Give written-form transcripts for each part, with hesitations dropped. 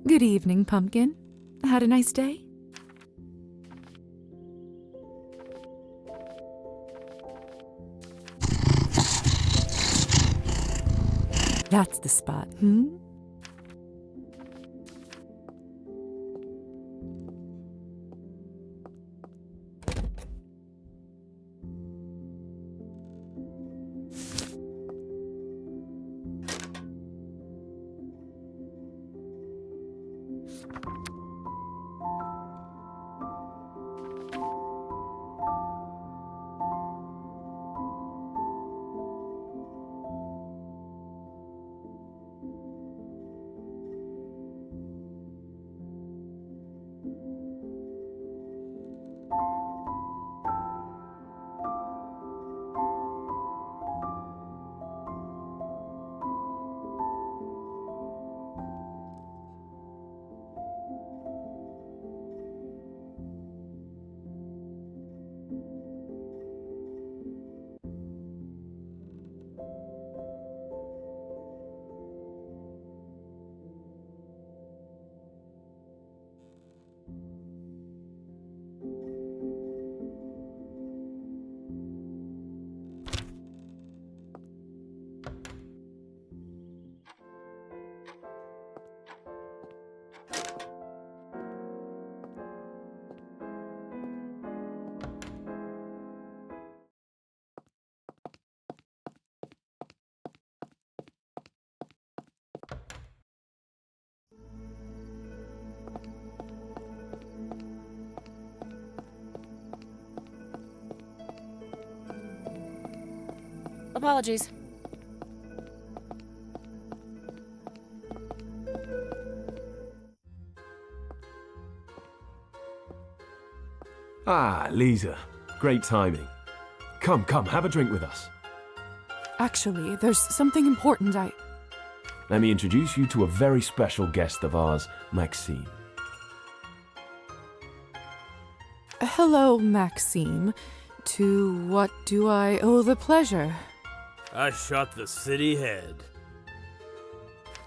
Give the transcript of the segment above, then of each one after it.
Good evening, Pumpkin. Had a nice day? That's the spot, Apologies. Ah, Liza. Great timing. Come, have a drink with us. Actually, there's something important Let me introduce you to a very special guest of ours, Maxime. Hello, Maxime. To what do I owe the pleasure? I shot the city head.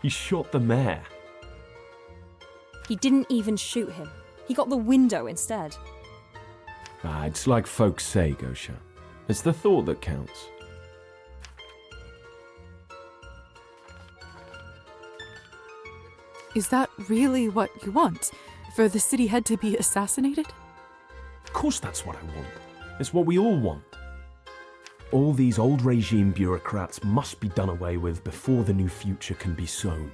He shot the mayor. He didn't even shoot him. He got the window instead. Ah, it's like folks say, Gosha. It's the thought that counts. Is that really what you want? For the city head to be assassinated? Of course that's what I want. It's what we all want. All these old regime bureaucrats must be done away with before the new future can be sown.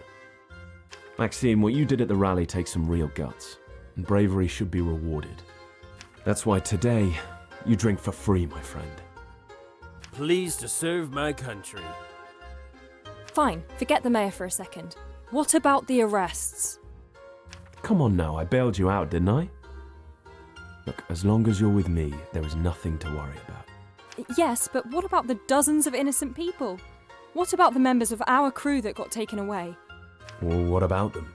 Maxime, what you did at the rally takes some real guts, and bravery should be rewarded. That's why today, you drink for free, my friend. Pleased to serve my country. Fine, forget the mayor for a second. What about the arrests? Come on now, I bailed you out, didn't I? Look, as long as you're with me, there is nothing to worry about. Yes, but what about the dozens of innocent people? What about the members of our crew that got taken away? Well, what about them?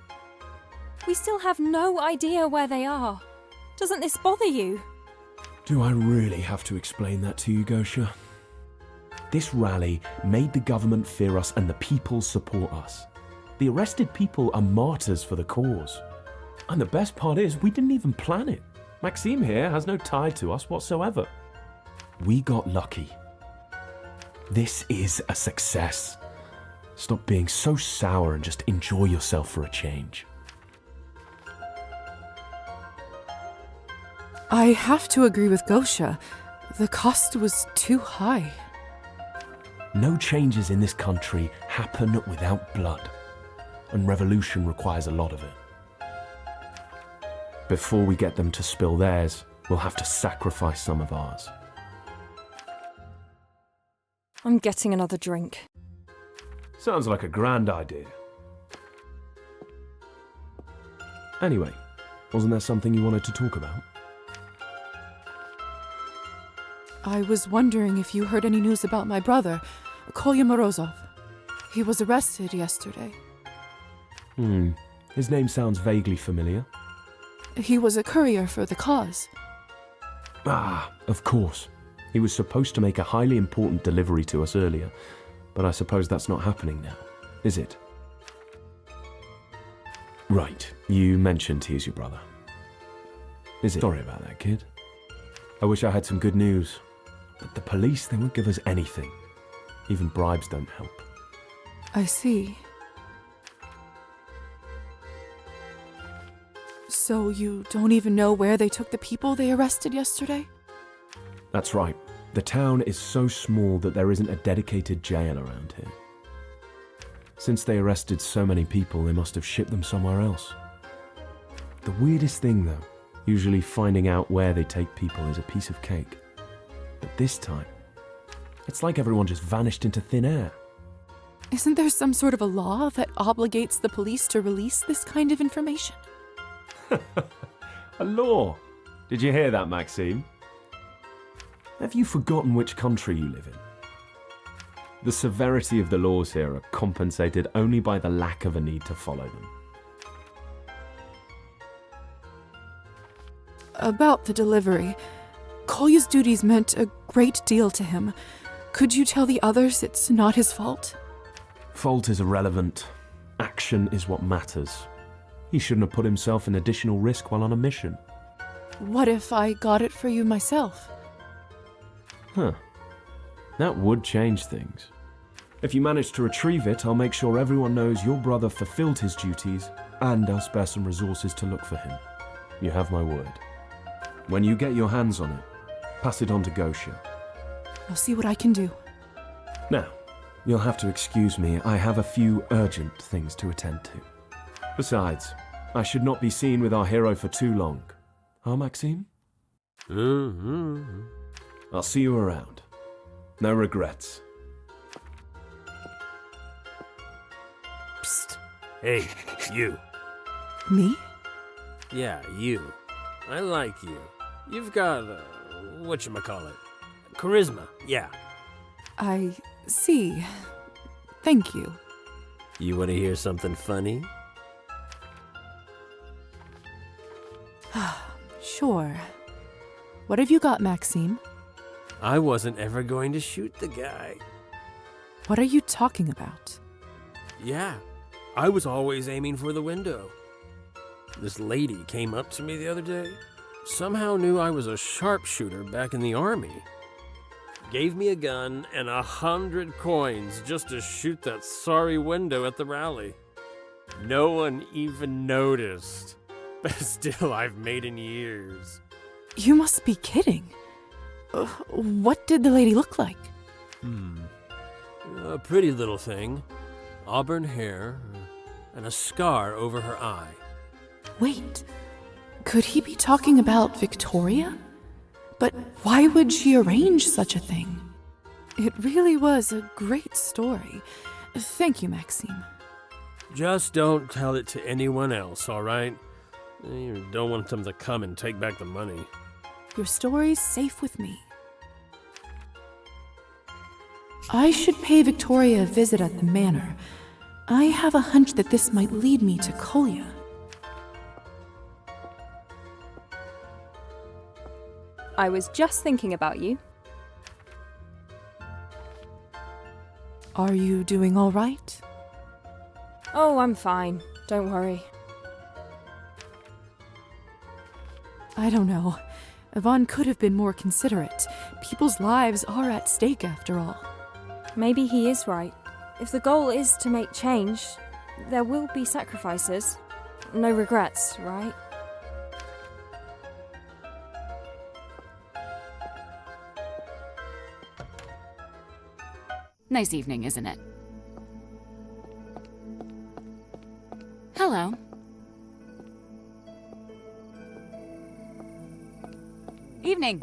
We still have no idea where they are. Doesn't this bother you? Do I really have to explain that to you, Gosha? This rally made the government fear us and the people support us. The arrested people are martyrs for the cause. And the best part is, we didn't even plan it. Maxime here has no tie to us whatsoever. We got lucky. This is a success. Stop being so sour and just enjoy yourself for a change. I have to agree with Gosha. The cost was too high. No changes in this country happen without blood, and revolution requires a lot of it. Before we get them to spill theirs, we'll have to sacrifice some of ours. I'm getting another drink. Sounds like a grand idea. Anyway, wasn't there something you wanted to talk about? I was wondering if you heard any news about my brother, Kolya Morozov. He was arrested yesterday. His name sounds vaguely familiar. He was a courier for the cause. Ah, of course. He was supposed to make a highly important delivery to us earlier, but I suppose that's not happening now, is it? Right, you mentioned he's your brother. Is it? Sorry about that, kid. I wish I had some good news, but the police, they won't give us anything. Even bribes don't help. I see. So you don't even know where they took the people they arrested yesterday? That's right. The town is so small that there isn't a dedicated jail around here. Since they arrested so many people, they must have shipped them somewhere else. The weirdest thing, though, usually finding out where they take people is a piece of cake. But this time, it's like everyone just vanished into thin air. Isn't there some sort of a law that obligates the police to release this kind of information? A law? Did you hear that, Maxime? Have you forgotten which country you live in? The severity of the laws here are compensated only by the lack of a need to follow them. About the delivery, Kolya's duties meant a great deal to him. Could you tell the others it's not his fault? Fault is irrelevant. Action is what matters. He shouldn't have put himself in additional risk while on a mission. What if I got it for you myself? Huh. That would change things. If you manage to retrieve it, I'll make sure everyone knows your brother fulfilled his duties, and I'll spare some resources to look for him. You have my word. When you get your hands on it, pass it on to Gosha. I'll see what I can do. Now, you'll have to excuse me. I have a few urgent things to attend to. Besides, I should not be seen with our hero for too long. Huh, Maxime? I'll see you around. No regrets. Psst. Hey, you. Me? Yeah, you. I like you. You've got, whatchamacallit? Charisma, yeah. I see. Thank you. You want to hear something funny? Sure. What have you got, Maxime? I wasn't ever going to shoot the guy. What are you talking about? Yeah, I was always aiming for the window. This lady came up to me the other day, somehow knew I was a sharpshooter back in the army. Gave me a gun and 100 coins just to shoot that sorry window at the rally. No one even noticed. Best deal I've made in years. You must be kidding. What did the lady look like? A pretty little thing. Auburn hair and a scar over her eye. Wait, could he be talking about Victoria? But why would she arrange such a thing? It really was a great story. Thank you, Maxime. Just don't tell it to anyone else, all right? You don't want them to come and take back the money. Your story's safe with me. I should pay Victoria a visit at the manor. I have a hunch that this might lead me to Kolya. I was just thinking about you. Are you doing all right? Oh, I'm fine. Don't worry. I don't know. Yvonne could have been more considerate. People's lives are at stake after all. Maybe he is right. If the goal is to make change, there will be sacrifices. No regrets, right? Nice evening, isn't it? Hello. Evening.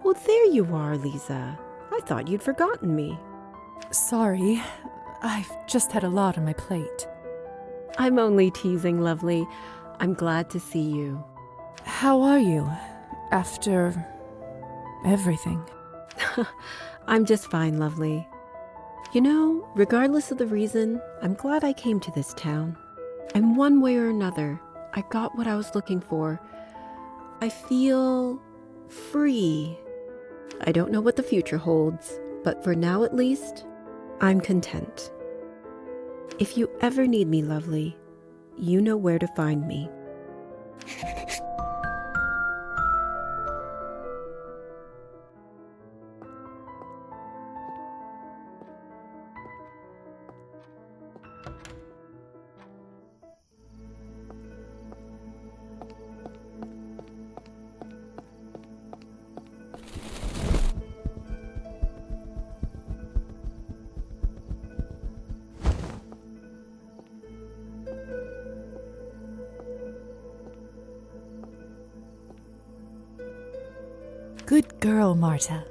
Oh, there you are, Liza. I thought you'd forgotten me. Sorry, I've just had a lot on my plate. I'm only teasing, lovely. I'm glad to see you. How are you after everything? I'm just fine, lovely. You know, regardless of the reason, I'm glad I came to this town. And one way or another, I got what I was looking for. I feel free. I don't know what the future holds, but for now at least, I'm content. If you ever need me, lovely, you know where to find me. Good girl, Marta.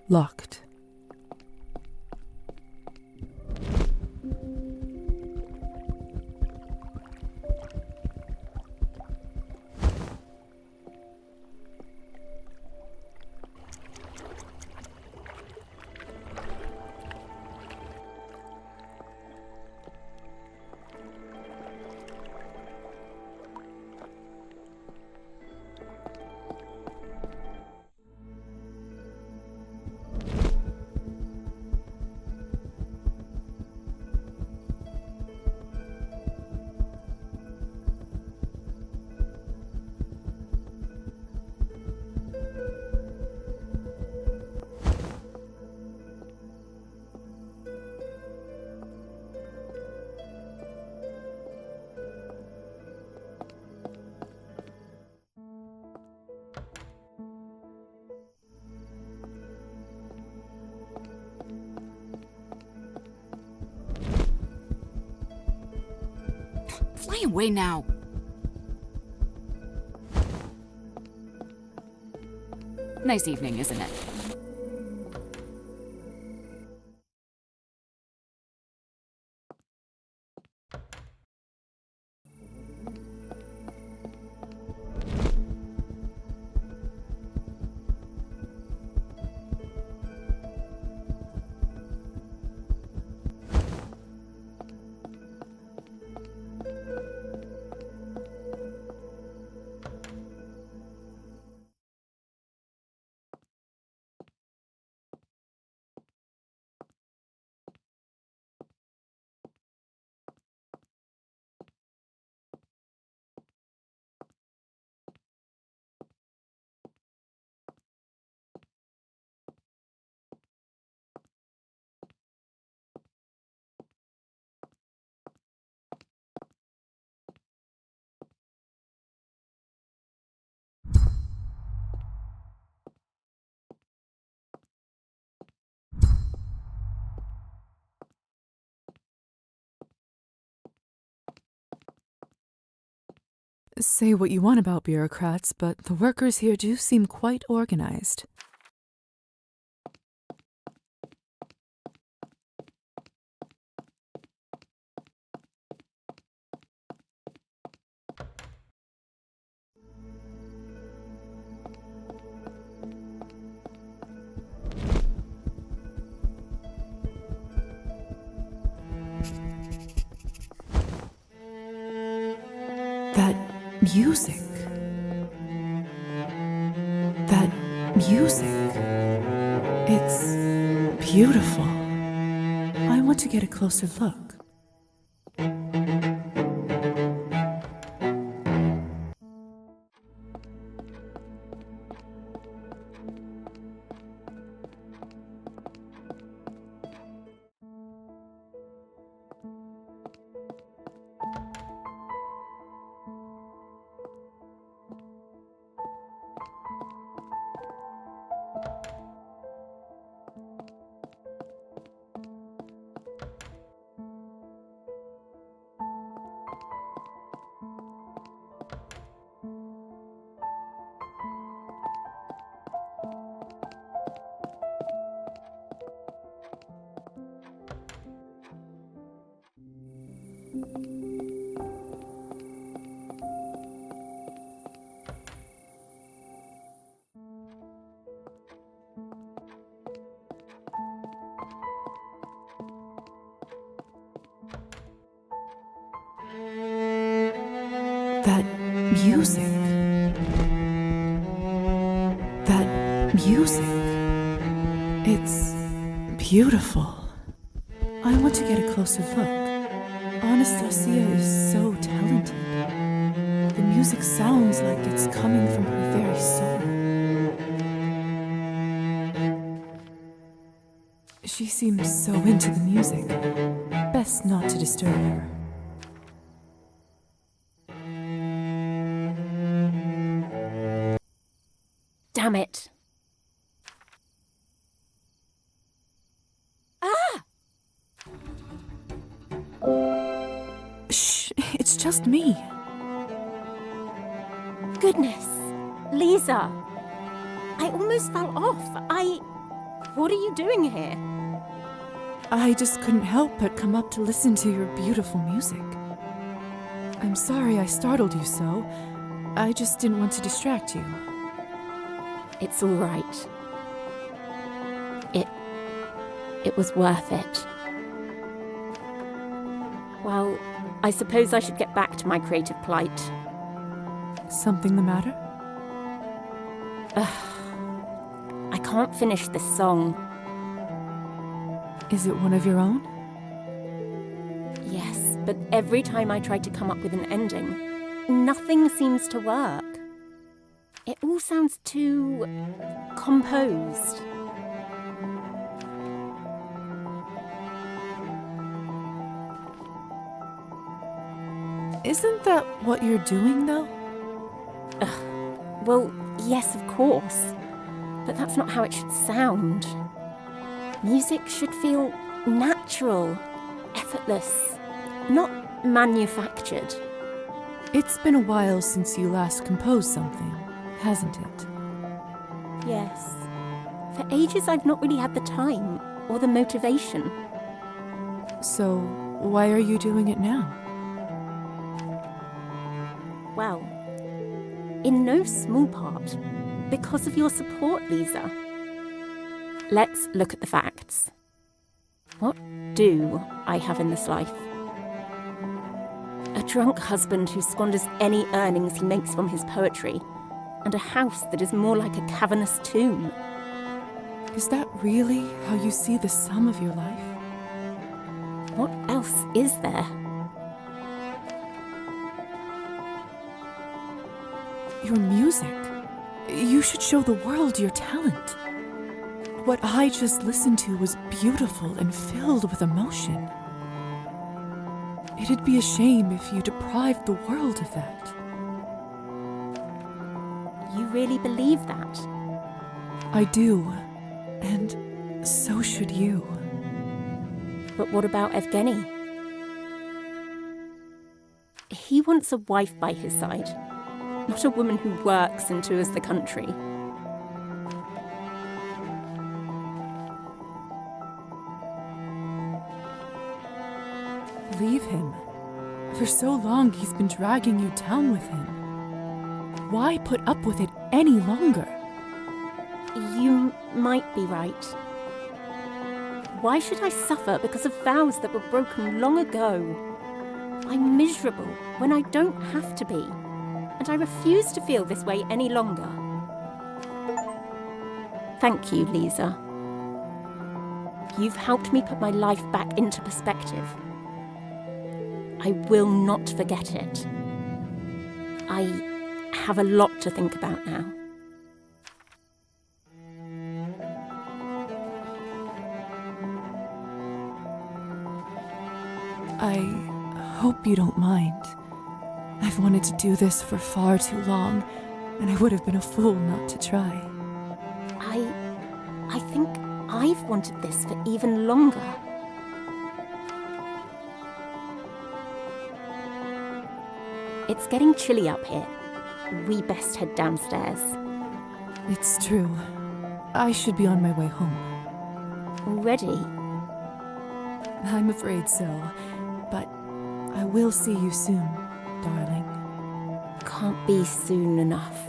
Locked. Fly away now. Nice evening, isn't it? Say what you want about bureaucrats, but the workers here do seem quite organized. That music. That music. It's beautiful. I want to get a closer look. That music. That music. It's beautiful. I want to get a closer look. Anastasia is so talented. The music sounds like it's coming from her very soul. She seems so into the music. Best not to disturb her. Damn it. Shh, it's just me. Goodness. Liza. I almost fell off. What are you doing here? I just couldn't help but come up to listen to your beautiful music. I'm sorry I startled you so. I just didn't want to distract you. It's all right. It was worth it. Well, I suppose I should get back to my creative plight. Something the matter? I can't finish this song. Is it one of your own? Yes, but every time I try to come up with an ending, nothing seems to work. It all sounds too composed. Isn't that what you're doing, though? Well, yes, of course. But that's not how it should sound. Music should feel natural, effortless, not manufactured. It's been a while since you last composed something, hasn't it? Yes. For ages I've not really had the time or the motivation. So, why are you doing it now? Well, in no small part, because of your support, Liza. Let's look at the facts. What do I have in this life? A drunk husband who squanders any earnings he makes from his poetry, and a house that is more like a cavernous tomb. Is that really how you see the sum of your life? What else is there? Your music. You should show the world your talent. What I just listened to was beautiful and filled with emotion. It'd be a shame if you deprived the world of that. You really believe that? I do. And so should you. But what about Evgeny? He wants a wife by his side, not a woman who works and tours the country. Leave him. For so long he's been dragging you down with him. Why put up with it any longer? You might be right. Why should I suffer because of vows that were broken long ago? I'm miserable when I don't have to be, and I refuse to feel this way any longer. Thank you, Liza. You've helped me put my life back into perspective. I will not forget it. I have a lot to think about now. I hope you don't mind. I've wanted to do this for far too long, and I would have been a fool not to try. I think I've wanted this for even longer. It's getting chilly up here. We best head downstairs. It's true. I should be on my way home. Already? I'm afraid so, but I will see you soon, darling. Can't be soon enough.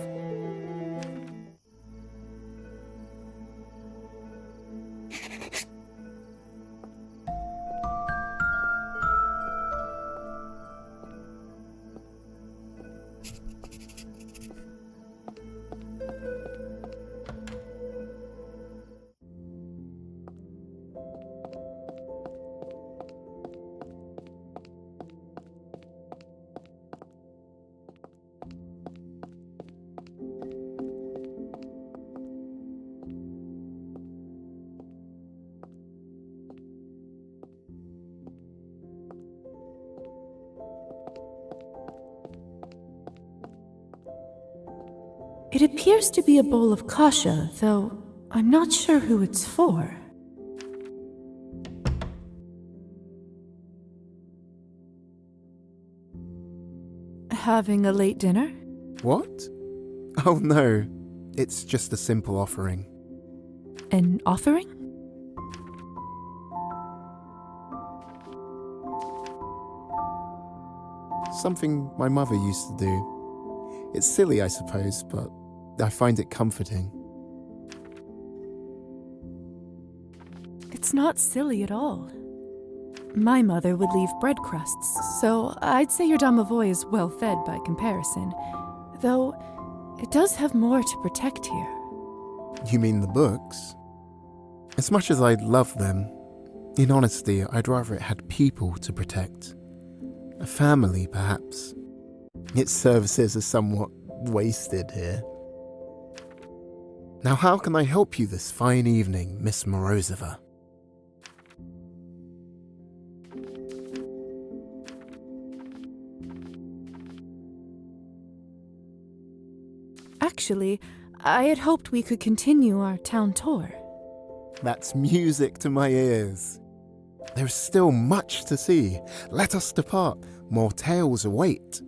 It appears to be a bowl of kasha, though I'm not sure who it's for. Having a late dinner? What? Oh no, it's just a simple offering. An offering? Something my mother used to do. It's silly, I suppose, but I find it comforting. It's not silly at all. My mother would leave bread crusts, so I'd say your domovoi is well fed by comparison. Though, it does have more to protect here. You mean the books? As much as I'd love them, in honesty, I'd rather it had people to protect. A family, perhaps. Its services are somewhat wasted here. Now how can I help you this fine evening, Miss Morozova? Actually, I had hoped we could continue our town tour. That's music to my ears. There's still much to see. Let us depart. More tales await.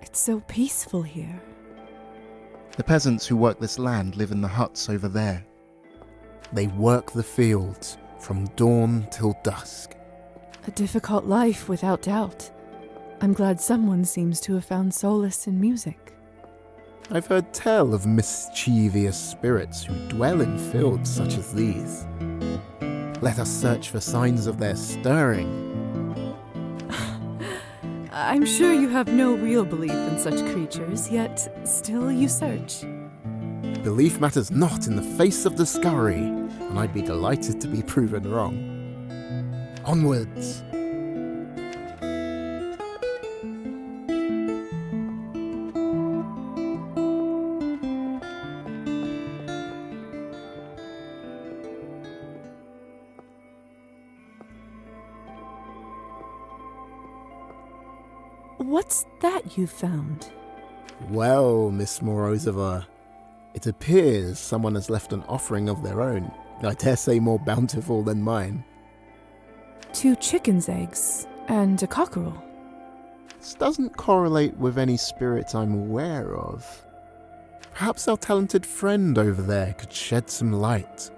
It's so peaceful here. The peasants who work this land live in the huts over there. They work the fields from dawn till dusk. A difficult life, without doubt. I'm glad someone seems to have found solace in music. I've heard tell of mischievous spirits who dwell in fields such as these. Let us search for signs of their stirring. I'm sure you have no real belief in such creatures, yet still you search. Belief matters not in the face of discovery, and I'd be delighted to be proven wrong. Onwards! What's that you found? Well, Miss Morozova, it appears someone has left an offering of their own. I dare say more bountiful than mine. 2 chicken's eggs and a cockerel. This doesn't correlate with any spirit I'm aware of. Perhaps our talented friend over there could shed some light.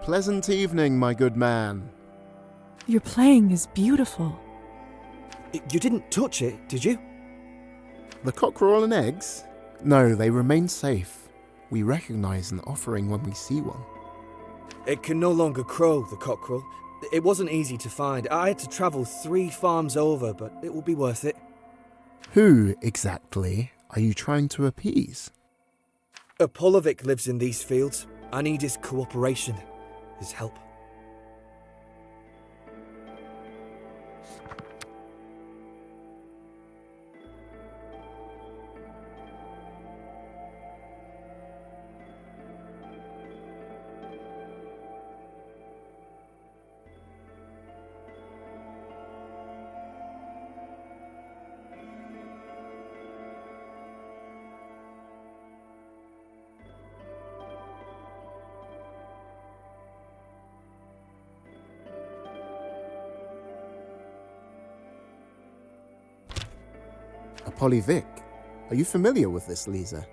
Pleasant evening, my good man. Your playing is beautiful. You didn't touch it, did you? The cockerel and eggs? No, they remain safe. We recognize an offering when we see one. It can no longer crow, the cockerel. It wasn't easy to find. I had to travel 3 farms over, but it will be worth it. Who, exactly, are you trying to appease? A Polovic lives in these fields. I need his cooperation, his help. A Polyvic? Are you familiar with this, Liza?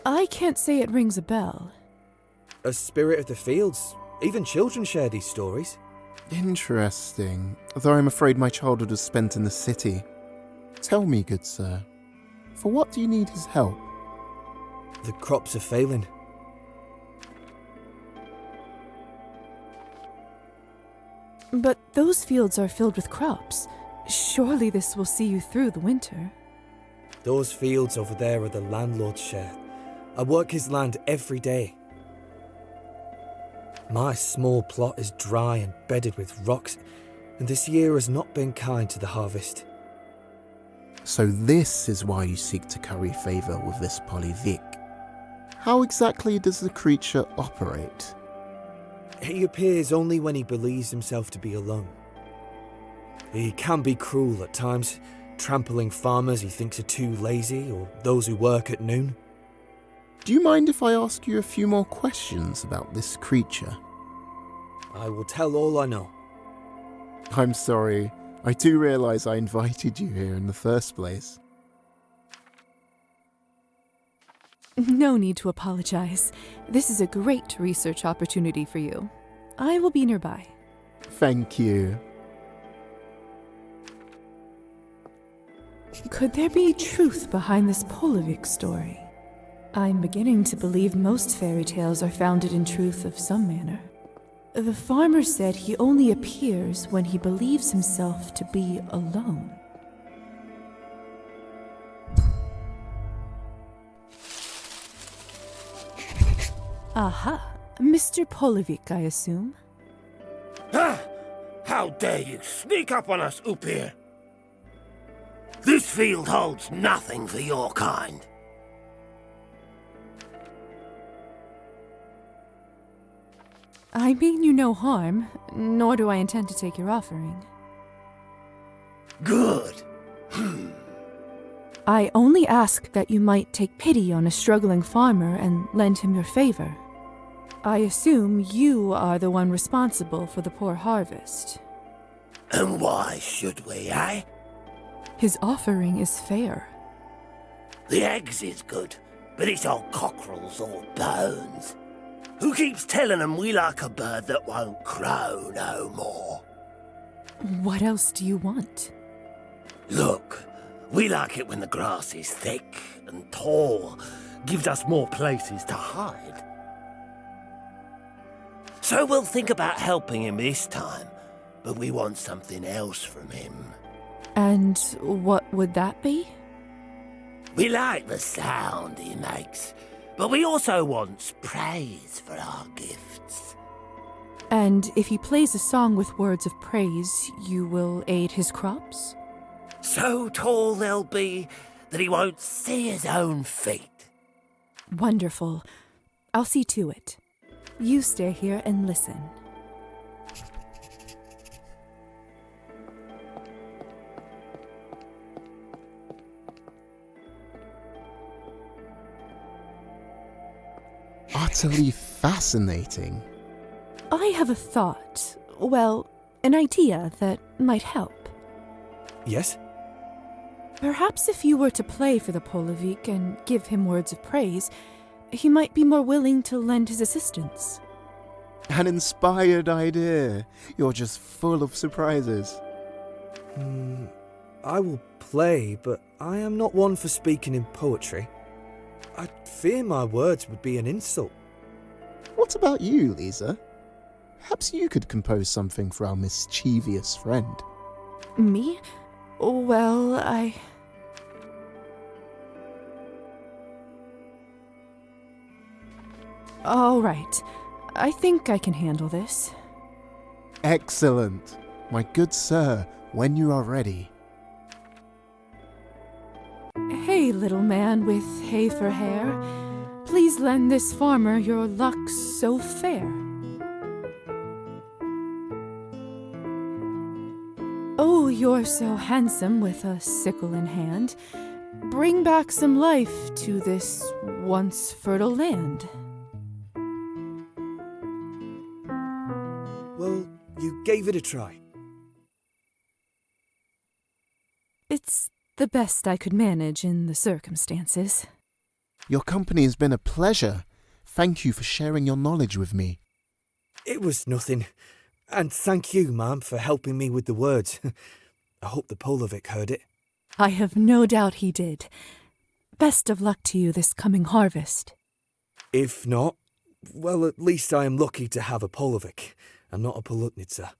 I can't say it rings a bell. A spirit of the fields. Even children share these stories. Interesting, though I'm afraid my childhood was spent in the city. Tell me, good sir, for what do you need his help? The crops are failing. But those fields are filled with crops. Surely this will see you through the winter. Those fields over there are the landlord's share. I work his land every day. My small plot is dry and bedded with rocks, and this year has not been kind to the harvest. So this is why you seek to curry favour with this Polyvic. How exactly does the creature operate? He appears only when he believes himself to be alone. He can be cruel at times, trampling farmers he thinks are too lazy or those who work at noon. Do you mind if I ask you a few more questions about this creature? I will tell all I know. I'm sorry, I do realise I invited you here in the first place. No need to apologize. This is a great research opportunity for you. I will be nearby. Thank you. Could there be truth behind this Polovic story? I'm beginning to believe most fairy tales are founded in truth of some manner. The farmer said he only appears when he believes himself to be alone. Aha, Mr. Polovic, I assume. Ah! How dare you sneak up on us, Upir? This field holds nothing for your kind. I mean you no harm, nor do I intend to take your offering. Good. I only ask that you might take pity on a struggling farmer and lend him your favor. I assume you are the one responsible for the poor harvest. And why should we, eh? His offering is fair. The eggs is good, but it's all cockerels or bones. Who keeps telling them we like a bird that won't crow no more? What else do you want? Look, we like it when the grass is thick and tall, gives us more places to hide. So we'll think about helping him this time, but we want something else from him. And what would that be? We like the sound he makes, but we also want praise for our gifts. And if he plays a song with words of praise, you will aid his crops? So tall they'll be that he won't see his own feet. Wonderful. I'll see to it. You stay here and listen. Utterly fascinating. I have a thought. Well, an idea that might help. Yes? Perhaps if you were to play for the Polovic and give him words of praise, he might be more willing to lend his assistance. An inspired idea. You're just full of surprises. I will play, but I am not one for speaking in poetry. I fear my words would be an insult. What about you, Liza? Perhaps you could compose something for our mischievous friend. Me? Well, All right. I think I can handle this. Excellent. My good sir, when you are ready. Hey, little man with hay for hair, please lend this farmer your luck so fair. Oh, you're so handsome with a sickle in hand. Bring back some life to this once fertile land. Well, you gave it a try. It's the best I could manage in the circumstances. Your company has been a pleasure. Thank you for sharing your knowledge with me. It was nothing. And thank you, ma'am, for helping me with the words. I hope the Polovic heard it. I have no doubt he did. Best of luck to you this coming harvest. If not, well, at least I am lucky to have a Polovic and not a Polutnitsa.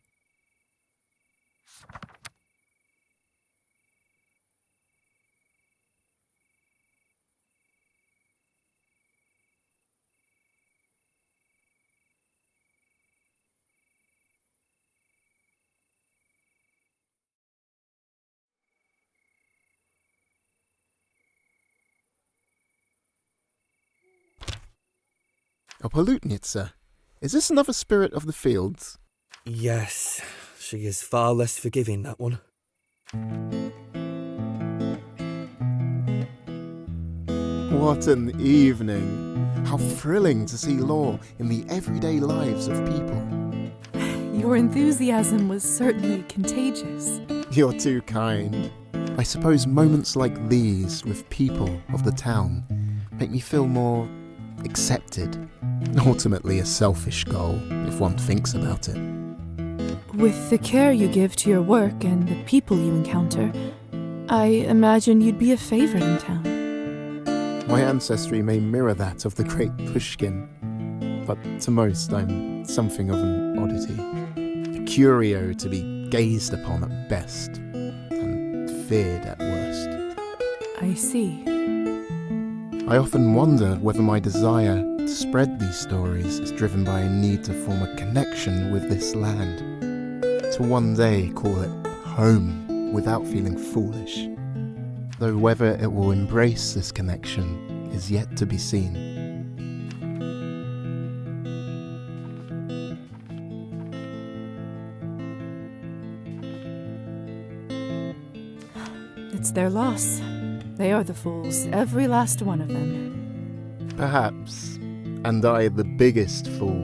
A Polutnitsa. Is this another spirit of the fields? Yes, she is far less forgiving, that one. What an evening. How thrilling to see law in the everyday lives of people. Your enthusiasm was certainly contagious. You're too kind. I suppose moments like these with people of the town make me feel more accepted. Ultimately a selfish goal, if one thinks about it. With the care you give to your work and the people you encounter, I imagine you'd be a favorite in town. My ancestry may mirror that of the great Pushkin, but to most I'm something of an oddity. A curio to be gazed upon at best, and feared at worst. I see. I often wonder whether my desire to spread these stories is driven by a need to form a connection with this land, to one day call it home without feeling foolish, though whether it will embrace this connection is yet to be seen. It's their loss. They are the fools, every last one of them. Perhaps, and I the biggest fool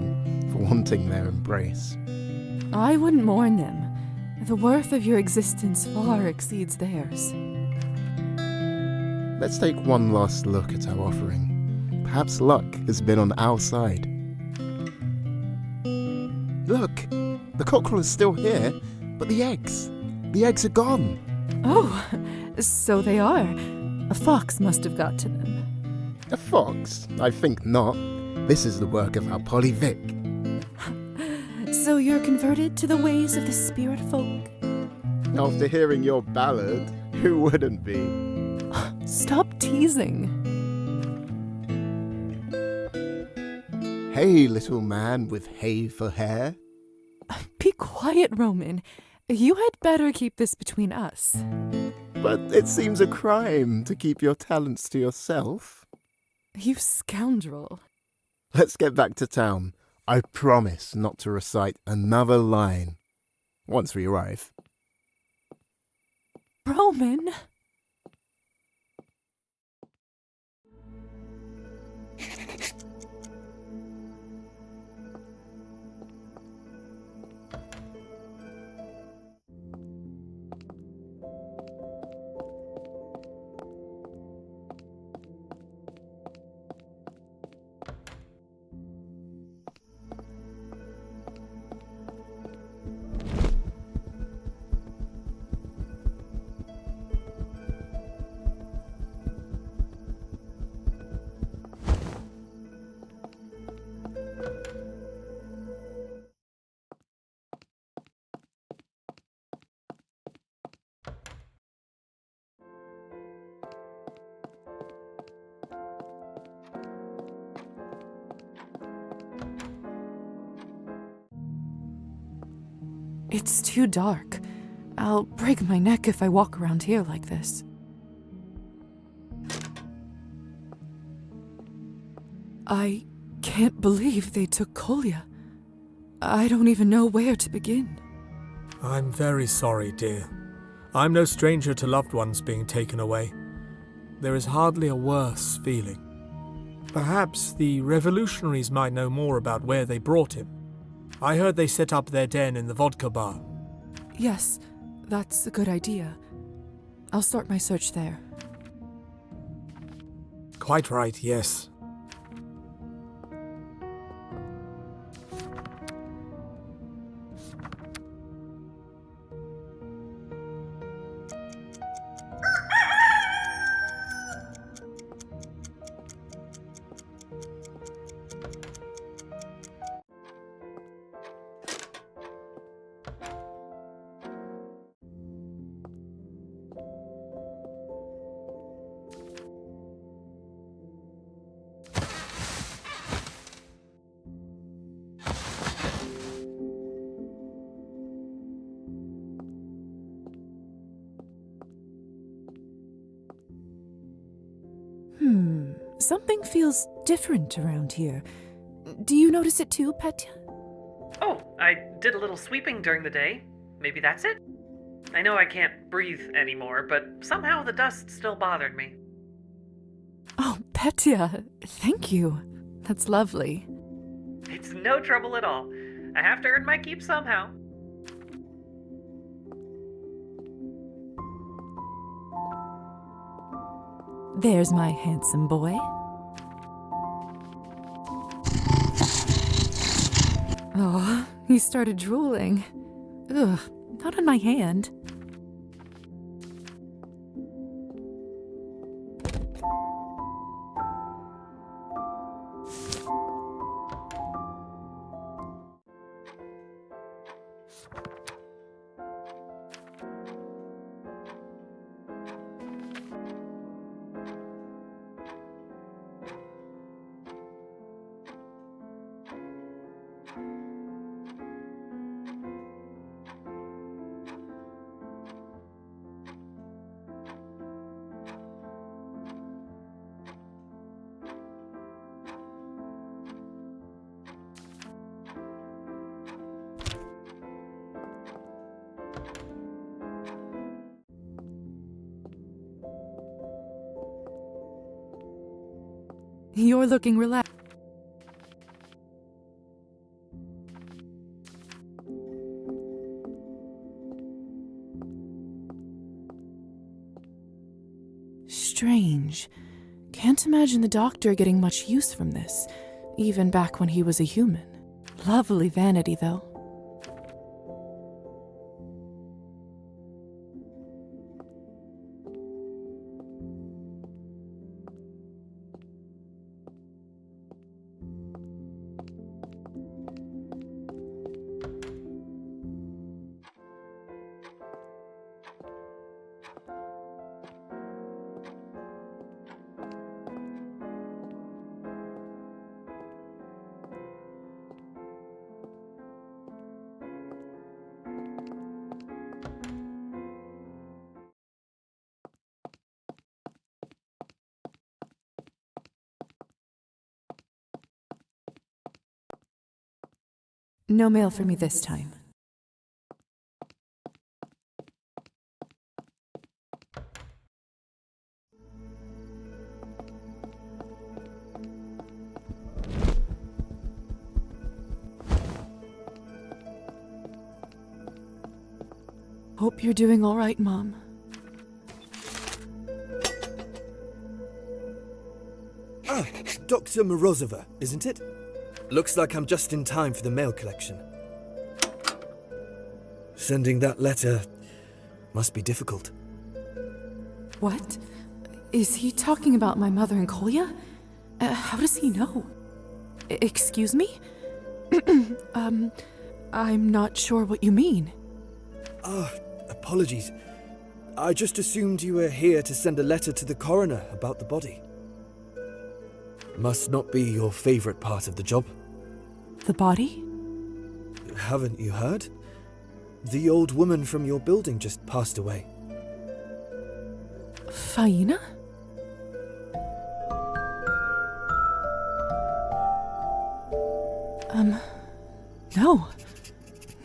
for wanting their embrace. I wouldn't mourn them. The worth of your existence far exceeds theirs. Let's take one last look at our offering. Perhaps luck has been on our side. Look, the cockerel is still here, but the eggs are gone. Oh, so they are. A fox must have got to them. A fox? I think not. This is the work of our Polyvic. So you're converted to the ways of the spirit folk? After hearing your ballad, who wouldn't be? Stop teasing. Hey, little man with hay for hair. Be quiet, Roman. You had better keep this between us. But it seems a crime to keep your talents to yourself. You scoundrel. Let's get back to town. I promise not to recite another line once we arrive. Roman! It's too dark. I'll break my neck if I walk around here like this. I can't believe they took Kolya. I don't even know where to begin. I'm very sorry, dear. I'm no stranger to loved ones being taken away. There is hardly a worse feeling. Perhaps the revolutionaries might know more about where they brought him. I heard they set up their den in the vodka bar. Yes, that's a good idea. I'll start my search there. Quite right, yes. Something feels different around here. Do you notice it too, Petya? Oh, I did a little sweeping during the day. Maybe that's it? I know I can't breathe anymore, but somehow the dust still bothered me. Oh, Petya, thank you. That's lovely. It's no trouble at all. I have to earn my keep somehow. There's my handsome boy. Oh, he started drooling. Ugh, not on my hand. You're looking relaxed. Strange. Can't imagine the doctor getting much use from this, even back when he was a human. Lovely vanity, though. No mail for me this time. Hope you're doing all right, Mom. Ah, Dr. Morozova, isn't it? Looks like I'm just in time for the mail collection. Sending that letter must be difficult. What? Is he talking about my mother and Kolya? How does he know? Excuse me? I'm not sure what you mean. Ah, apologies. I just assumed you were here to send a letter to the coroner about the body. Must not be your favorite part of the job. The body? Haven't you heard? The old woman from your building just passed away. Faina? No.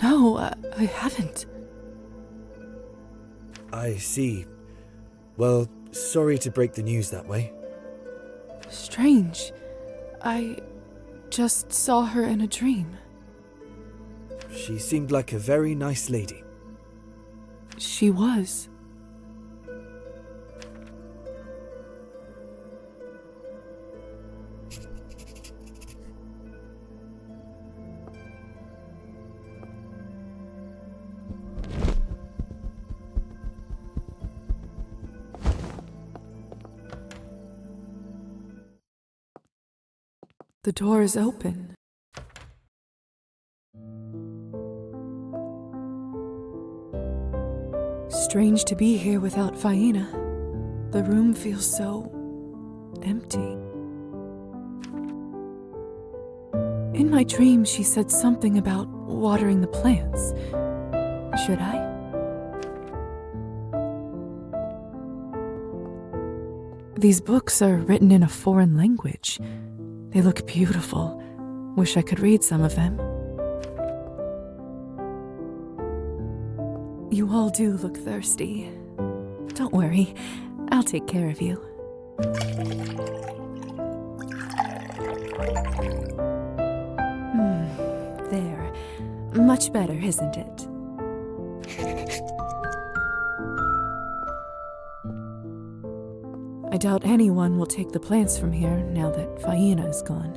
No, I haven't. I see. Well, sorry to break the news that way. Strange. I just saw her in a dream. She seemed like a very nice lady. She was. The door is open. Strange to be here without Faina. The room feels so empty. In my dream, she said something about watering the plants. Should I? These books are written in a foreign language. They look beautiful. Wish I could read some of them. You all do look thirsty. Don't worry, I'll take care of you. There. Much better, isn't it? I doubt anyone will take the plants from here now that Faina is gone.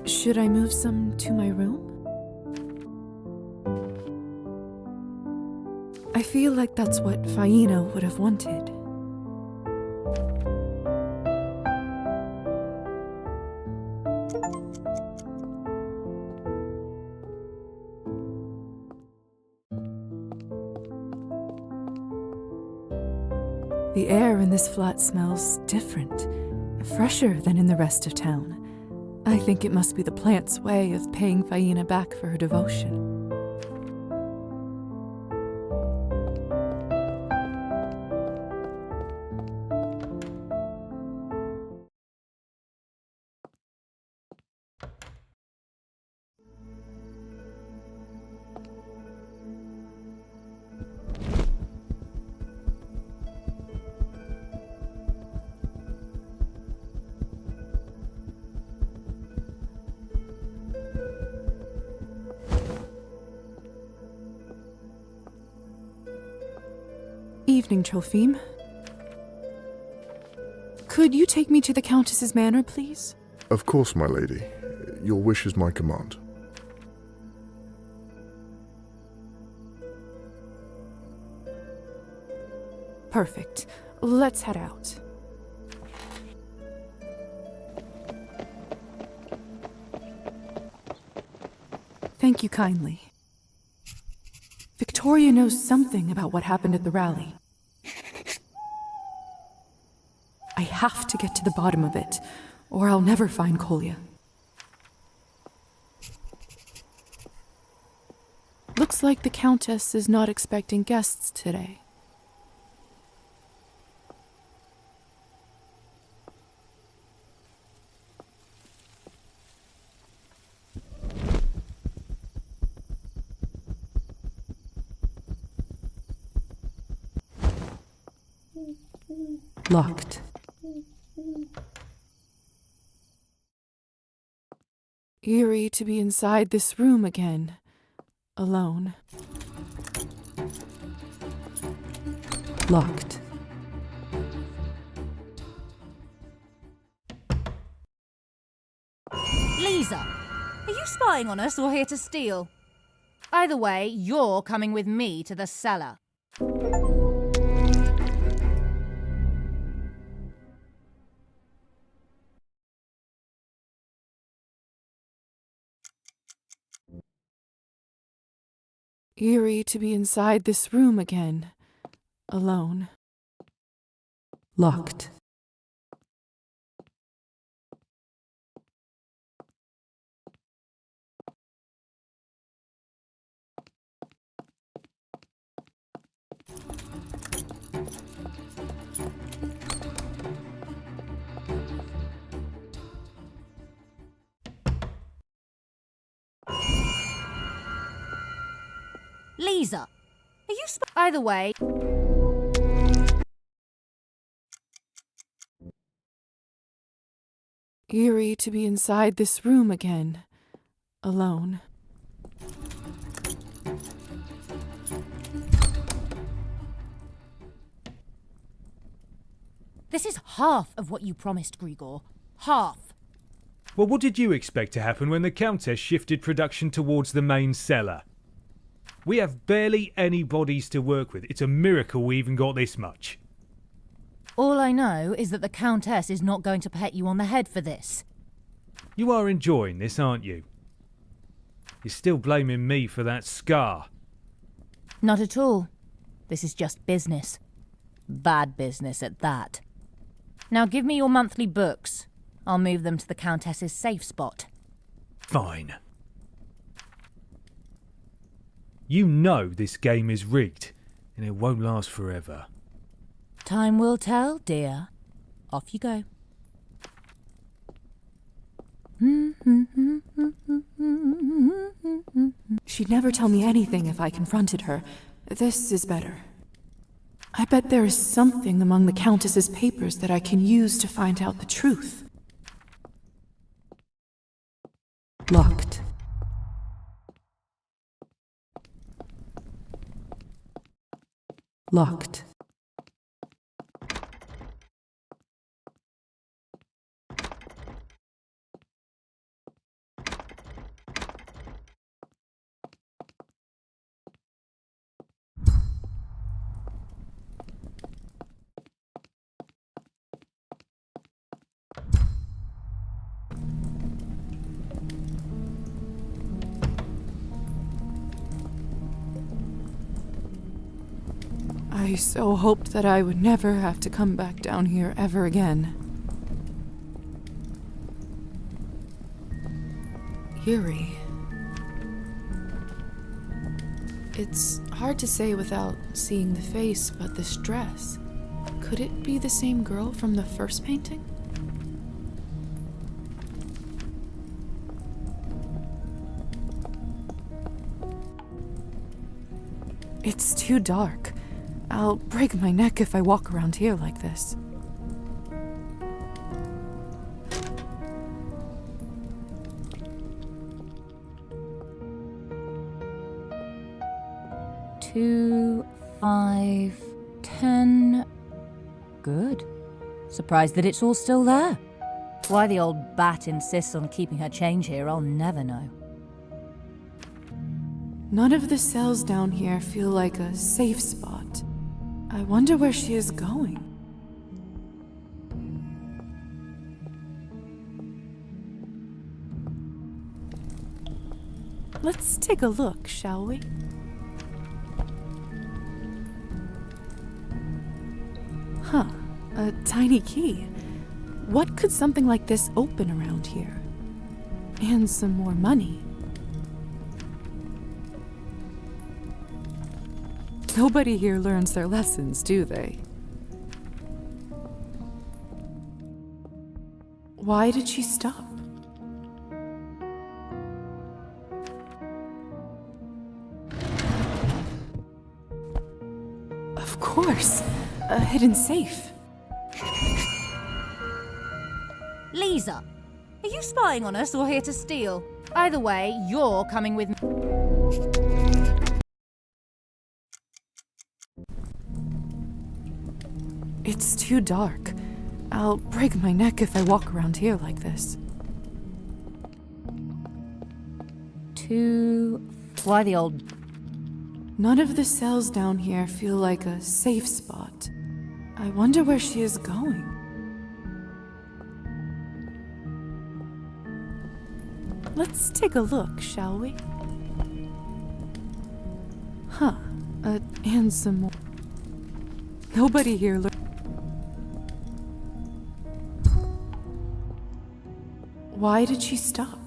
Should I move some to my room? I feel like that's what Faina would have wanted. The air in this flat smells different, fresher than in the rest of town. I think it must be the plant's way of paying Faina back for her devotion. Evening, Trophime. Could you take me to the Countess's manor, please? Of course, my lady. Your wish is my command. Perfect. Let's head out. Thank you kindly. Victoria knows something about what happened at the rally. I have to get to the bottom of it, or I'll never find Kolya. Looks like the Countess is not expecting guests today. Locked. Eerie to be inside this room again, alone. Locked. Liza, are you spying on us or here to steal? Either way, you're coming with me to the cellar. Eerie to be inside this room again, alone. Locked. Liza, are you either way? Eerie to be inside this room again, alone. This is half of what you promised, Grigor. Half. Well, what did you expect to happen when the Countess shifted production towards the main cellar? We have barely any bodies to work with. It's a miracle we even got this much. All I know is that the Countess is not going to pat you on the head for this. You are enjoying this, aren't you? You're still blaming me for that scar. Not at all. This is just business. Bad business at that. Now give me your monthly books. I'll move them to the Countess's safe spot. Fine. You know this game is rigged, and it won't last forever. Time will tell, dear. Off you go. She'd never tell me anything if I confronted her. This is better. I bet there is something among the Countess's papers that I can use to find out the truth. Locked. Locked. I so hoped that I would never have to come back down here ever again. Eerie. It's hard to say without seeing the face, but this dress. Could it be the same girl from the first painting? It's too dark. I'll break my neck if I walk around here like this. Two, 5, 10. Good. Surprised that it's all still there. Why the old bat insists on keeping her change here, I'll never know. None of the cells down here feel like a safe spot. I wonder where she is going. Let's take a look, shall we? Huh, a tiny key. What could something like this open around here? And some more money. Nobody here learns their lessons, do they? Why did she stop? Of course, a hidden safe. Liza, are you spying on us or here to steal? Either way, you're coming with me. It's too dark. I'll break my neck if I walk around here like this. 2. Why the old... None of the cells down here feel like a safe spot. I wonder where she is going. Let's take a look, shall we? Huh, and some more. Nobody here Why did she stop?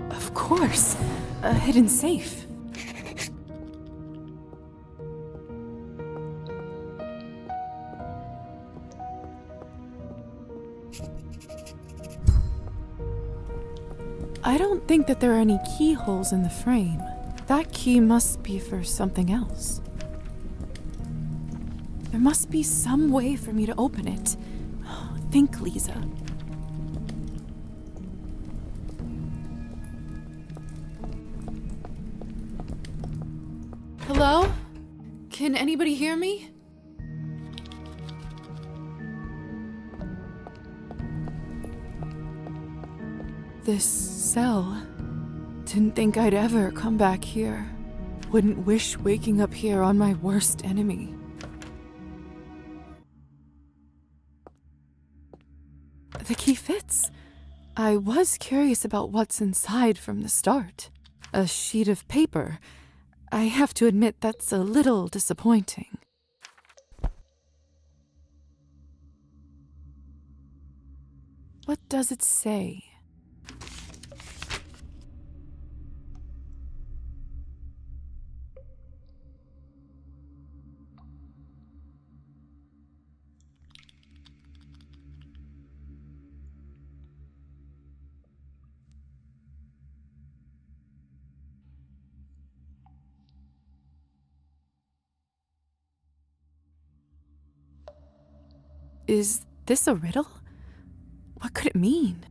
Of course, a hidden safe. I don't think that there are any keyholes in the frame. That key must be for something else. There must be some way for me to open it. Think, Liza. Hello? Can anybody hear me? This cell. Didn't think I'd ever come back here. Wouldn't wish waking up here on my worst enemy. The key fits. I was curious about what's inside from the start. A sheet of paper. I have to admit that's a little disappointing. What does it say? Is this a riddle? What could it mean?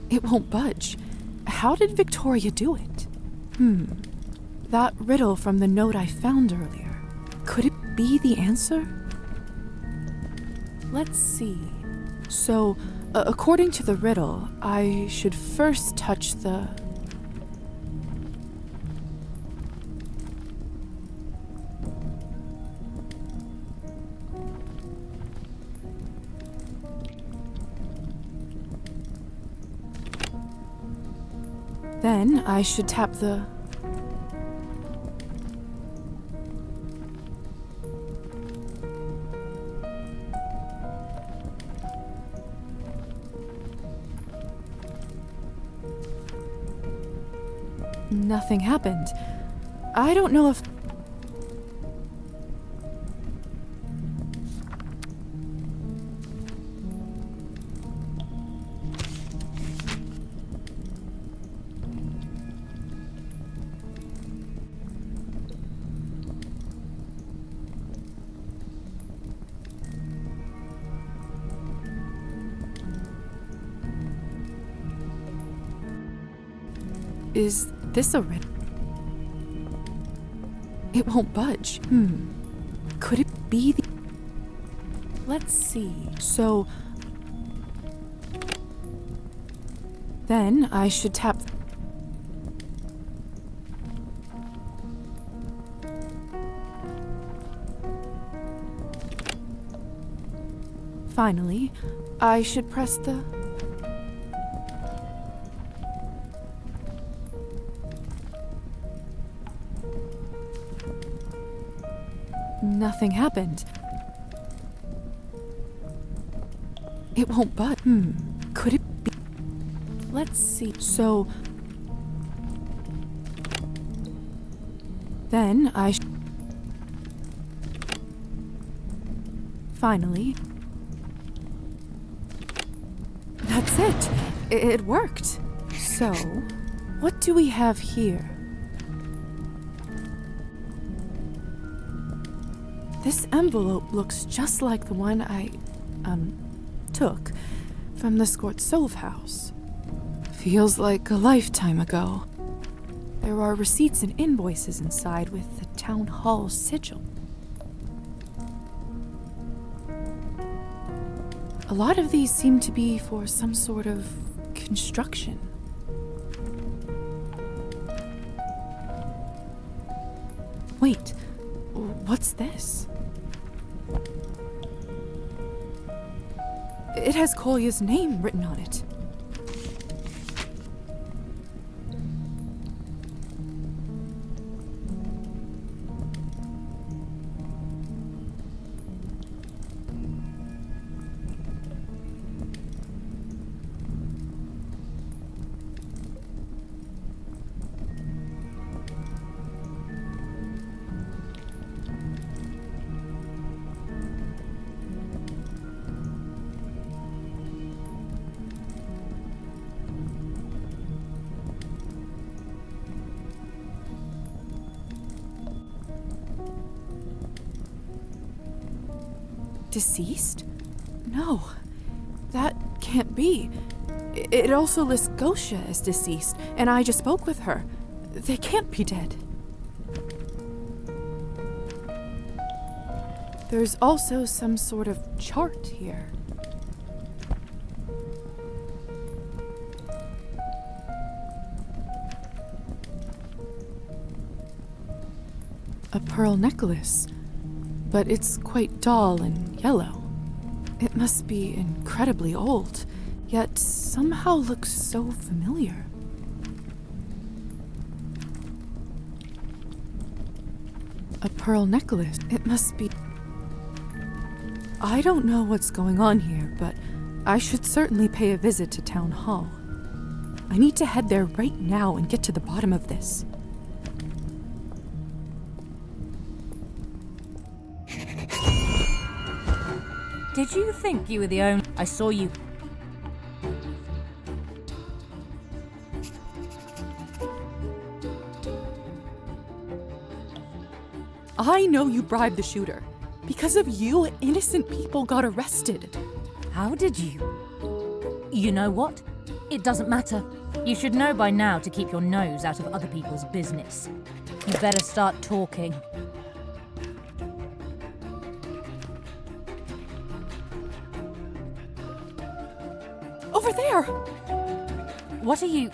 It won't budge. How did Victoria do it? That riddle from the note I found earlier. Could it be the answer? Let's see. So, according to the riddle, I should first touch the... Then I should tap the... Nothing happened. I don't know if... Is this a riddle? It won't budge. Could it be the... Let's see. So... Then I should tap... Finally, I should press the... Nothing happened. It won't budge. Could it be? Let's see. So... Then I... Finally... That's it! It worked! So, what do we have here? This envelope looks just like the one I, took from the Skortsov house. Feels like a lifetime ago. There are receipts and invoices inside with the town hall sigil. A lot of these seem to be for some sort of construction. Wait, what's this? It has Kolya's name written on it. Deceased? No, that can't be. It also lists Gosha as deceased, and I just spoke with her. They can't be dead. There's also some sort of chart here. A pearl necklace, but it's quite dull and yellow. It must be incredibly old, yet somehow looks so familiar. A pearl necklace. It must be... I don't know what's going on here, but I should certainly pay a visit to Town Hall. I need to head there right now and get to the bottom of this. Did you think you were the only... I saw you... I know you bribed the shooter. Because of you, innocent people got arrested. How did you? You know what? It doesn't matter. You should know by now to keep your nose out of other people's business. You better start talking. Over there! What are you...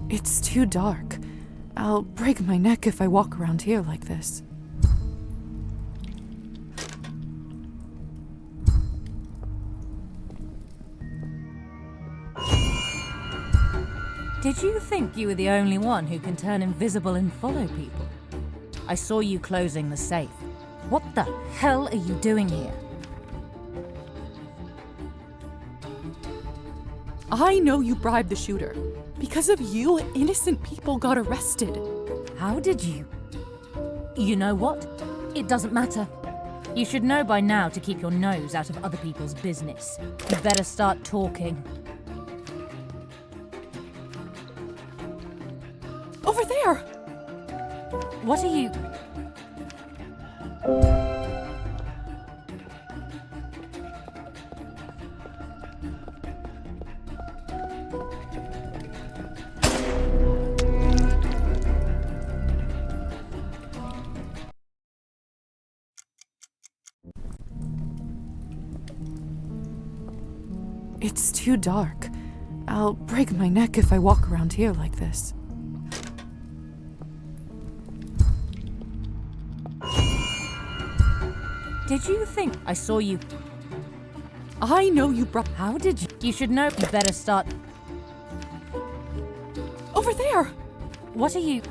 It's too dark. I'll break my neck if I walk around here like this. Did you think you were the only one who can turn invisible and follow people? I saw you closing the safe. What the hell are you doing here? I know you bribed the shooter. Because of you, innocent people got arrested. How did you? You know what? It doesn't matter. You should know by now to keep your nose out of other people's business. You better start talking. Over there! What are you... It's too dark. I'll break my neck if I walk around here like this. Did you think I saw you? I know you brought... How did you? You should know. You better start... Over there! What are you...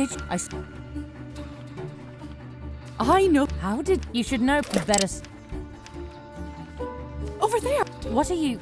Did I know. How did you should know better? Over there. What are you?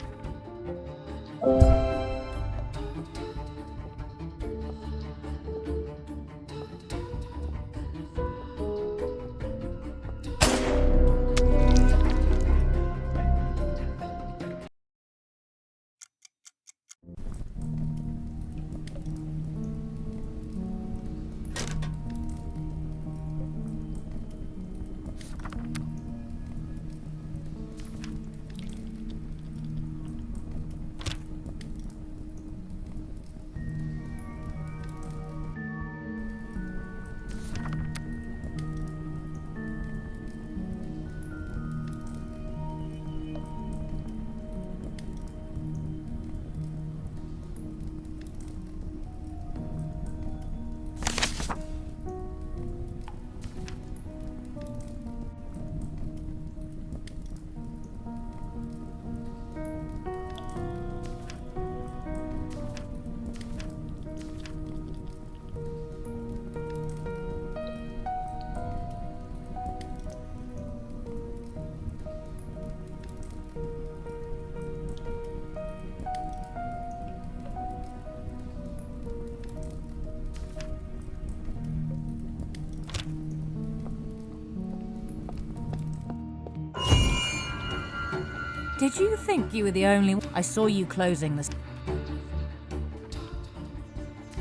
Did you think you were the only one? I saw you closing this.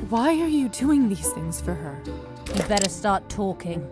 Why are you doing these things for her? You better start talking.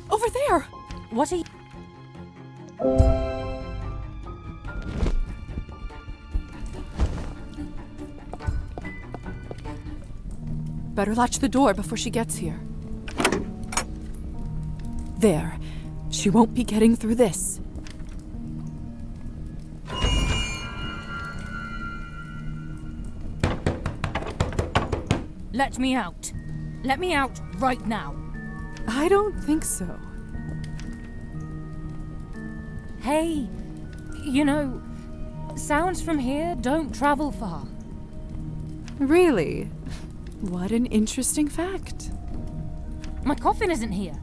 Over there! What are you... Better latch the door before she gets here. There. She won't be getting through this. Let me out. Let me out right now. I don't think so. Hey, you know, sounds from here don't travel far. Really? What an interesting fact. My coffin isn't here.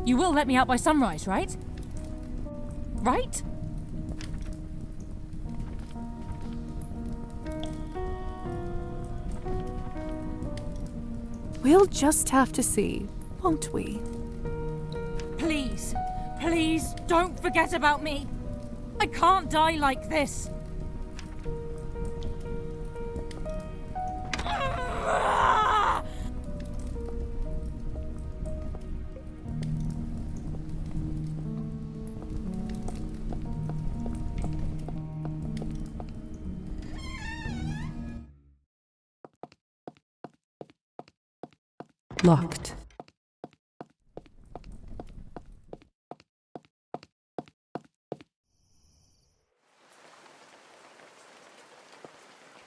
You will let me out by sunrise, right? Right? We'll just have to see, won't we? Please, please don't forget about me. I can't die like this. Locked.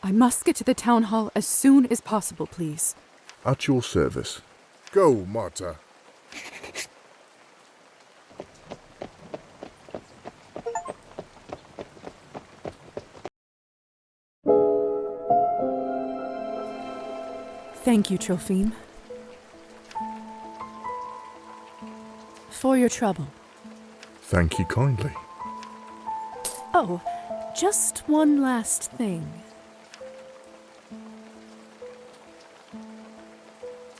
I must get to the town hall as soon as possible, please. At your service. Go, Marta. Thank you, Trophime. For your trouble. Thank you kindly. Oh, just one last thing.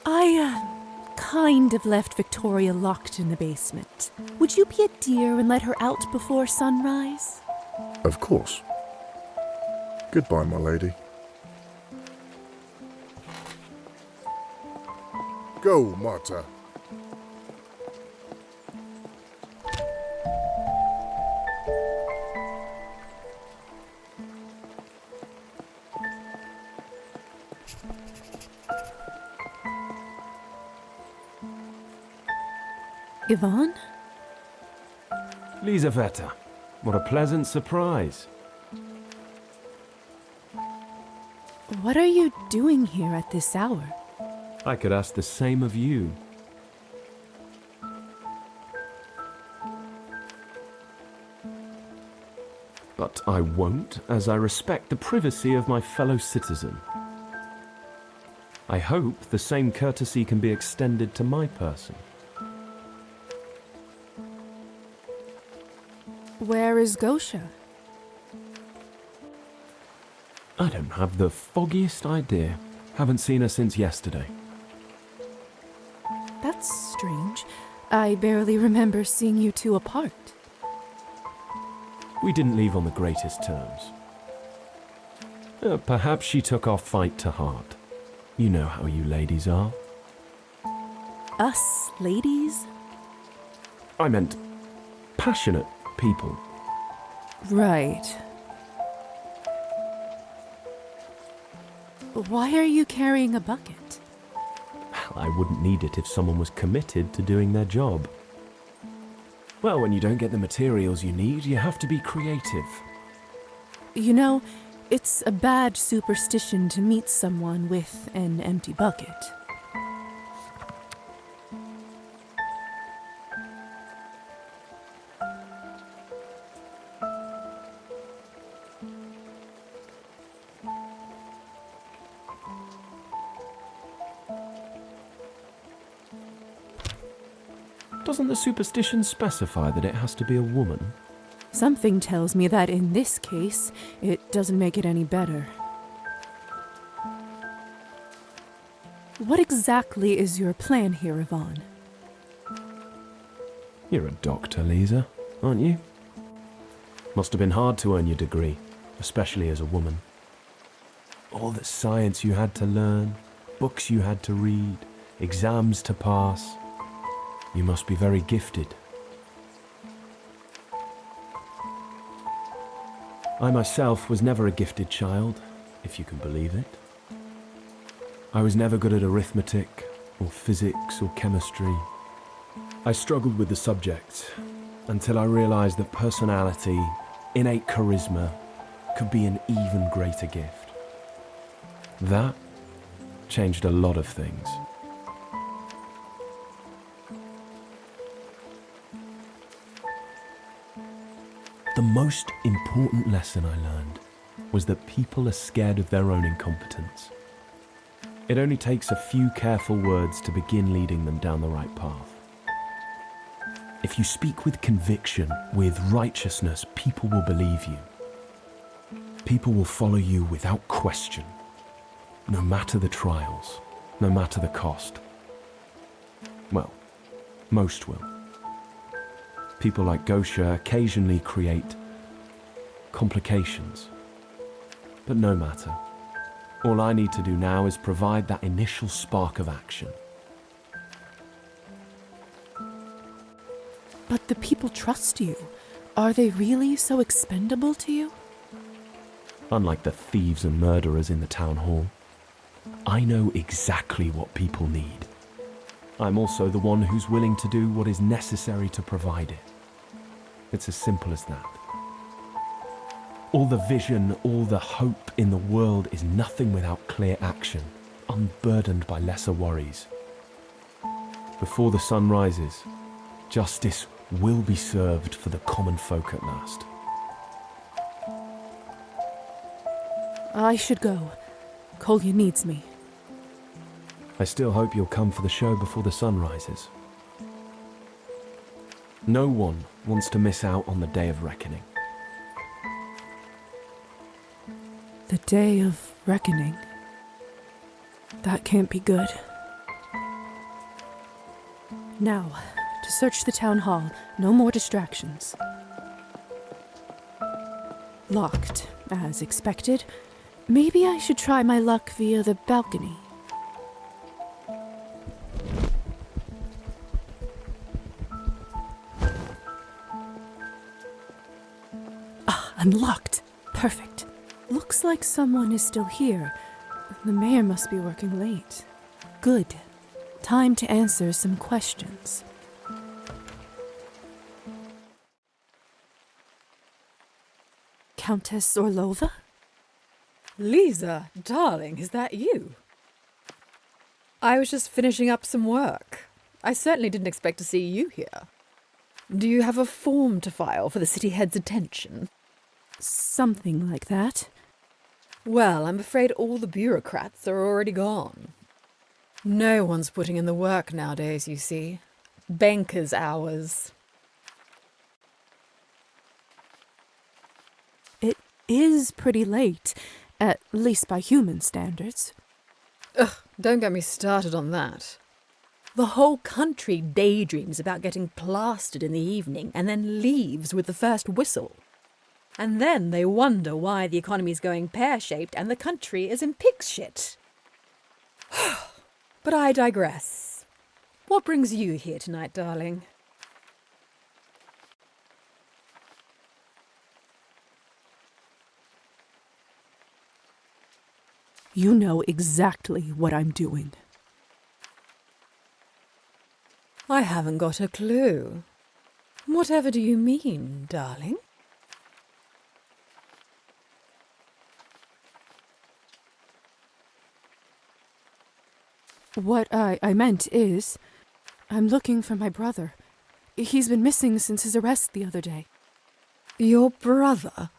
I, kind of left Victoria locked in the basement. Would you be a dear and let her out before sunrise? Of course. Goodbye, my lady. Go, Marta. Yvonne? Liza, what a pleasant surprise. What are you doing here at this hour? I could ask the same of you. But I won't, as I respect the privacy of my fellow citizen. I hope the same courtesy can be extended to my person. Where is Gosha? I don't have the foggiest idea. Haven't seen her since yesterday. That's strange. I barely remember seeing you two apart. We didn't leave on the greatest terms. Perhaps she took our fight to heart. You know how you ladies are. Us ladies? I meant passionate people. Right. Why are you carrying a bucket? I wouldn't need it if someone was committed to doing their job. Well, when you don't get the materials you need, you have to be creative. You know, it's a bad superstition to meet someone with an empty bucket. Doesn't the superstition specify that it has to be a woman? Something tells me that in this case, it doesn't make it any better. What exactly is your plan here, Yvonne? You're a doctor, Liza, aren't you? Must have been hard to earn your degree, especially as a woman. All the science you had to learn, books you had to read, exams to pass. You must be very gifted. I myself was never a gifted child, if you can believe it. I was never good at arithmetic, or physics, or chemistry. I struggled with the subjects until I realized that personality, innate charisma, could be an even greater gift. That changed a lot of things. The most important lesson I learned was that people are scared of their own incompetence. It only takes a few careful words to begin leading them down the right path. If you speak with conviction, with righteousness, people will believe you. People will follow you without question, no matter the trials. no matter the cost. Well, most will. People like Gosha occasionally create complications. But no matter. All I need to do now is provide that initial spark of action. But the people trust you. Are they really so expendable to you? Unlike the thieves and murderers in the town hall, I know exactly what people need. I'm also the one who's willing to do what is necessary to provide it. It's as simple as that. All the vision, all the hope in the world is nothing without clear action, unburdened by lesser worries. Before the sun rises, justice will be served for the common folk at last. I should go. Kolya needs me. I still hope you'll come for the show before the sun rises. No one wants to miss out on the day of reckoning. The day of reckoning. That can't be good. Now, to search the town hall. No more distractions. Locked, as expected. Maybe I should try my luck via the balcony. Unlocked. Perfect. Looks like someone is still here. The mayor must be working late. Good. Time to answer some questions. Countess Orlova? Liza, darling, is that you? I was just finishing up some work. I certainly didn't expect to see you here. Do you have a form to file for the city head's attention? Something like that. Well, I'm afraid all the bureaucrats are already gone. No one's putting in the work nowadays, you see. Bankers' hours. It is pretty late, at least by human standards. Ugh, don't get me started on that. The whole country daydreams about getting plastered in the evening and then leaves with the first whistle. And then they wonder why the economy's going pear-shaped and the country is in pig's shit. But I digress. What brings you here tonight, darling? You know exactly what I'm doing. I haven't got a clue. Whatever do you mean, darling? What I meant is, I'm looking for my brother. He's been missing since his arrest the other day. Your brother?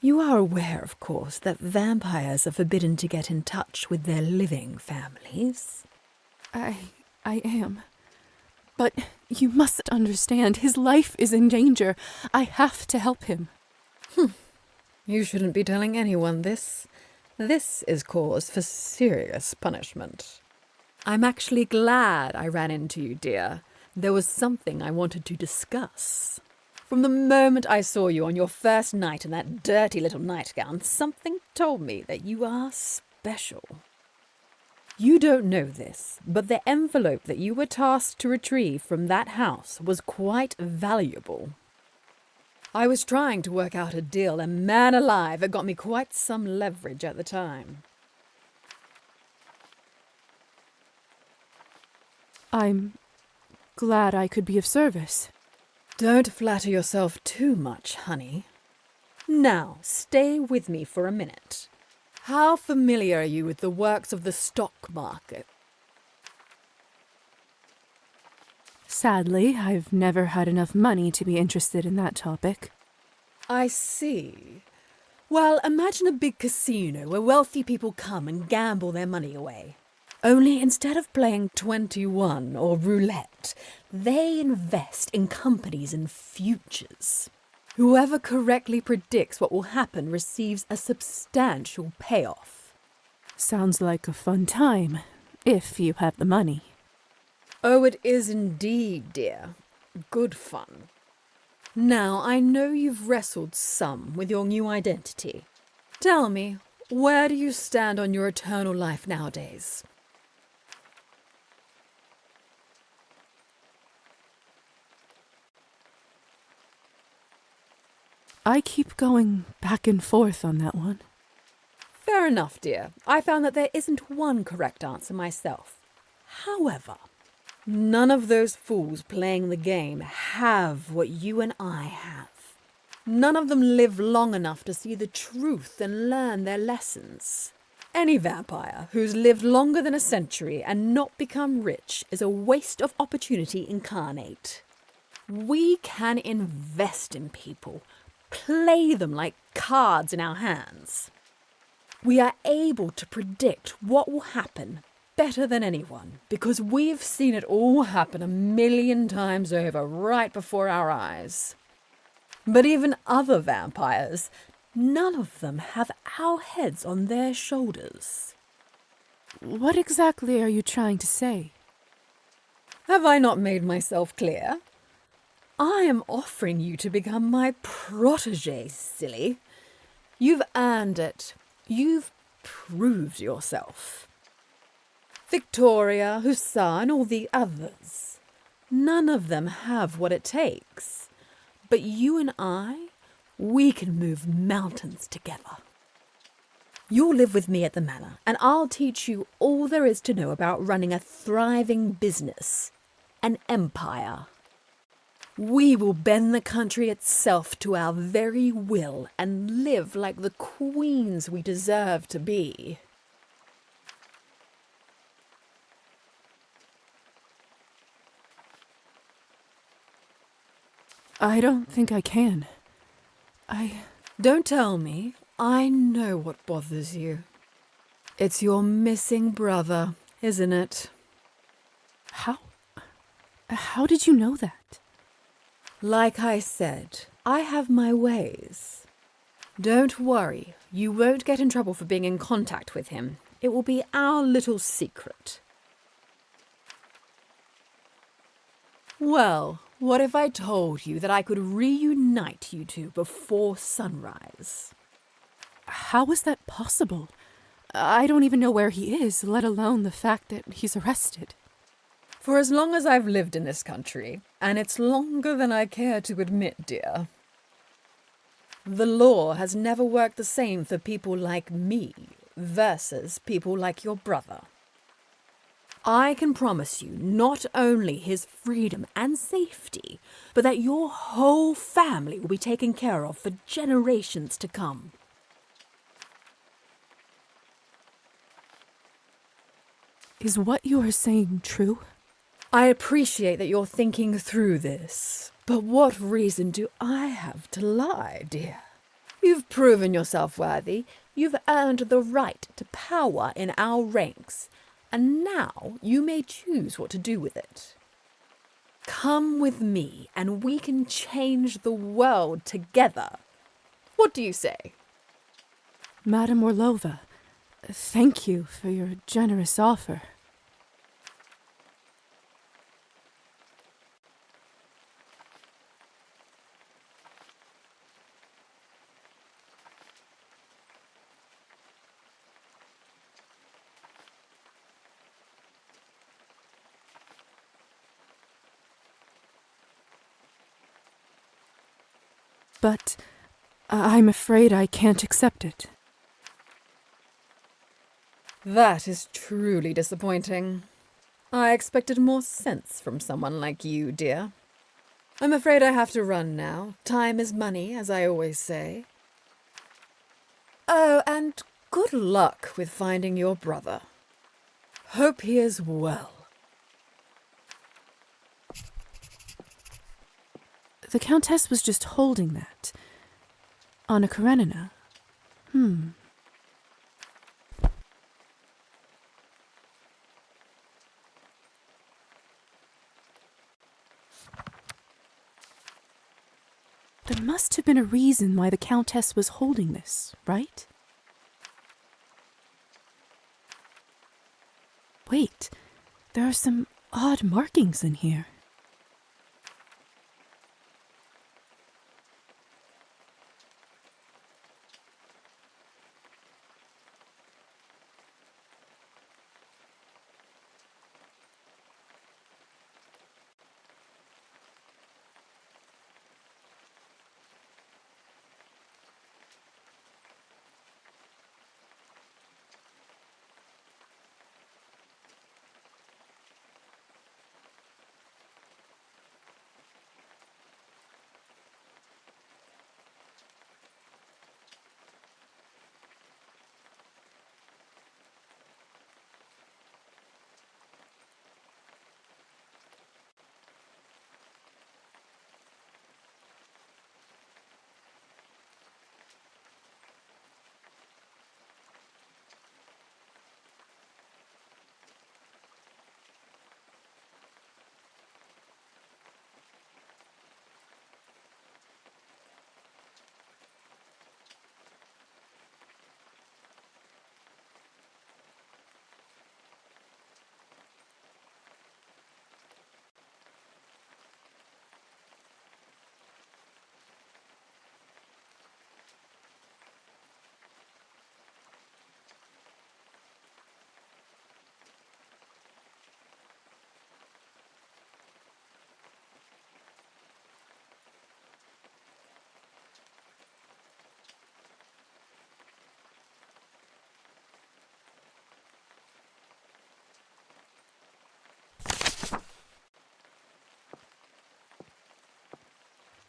You are aware, of course, that vampires are forbidden to get in touch with their living families. I am. But you must understand, his life is in danger. I have to help him. You shouldn't be telling anyone this. This is cause for serious punishment. I'm actually glad I ran into you, dear. There was something I wanted to discuss. From the moment I saw you on your first night in that dirty little nightgown, something told me that you are special. You don't know this, but the envelope that you were tasked to retrieve from that house was quite valuable. I was trying to work out a deal, and man alive, it got me quite some leverage at the time. I'm glad I could be of service. Don't flatter yourself too much, honey. Now, stay with me for a minute. How familiar are you with the works of the stock market? Sadly, I've never had enough money to be interested in that topic. I see. Well, imagine a big casino where wealthy people come and gamble their money away. Only instead of playing 21 or roulette, they invest in companies and futures. Whoever correctly predicts what will happen receives a substantial payoff. Sounds like a fun time. If you have the money. Oh, it is indeed, dear. Good fun. Now, I know you've wrestled some with your new identity. Tell me, where do you stand on your eternal life nowadays? I keep going back and forth on that one. Fair enough, dear. I found that there isn't one correct answer myself. However, none of those fools playing the game have what you and I have. None of them live long enough to see the truth and learn their lessons. Any vampire who's lived longer than a century and not become rich is a waste of opportunity incarnate. We can invest in people, play them like cards in our hands. We are able to predict what will happen better than anyone because we've seen it all happen 1,000,000 times over right before our eyes. But even other vampires, none of them have our heads on their shoulders. What exactly are you trying to say? Have I not made myself clear? I am offering you to become my protégé, silly. You've earned it. You've proved yourself. Victoria, Hussar, and all the others. None of them have what it takes. But you and I, we can move mountains together. You'll live with me at the manor, and I'll teach you all there is to know about running a thriving business, an empire. We will bend the country itself to our very will and live like the queens we deserve to be. I don't think I can. Don't tell me. I know what bothers you. It's your missing brother, isn't it? How did you know that? Like I said, I have my ways. Don't worry, you won't get in trouble for being in contact with him. It will be our little secret. Well, what if I told you that I could reunite you two before sunrise? How is that possible? I don't even know where he is, let alone the fact that he's arrested. For as long as I've lived in this country, and it's longer than I care to admit, dear, the law has never worked the same for people like me versus people like your brother. I can promise you not only his freedom and safety, but that your whole family will be taken care of for generations to come. Is what you are saying true? I appreciate that you're thinking through this, but what reason do I have to lie, dear? You've proven yourself worthy. You've earned the right to power in our ranks, and now you may choose what to do with it. Come with me, and we can change the world together. What do you say? Madame Orlova, thank you for your generous offer. But I'm afraid I can't accept it. That is truly disappointing. I expected more sense from someone like you, dear. I'm afraid I have to run now. Time is money, as I always say. Oh, and good luck with finding your brother. Hope he is well. The Countess was just holding that. Anna Karenina. There must have been a reason why the Countess was holding this, right? Wait, there are some odd markings in here.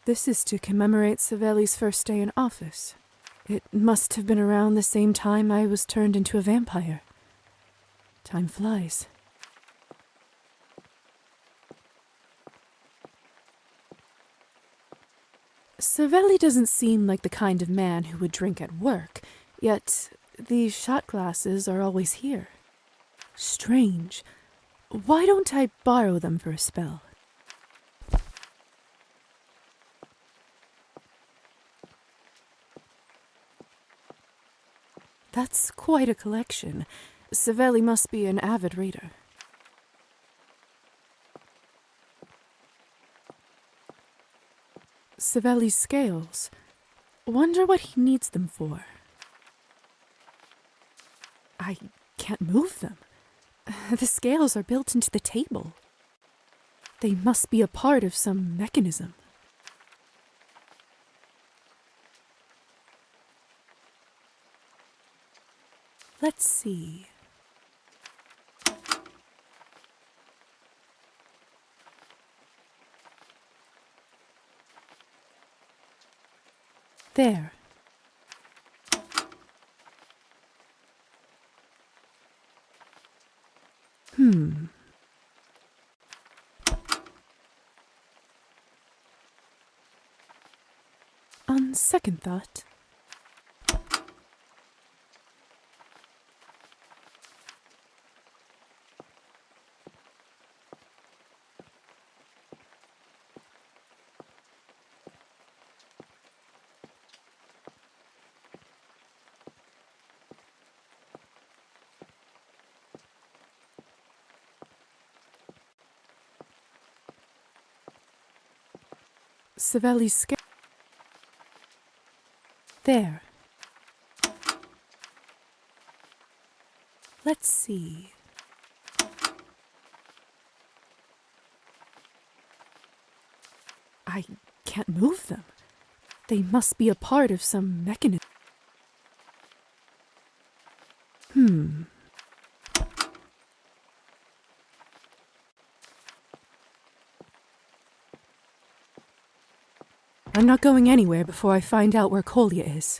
This is to commemorate Savelli's first day in office. It must have been around the same time I was turned into a vampire. Time flies. Savelli doesn't seem like the kind of man who would drink at work, yet these shot glasses are always here. Strange. Why don't I borrow them for a spell? That's quite a collection. Savelli must be an avid reader. Savelli's scales. Wonder what he needs them for. I can't move them. The scales are built into the table. They must be a part of some mechanism. Let's see. There. On second thought, Savelli's scale. There. Let's see. I can't move them. They must be a part of some mechanism. I'm not going anywhere before I find out where Kolya is.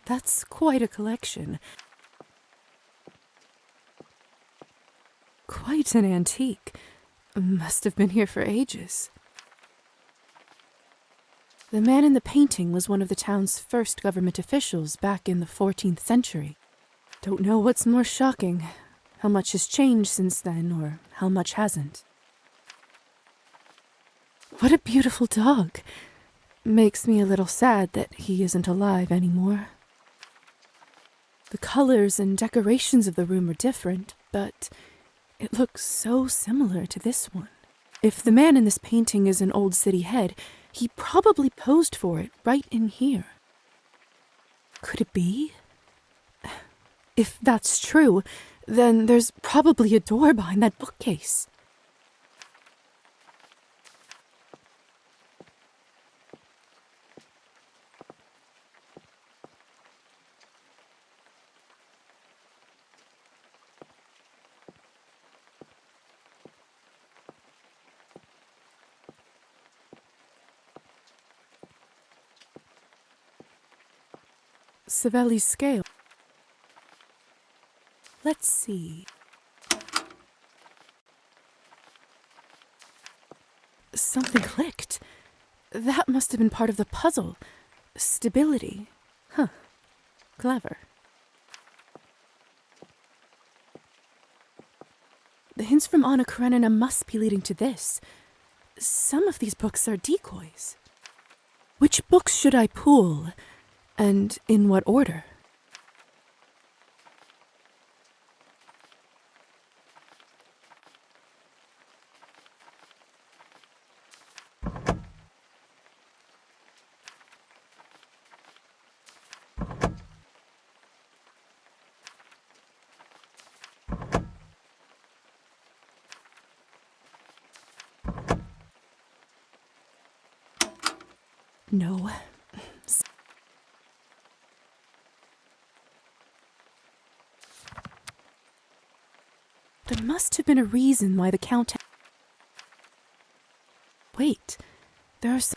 That's quite a collection. Quite an antique. Must have been here for ages. The man in the painting was one of the town's first government officials back in the 14th century. Don't know what's more shocking, how much has changed since then or how much hasn't. What a beautiful dog. Makes me a little sad that he isn't alive anymore. The colors and decorations of the room are different, but It looks so similar to this one. If the man in this painting is an old city head, he probably posed for it right in here. Could it be? If that's true, then there's probably a door behind that bookcase. Savelli's scale. Let's see. Something clicked. That must have been part of the puzzle. Stability. Huh. Clever. The hints from Anna Karenina must be leading to this. Some of these books are decoys. Which books should I pool? And in what order? No. There must have been a reason why the Count... Wait, there are some...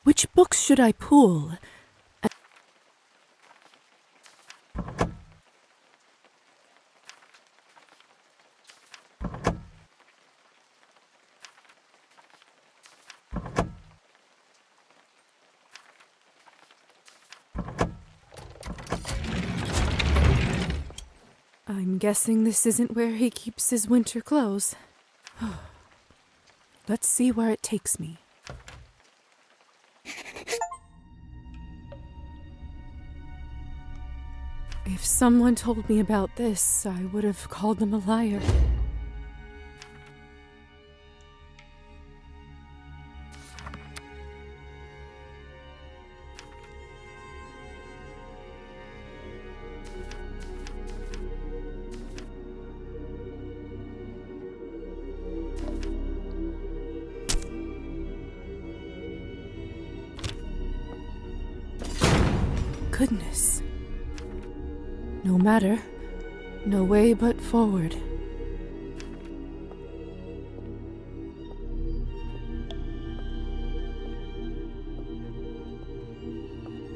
Which books should I pool? I'm guessing this isn't where he keeps his winter clothes. Let's see where it takes me. If someone told me about this, I would have called them a liar. Goodness. No matter. No way but forward.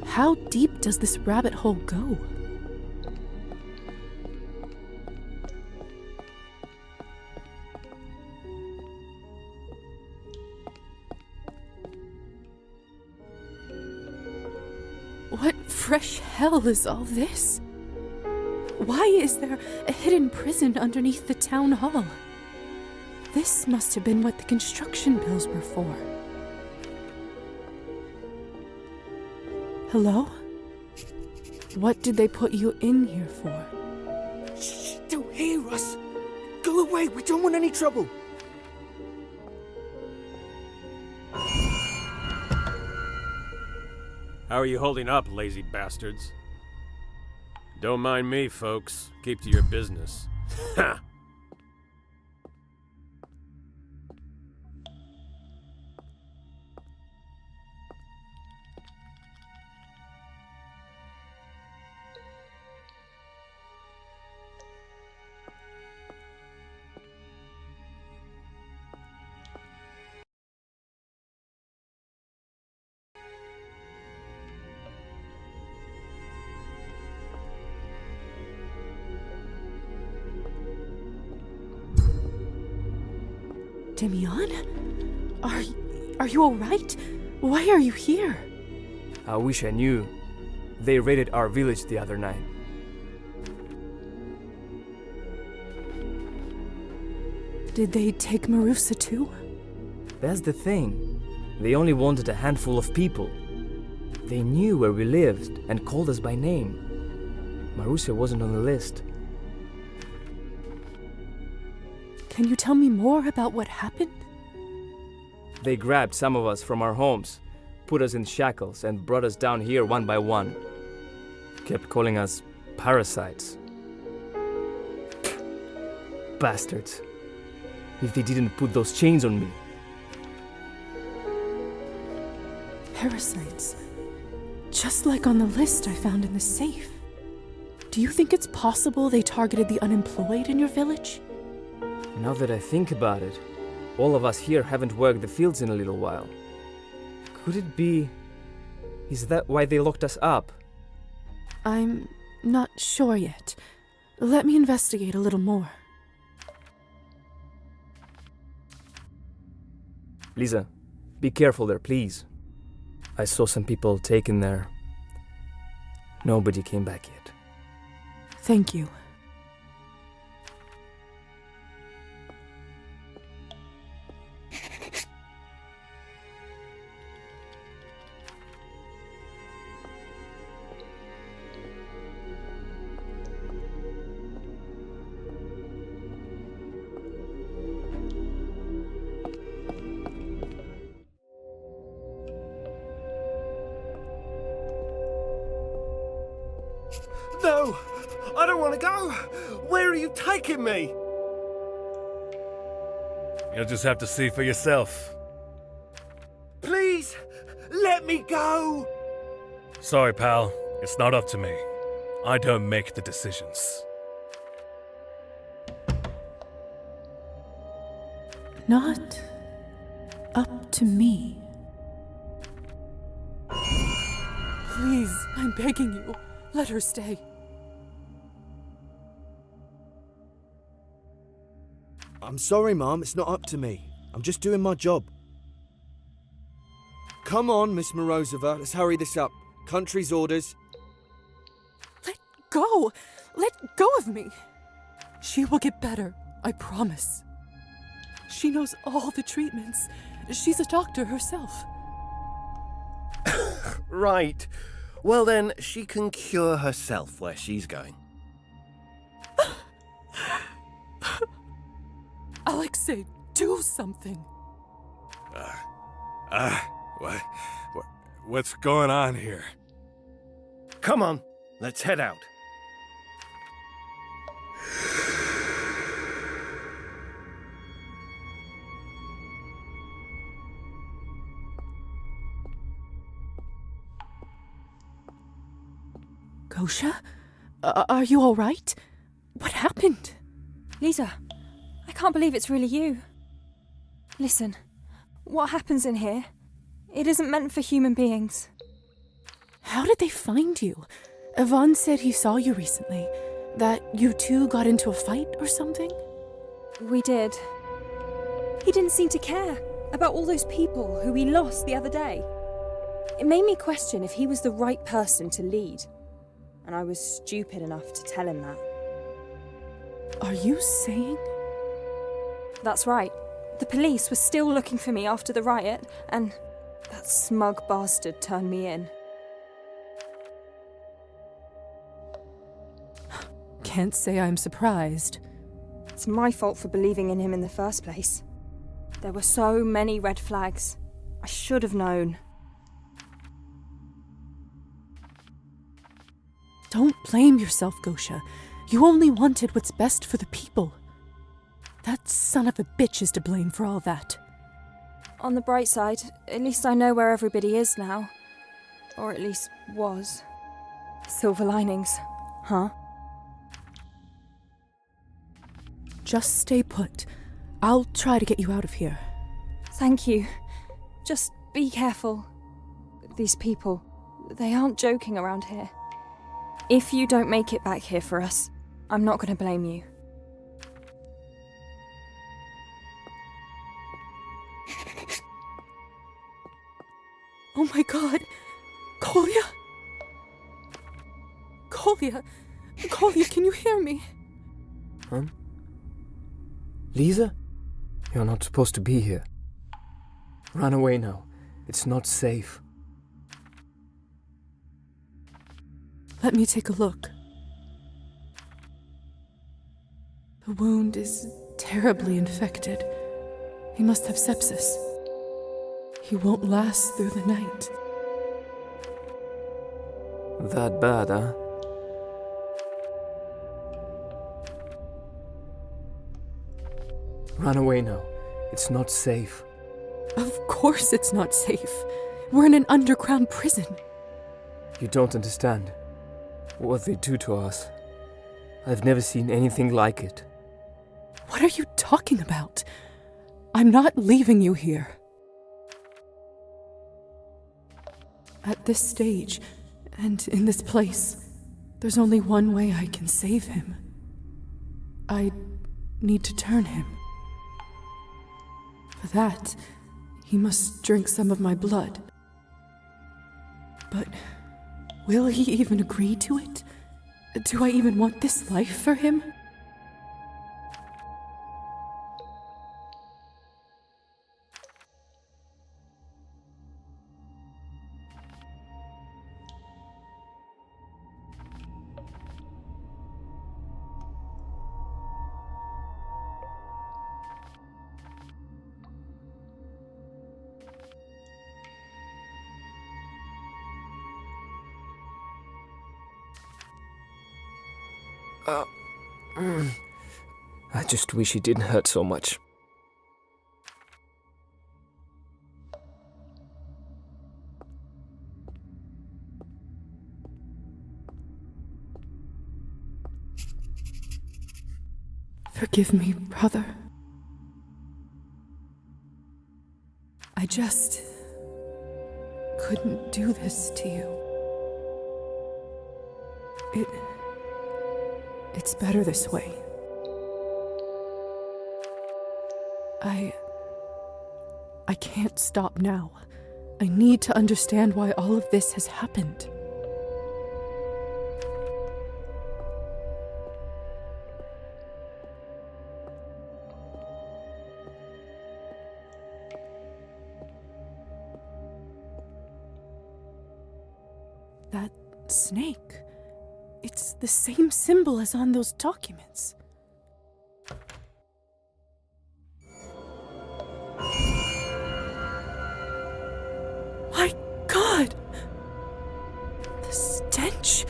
How deep does this rabbit hole go? What fresh hell is all this? Why is there a hidden prison underneath the town hall? This must have been what the construction bills were for. Hello? What did they put you in here for? Shh, they'll hear us. Go away, we don't want any trouble. How are you holding up, lazy bastards? Don't mind me, folks. Keep to your business. Ha! Demian? Are you alright? Why are you here? I wish I knew. They raided our village the other night. Did they take Marusa too? That's the thing. They only wanted a handful of people. They knew where we lived and called us by name. Marusa wasn't on the list. Can you tell me more about what happened? They grabbed some of us from our homes, put us in shackles, and brought us down here one by one. Kept calling us parasites. Bastards. If they didn't put those chains on me. Parasites. Just like on the list I found in the safe. Do you think it's possible they targeted the unemployed in your village? Now that I think about it, all of us here haven't worked the fields in a little while. Could it be... Is that why they locked us up? I'm not sure yet. Let me investigate a little more. Liza, be careful there, please. I saw some people taken there. Nobody came back yet. Thank you. No! I don't want to go! Where are you taking me? You'll just have to see for yourself. Please! Let me go! Sorry, pal. It's not up to me. I don't make the decisions. Not up to me. Please, I'm begging you. Let her stay. I'm sorry, Mom. It's not up to me. I'm just doing my job. Come on, Miss Morozova. Let's hurry this up. Country's orders. Let go! Let go of me! She will get better, I promise. She knows all the treatments. She's a doctor herself. Right. Well then, she can cure herself where she's going. Alexei, do something. What's going on here? Come on, let's head out. Gosha? Are you all right? What happened? Liza, I can't believe it's really you. Listen, what happens in here? It isn't meant for human beings. How did they find you? Yvonne said he saw you recently. That you two got into a fight or something? We did. He didn't seem to care about all those people who we lost the other day. It made me question if he was the right person to lead. And I was stupid enough to tell him that. Are you saying? That's right. The police were still looking for me after the riot, and that smug bastard turned me in. Can't say I'm surprised. It's my fault for believing in him in the first place. There were so many red flags. I should have known. Don't blame yourself, Gosha. You only wanted what's best for the people. That son of a bitch is to blame for all that. On the bright side, at least I know where everybody is now. Or at least was. Silver linings, huh? Just stay put. I'll try to get you out of here. Thank you. Just be careful. These people, they aren't joking around here. If you don't make it back here for us, I'm not going to blame you. Oh my god! Kolya? Kolya? Kolya, can you hear me? Liza? You're not supposed to be here. Run away now. It's not safe. Let me take a look. The wound is terribly infected. He must have sepsis. He won't last through the night. That bad, huh? Run away now. It's not safe. Of course it's not safe. We're in an underground prison. You don't understand what they do to us. I've never seen anything like it. What are you talking about? I'm not leaving you here. At this stage, and in this place, there's only one way I can save him. I need to turn him. For that, he must drink some of my blood. But will he even agree to it? Do I even want this life for him? I just wish he didn't hurt so much. Forgive me, brother. I just couldn't do this to you. It's better this way. I can't stop now. I need to understand why all of this has happened. That snake. It's the same symbol as on those documents. My God! The stench!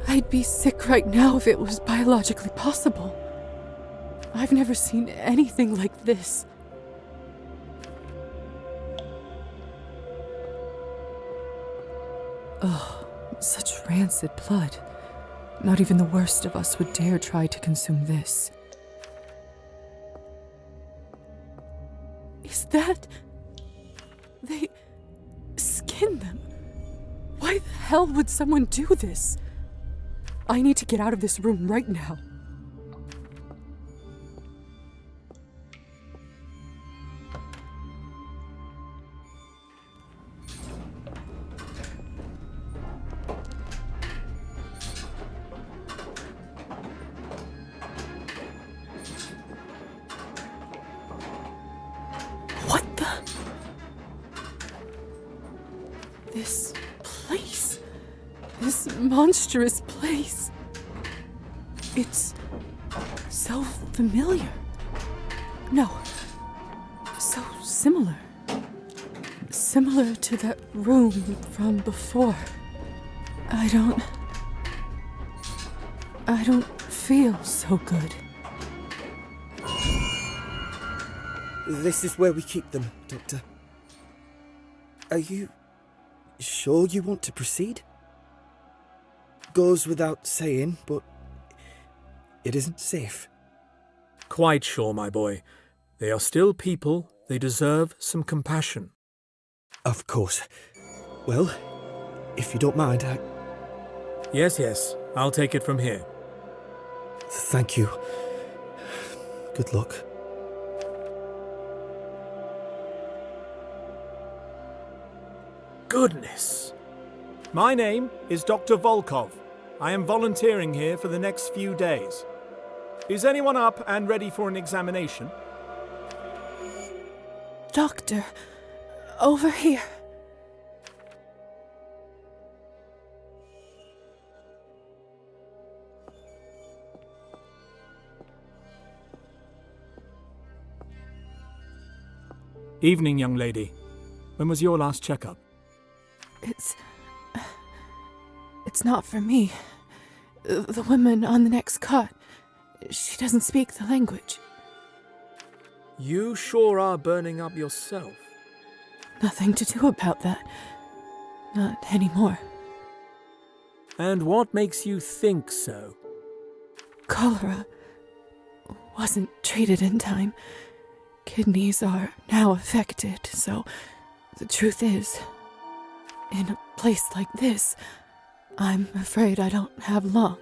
I'd be sick right now if it was biologically possible. I've never seen anything like this. Oh, such rancid blood. Not even the worst of us would dare try to consume this. Is that... They skinned them? Why the hell would someone do this? I need to get out of this room right now. This place. This monstrous place. It's so familiar. No. So similar. Similar to that room from before. I don't I don't feel so good. This is where we keep them, Doctor. Are you sure you want to proceed? Goes without saying, but it isn't safe. Quite sure, my boy. They are still people. They deserve some compassion. Of course. Well, if you don't mind, Yes. I'll take it from here. Thank you. Good luck. Goodness. My name is Dr. Volkov. I am volunteering here for the next few days. Is anyone up and ready for an examination? Doctor, over here. Evening, young lady. When was your last checkup? It's not for me. The woman on the next cot, she doesn't speak the language. You sure are burning up yourself. Nothing to do about that. Not anymore. And what makes you think so? Cholera wasn't treated in time. Kidneys are now affected, so the truth is, in a place like this, I'm afraid I don't have long.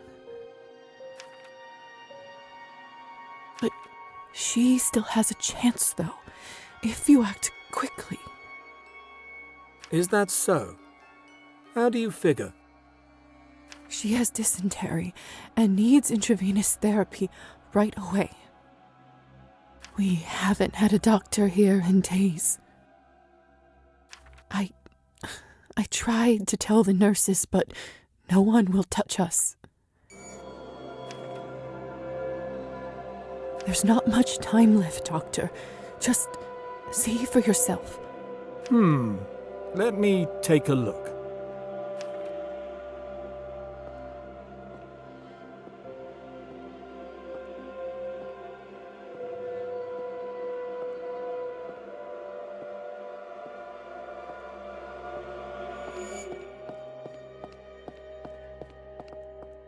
But she still has a chance, though, if you act quickly. Is that so? How do you figure? She has dysentery and needs intravenous therapy right away. We haven't had a doctor here in days. I tried to tell the nurses, but no one will touch us. There's not much time left, Doctor. Just see for yourself. Let me take a look.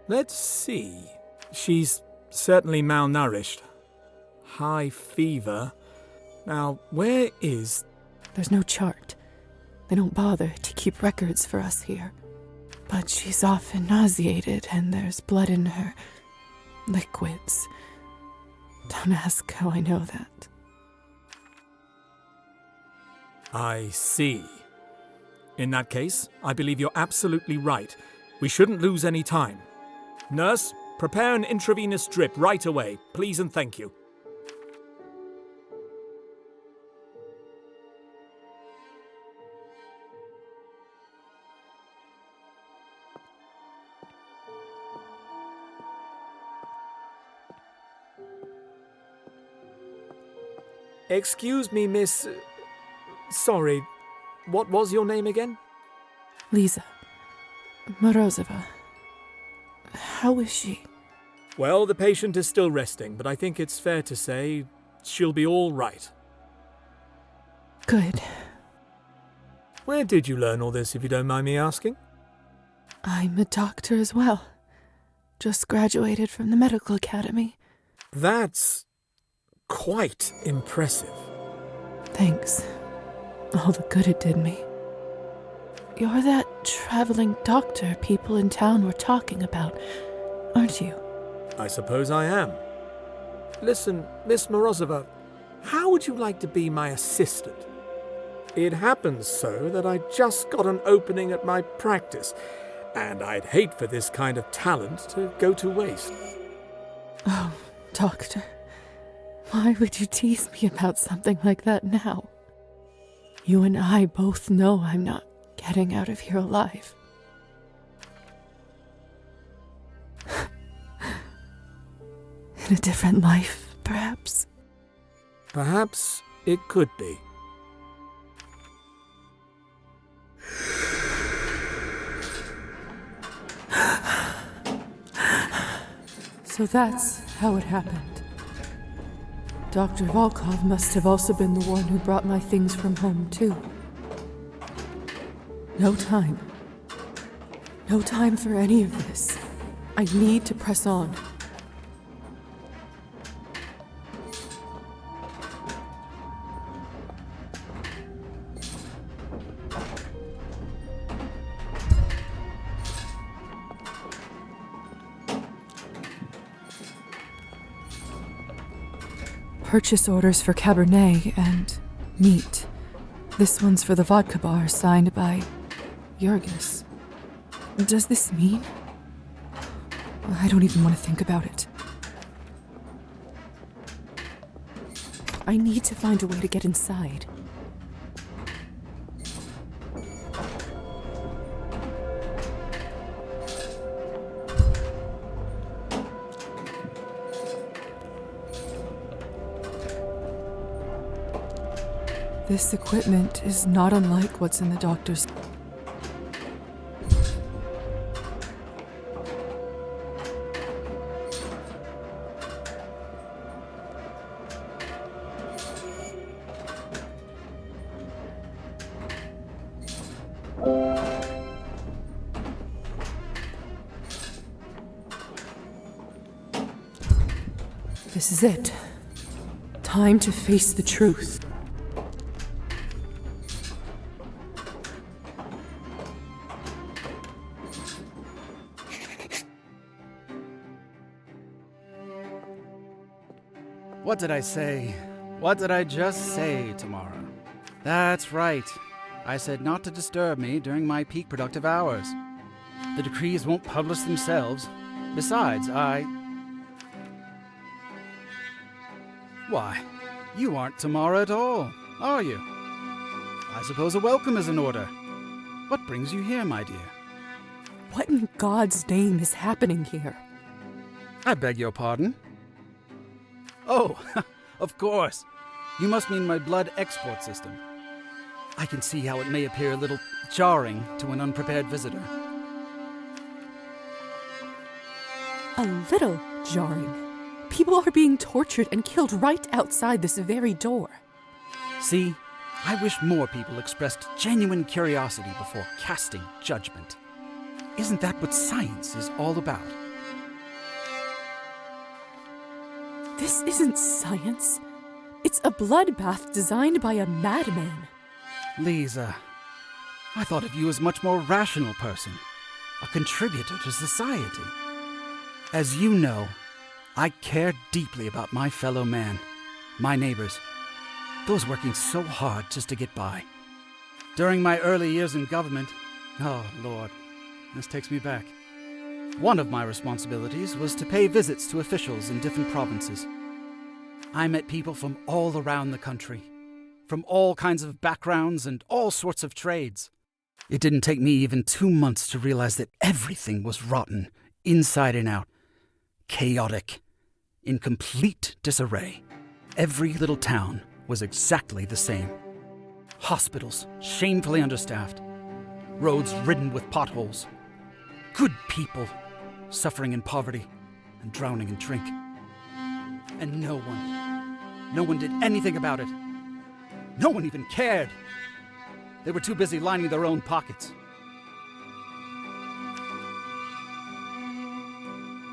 Let's see. She's certainly malnourished. High fever. Now, where is... There's no chart. They don't bother to keep records for us here. But she's often nauseated and there's blood in her liquids. Don't ask how I know that. I see. In that case, I believe you're absolutely right. We shouldn't lose any time. Nurse, prepare an intravenous drip right away, please and thank you. Excuse me, miss... Sorry, what was your name again? Liza. Morozova. How is she? Well, the patient is still resting, but I think it's fair to say she'll be all right. Good. Where did you learn all this, if you don't mind me asking? I'm a doctor as well. Just graduated from the medical academy. That's quite impressive. Thanks. All the good it did me. You're that traveling doctor people in town were talking about, aren't you? I suppose I am. Listen, Miss Morozova, how would you like to be my assistant? It happens so that I just got an opening at my practice, and I'd hate for this kind of talent to go to waste. Oh, doctor, why would you tease me about something like that now? You and I both know I'm not getting out of here alive. In a different life, perhaps. Perhaps it could be. So that's how it happened. Dr. Volkov must have also been the one who brought my things from home, too. No time. No time for any of this. I need to press on. Purchase orders for Cabernet and meat. This one's for the vodka bar signed by Jurgis. Does this mean? I don't even want to think about it. I need to find a way to get inside. This equipment is not unlike what's in the doctor's. This is it. Time to face the truth. What did I say? What did I just say, Tamara? That's right. I said not to disturb me during my peak productive hours. The decrees won't publish themselves. Besides, Why, you aren't Tamara at all, are you? I suppose a welcome is in order. What brings you here, my dear? What in God's name is happening here? I beg your pardon? Oh, of course. You must mean my blood export system. I can see how it may appear a little jarring to an unprepared visitor. A little jarring. People are being tortured and killed right outside this very door. See, I wish more people expressed genuine curiosity before casting judgment. Isn't that what science is all about? This isn't science. It's a bloodbath designed by a madman. Liza, I thought of you as a much more rational person, a contributor to society. As you know, I care deeply about my fellow man, my neighbors, those working so hard just to get by. During my early years in government, oh Lord, this takes me back. One of my responsibilities was to pay visits to officials in different provinces. I met people from all around the country, from all kinds of backgrounds and all sorts of trades. It didn't take me even 2 months to realize that everything was rotten, inside and out, chaotic, in complete disarray. Every little town was exactly the same. Hospitals shamefully understaffed, roads ridden with potholes, good people suffering in poverty and drowning in drink. And no one did anything about it. No one even cared. They were too busy lining their own pockets.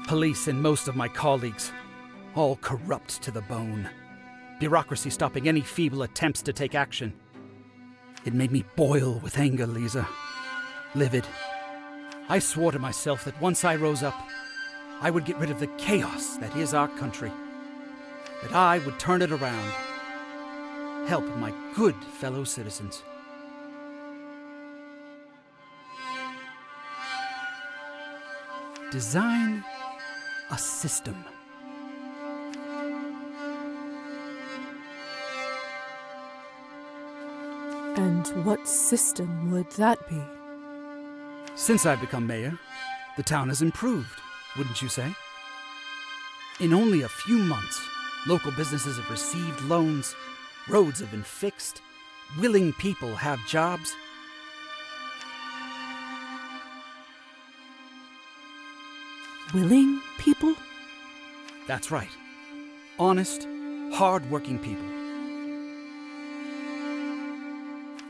Police and most of my colleagues, all corrupt to the bone. Bureaucracy stopping any feeble attempts to take action. It made me boil with anger, Liza. Livid. I swore to myself that once I rose up, I would get rid of the chaos that is our country. That I would turn it around. Help my good fellow citizens. Design a system. And what system would that be? Since I've become mayor, the town has improved, wouldn't you say? In only a few months, local businesses have received loans, roads have been fixed, willing people have jobs. Willing people? That's right. Honest, hard-working people.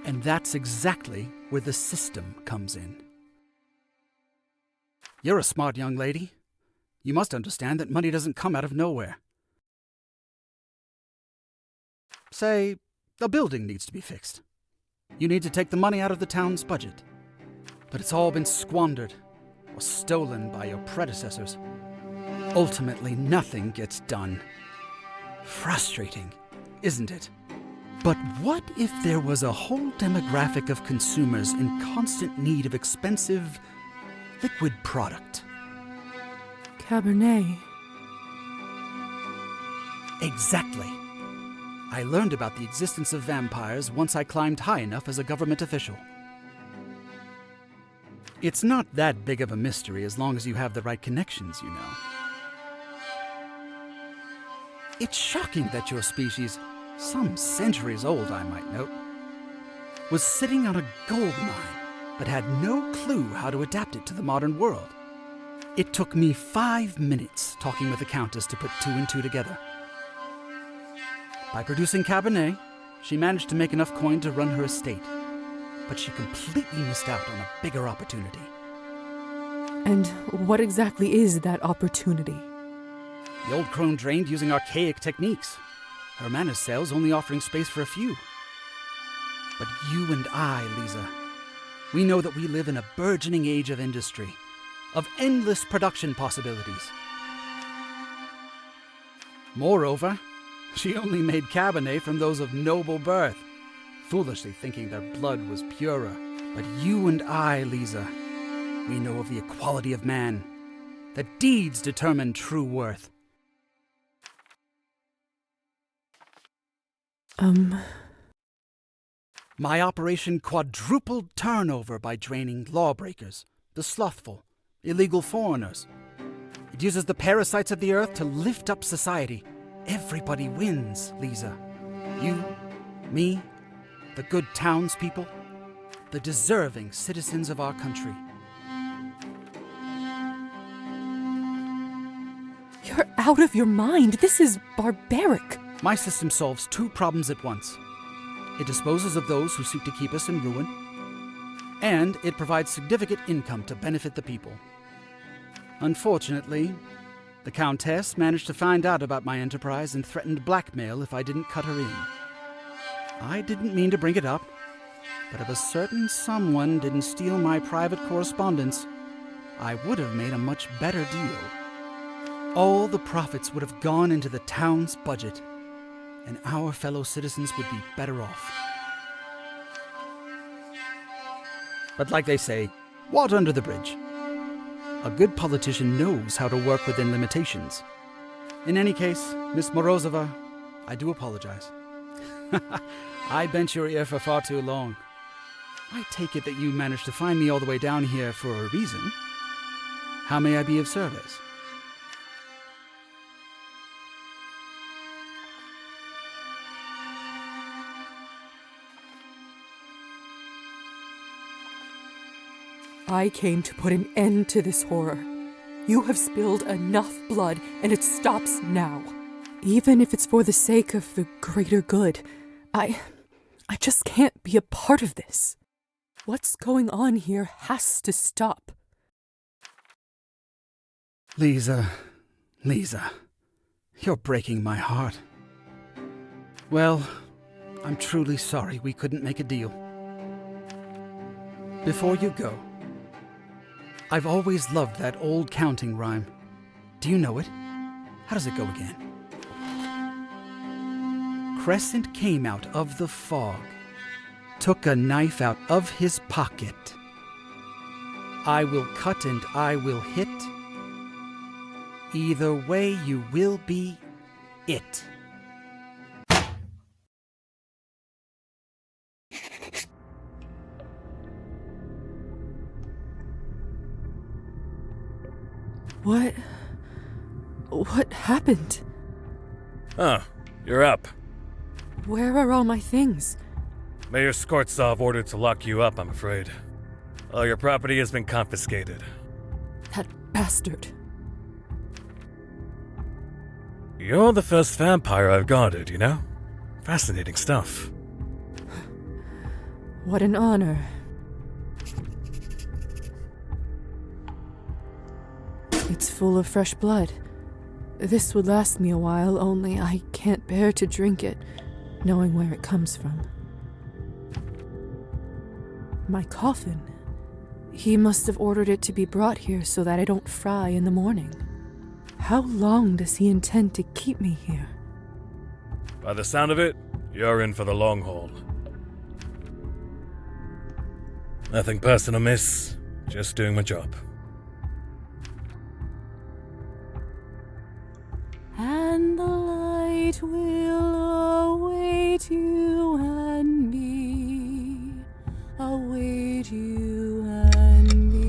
And that's exactly where the system comes in. You're a smart young lady. You must understand that money doesn't come out of nowhere. Say, a building needs to be fixed. You need to take the money out of the town's budget. But it's all been squandered or stolen by your predecessors. Ultimately, nothing gets done. Frustrating, isn't it? But what if there was a whole demographic of consumers in constant need of expensive liquid product? Cabernet. Exactly. I learned about the existence of vampires once I climbed high enough as a government official. It's not that big of a mystery as long as you have the right connections, you know. It's shocking that your species, some centuries old I might note, was sitting on a gold mine but had no clue how to adapt it to the modern world. It took me 5 minutes talking with the Countess to put 2 and 2 together. By producing Cabernet, she managed to make enough coin to run her estate, but she completely missed out on a bigger opportunity. And what exactly is that opportunity? The old crone drained using archaic techniques, her manor sales only offering space for a few. But you and I, Liza, we know that we live in a burgeoning age of industry, of endless production possibilities. Moreover, she only made Cabernet from those of noble birth, foolishly thinking their blood was purer. But you and I, Liza, we know of the equality of man, that deeds determine true worth. My operation quadrupled turnover by draining lawbreakers, the slothful, illegal foreigners. It uses the parasites of the earth to lift up society. Everybody wins, Liza. You, me, the good townspeople, the deserving citizens of our country. You're out of your mind. This is barbaric. My system solves 2 problems at once. It disposes of those who seek to keep us in ruin, and it provides significant income to benefit the people. Unfortunately, the Countess managed to find out about my enterprise and threatened blackmail if I didn't cut her in. I didn't mean to bring it up, but if a certain someone didn't steal my private correspondence, I would have made a much better deal. All the profits would have gone into the town's budget, and our fellow citizens would be better off. But like they say, water under the bridge. A good politician knows how to work within limitations. In any case, Miss Morozova, I do apologize. I bent your ear for far too long. I take it that you managed to find me all the way down here for a reason. How may I be of service? I came to put an end to this horror. You have spilled enough blood, and it stops now. Even if it's for the sake of the greater good, I just can't be a part of this. What's going on here has to stop. Liza, you're breaking my heart. Well, I'm truly sorry we couldn't make a deal. Before you go, I've always loved that old counting rhyme. Do you know it? How does it go again? Crescent came out of the fog, took a knife out of his pocket. I will cut and I will hit. Either way you will be it. What happened? Oh, you're up. Where are all my things? Mayor Skortsov ordered to lock you up, I'm afraid. All your property has been confiscated. That bastard. You're the first vampire I've guarded, you know? Fascinating stuff. What an honor. It's full of fresh blood. This would last me a while, only I can't bear to drink it, knowing where it comes from. My coffin. He must have ordered it to be brought here so that I don't fry in the morning. How long does he intend to keep me here? By the sound of it, you're in for the long haul. Nothing personal, miss. Just doing my job. And the light will await you and me, await you and me.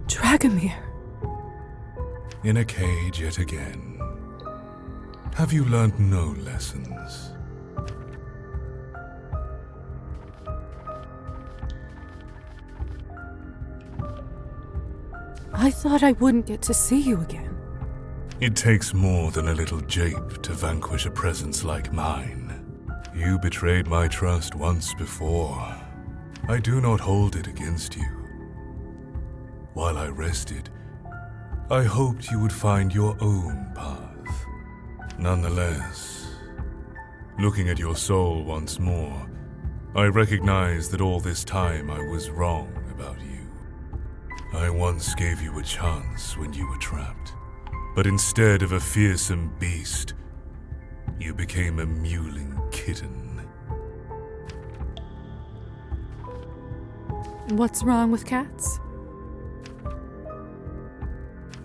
Dragomir. In a cage yet again. Have you learned no lessons? I thought I wouldn't get to see you again. It takes more than a little jape to vanquish a presence like mine. You betrayed my trust once before. I do not hold it against you. While I rested, I hoped you would find your own path. Nonetheless, looking at your soul once more, I recognize that all this time I was wrong about you. I once gave you a chance when you were trapped, but instead of a fearsome beast, you became a mewling kitten. What's wrong with cats?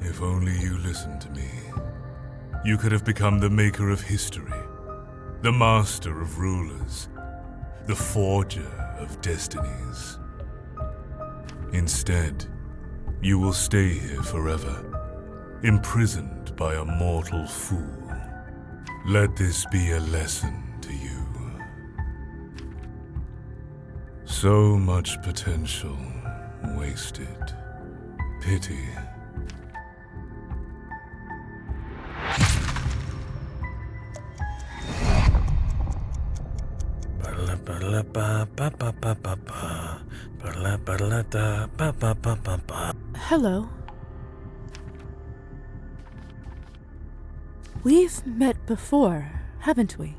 If only you listened to me, you could have become the maker of history, the master of rulers, the forger of destinies. Instead, you will stay here forever, imprisoned by a mortal fool. Let this be a lesson to you. So much potential wasted. Pity. Hello. We've met before, haven't we?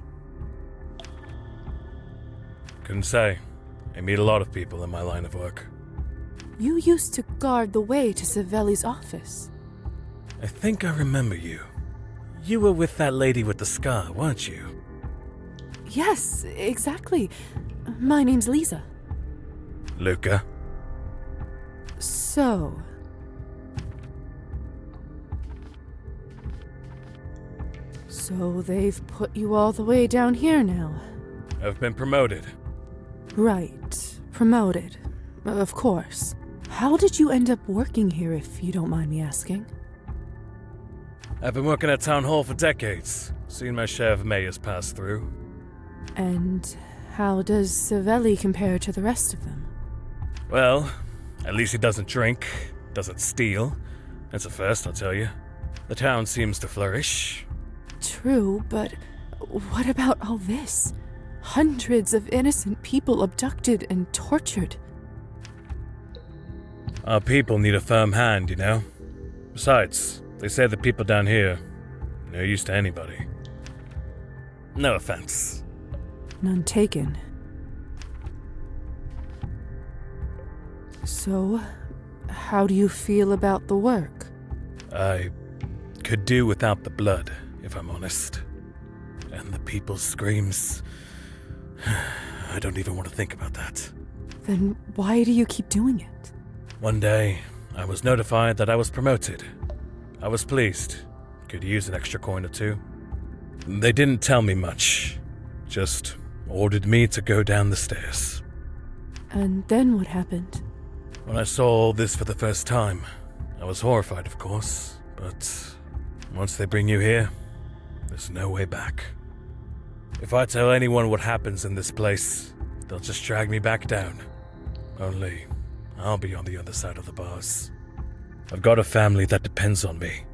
Couldn't say. I meet a lot of people in my line of work. You used to guard the way to Savelli's office. I think I remember you. You were with that lady with the scar, weren't you? Yes, exactly. My name's Liza. Luca? So... So they've put you all the way down here now. I've been promoted. Right. Promoted. Of course. How did you end up working here, if you don't mind me asking? I've been working at Town Hall for decades. Seen my share of mayors pass through. And how does Savelli compare to the rest of them? Well, at least he doesn't drink, doesn't steal. That's a first, I'll tell you. The town seems to flourish. True, but what about all this? Hundreds of innocent people abducted and tortured. Our people need a firm hand, you know? Besides, they say the people down here, no use to anybody. No offense. None taken. So, how do you feel about the work? I could do without the blood, if I'm honest. And the people's screams. I don't even want to think about that. Then why do you keep doing it? One day, I was notified that I was promoted. I was pleased. Could use an extra coin or two. They didn't tell me much. Just ordered me to go down the stairs. And then what happened? When I saw all this for the first time, I was horrified, of course, but once they bring you here, there's no way back. If I tell anyone what happens in this place, they'll just drag me back down. Only, I'll be on the other side of the bars. I've got a family that depends on me.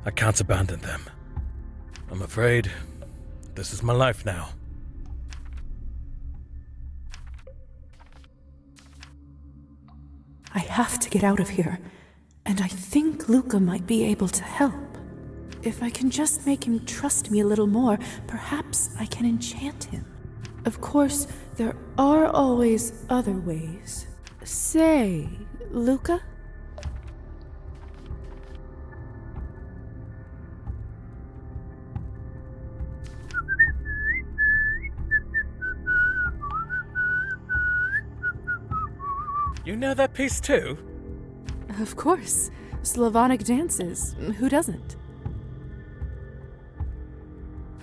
I can't abandon them. I'm afraid this is my life now. I have to get out of here, and I think Luca might be able to help. If I can just make him trust me a little more, perhaps I can enchant him. Of course, there are always other ways. Say, Luca? You know that piece too? Of course. Slavonic dances. Who doesn't?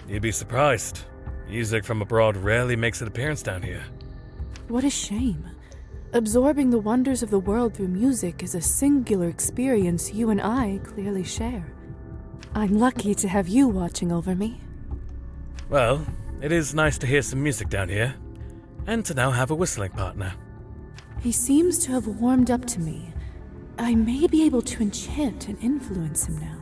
You'd be surprised. Music from abroad rarely makes an appearance down here. What a shame. Absorbing the wonders of the world through music is a singular experience you and I clearly share. I'm lucky to have you watching over me. Well, it is nice to hear some music down here, and to now have a whistling partner. He seems to have warmed up to me. I may be able to enchant and influence him now.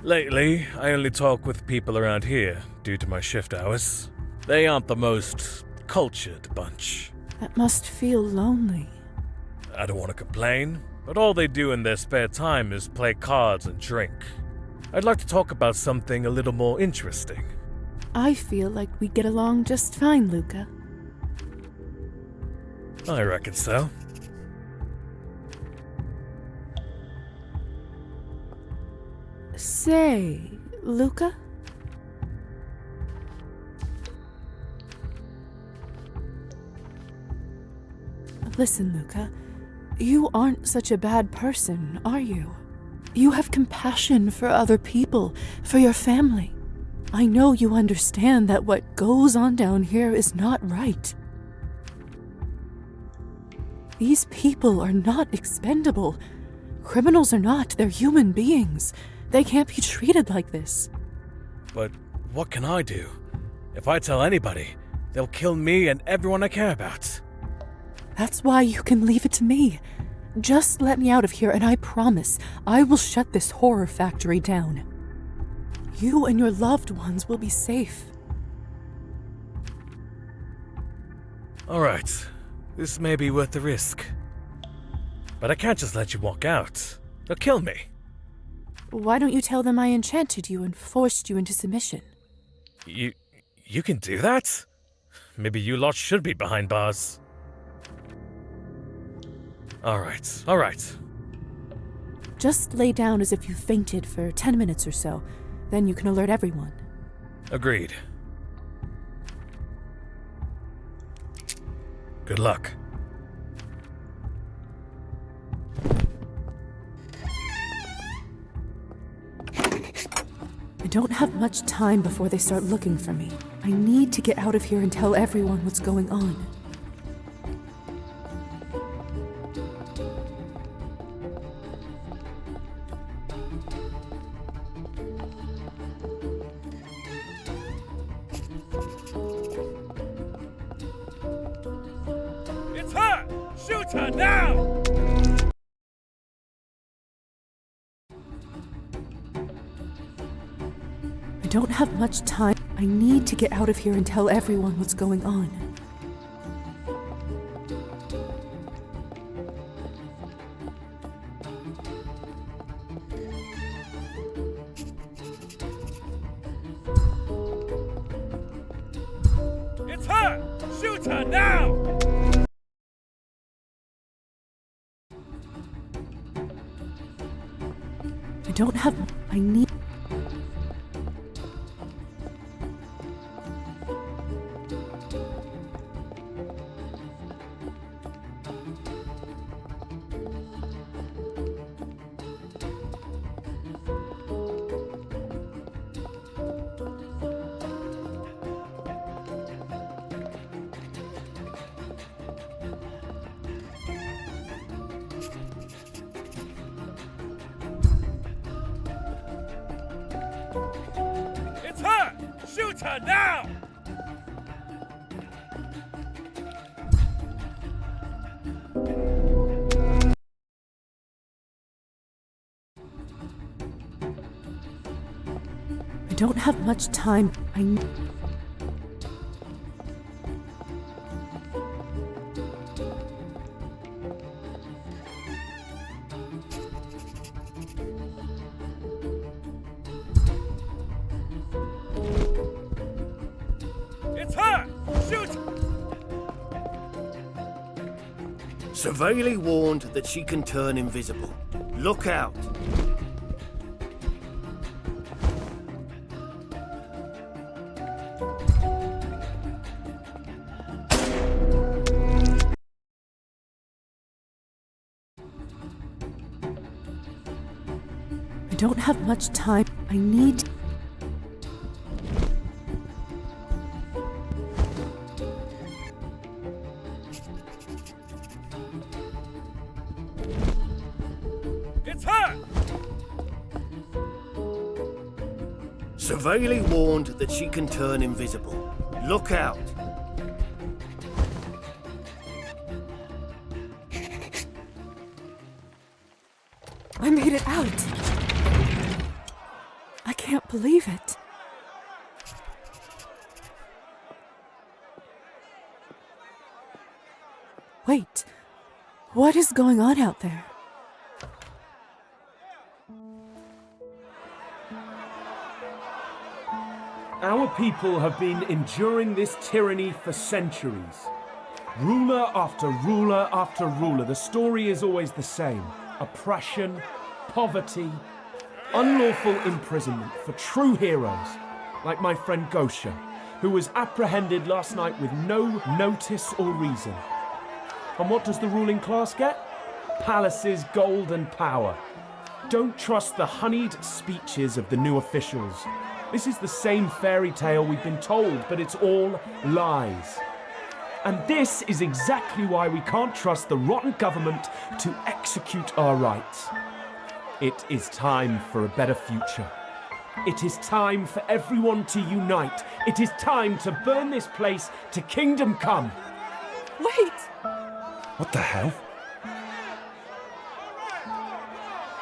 Lately, I only talk with people around here due to my shift hours. They aren't the most cultured bunch. That must feel lonely. I don't want to complain, but all they do in their spare time is play cards and drink. I'd like to talk about something a little more interesting. I feel like we get along just fine, Luca. I reckon so. Say, Luca? Listen, Luca. You aren't such a bad person, are you? You have compassion for other people, for your family. I know you understand that what goes on down here is not right. These people are not expendable. Criminals are not, they're human beings. They can't be treated like this. But what can I do? If I tell anybody, they'll kill me and everyone I care about. That's why you can leave it to me. Just let me out of here and I promise I will shut this horror factory down. You and your loved ones will be safe. Alright, this may be worth the risk. But I can't just let you walk out. They'll kill me. Why don't you tell them I enchanted you and forced you into submission? You can do that? Maybe you lot should be behind bars. Alright. Just lay down as if you fainted for 10 minutes or so. Then you can alert everyone. Agreed. Good luck. I don't have much time before they start looking for me. I need to get out of here and tell everyone what's going on. It's her! Shoot her now! I don't have much time. I need to get out of here and tell everyone what's going on. It's her! Shoot her now! I don't have... I need... Shoot her now! I don't have much time. It's her! Shoot! Severely warned that she can turn invisible. Look out! I don't have much time. I need... It's her! Severely warned that she can turn invisible. Look out! I made it out! I can't believe it. Wait, what is going on out there? Our people have been enduring this tyranny for centuries. Ruler after ruler after ruler. The story is always the same. Oppression, poverty, unlawful imprisonment for true heroes, like my friend Gosha, who was apprehended last night with no notice or reason. And what does the ruling class get? Palaces, gold and power. Don't trust the honeyed speeches of the new officials. This is the same fairy tale we've been told, but it's all lies. And this is exactly why we can't trust the rotten government to execute our rights. It is time for a better future. It is time for everyone to unite. It is time to burn this place to kingdom come. Wait! What the hell?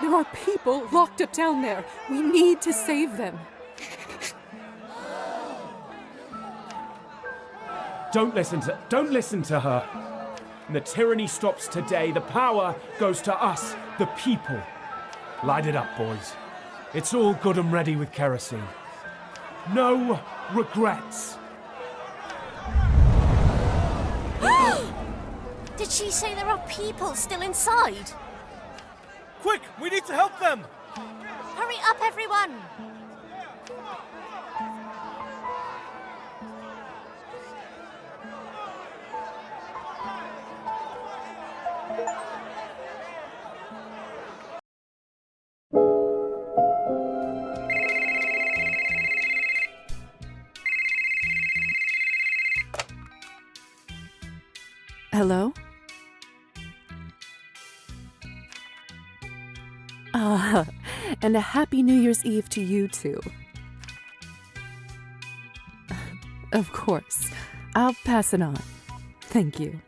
There are people locked up down there. We need to save them. Don't listen to her. When the tyranny stops today, the power goes to us, the people. Light it up, boys. It's all good and ready with kerosene. No regrets. Did she say there are people still inside? Quick, we need to help them! Hurry up, everyone! Hello? And a happy New Year's Eve to you too. Of course. I'll pass it on. Thank you.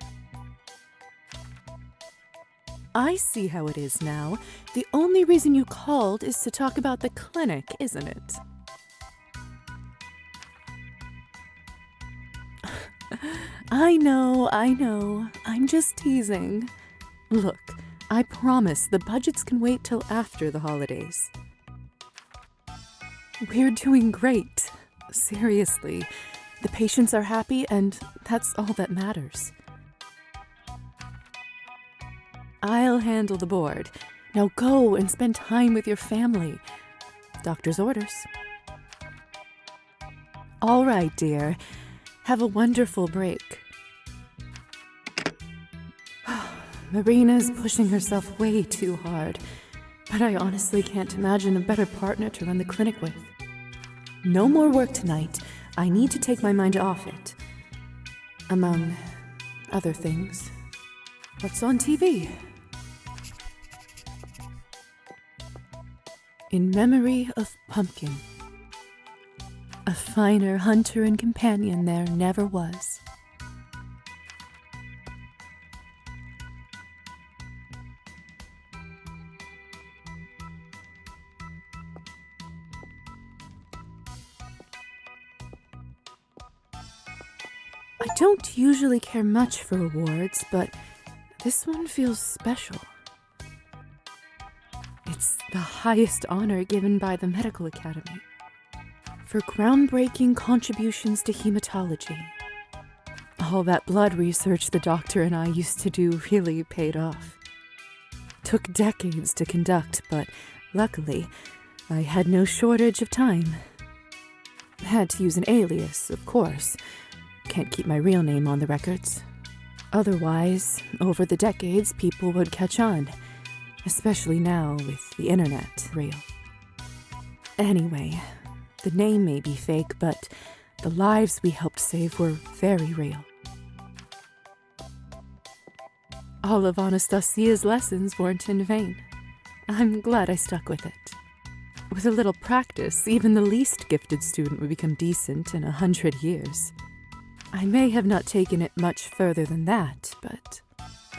I see how it is now. The only reason you called is to talk about the clinic, isn't it? I know. I'm just teasing. Look, I promise the budgets can wait till after the holidays. We're doing great. Seriously. The patients are happy, and that's all that matters. I'll handle the board. Now go and spend time with your family. Doctor's orders. All right, dear. Have a wonderful break. Marina's pushing herself way too hard, but I honestly can't imagine a better partner to run the clinic with. No more work tonight. I need to take my mind off it. Among other things. What's on TV? In Memory of Pumpkin. A finer hunter and companion there never was. I don't usually care much for awards, but this one feels special. It's the highest honor given by the Medical Academy for groundbreaking contributions to hematology. All that blood research the doctor and I used to do really paid off. Took decades to conduct, but luckily, I had no shortage of time. Had to use an alias, of course. Can't keep my real name on the records. Otherwise, over the decades, people would catch on, especially now with the internet real. Anyway, the name may be fake, but the lives we helped save were very real. All of Anastasia's lessons weren't in vain. I'm glad I stuck with it. With a little practice, even the least gifted student would become decent in 100 years. I may have not taken it much further than that, but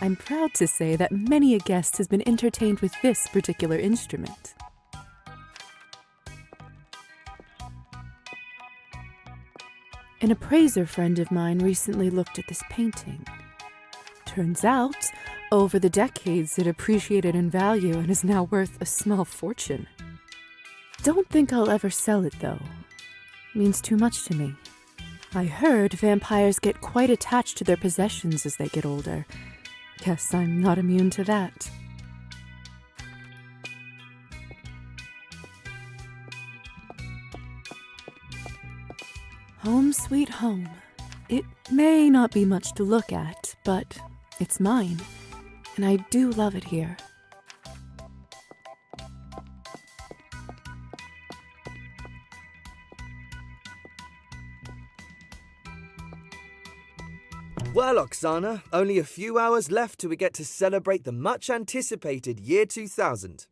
I'm proud to say that many a guest has been entertained with this particular instrument. An appraiser friend of mine recently looked at this painting. Turns out, over the decades it appreciated in value and is now worth a small fortune. Don't think I'll ever sell it, though. Means too much to me. I heard vampires get quite attached to their possessions as they get older. Guess I'm not immune to that. Home sweet home. It may not be much to look at, but it's mine, and I do love it here. Well, Oksana, only a few hours left till we get to celebrate the much-anticipated year 2000.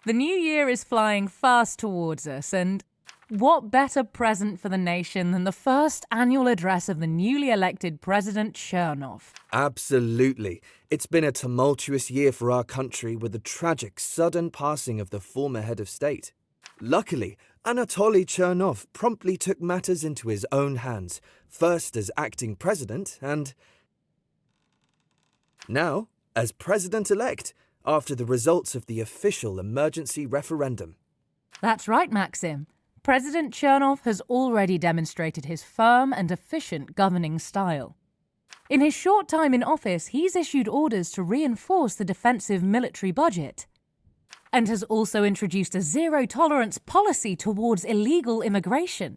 The new year is flying fast towards us, and what better present for the nation than the first annual address of the newly elected President Chernov? Absolutely. It's been a tumultuous year for our country with the tragic, sudden passing of the former head of state. Luckily, Anatoly Chernov promptly took matters into his own hands, first as acting president and now as president-elect after the results of the official emergency referendum. That's right, Maxim. President Chernov has already demonstrated his firm and efficient governing style. In his short time in office, he's issued orders to reinforce the defensive military budget, and has also introduced a zero-tolerance policy towards illegal immigration.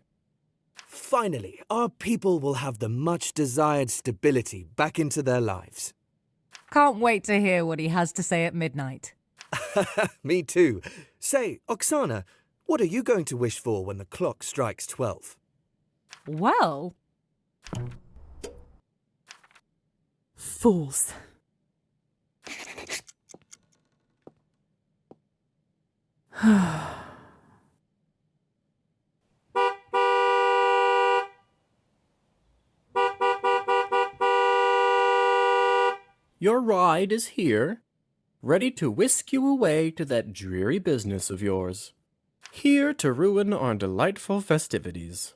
Finally, our people will have the much-desired stability back into their lives. Can't wait to hear what he has to say at midnight. Me too. Say, Oksana, what are you going to wish for when the clock strikes 12? Well... Fools. Your ride is here, ready to whisk you away to that dreary business of yours. Here to ruin our delightful festivities.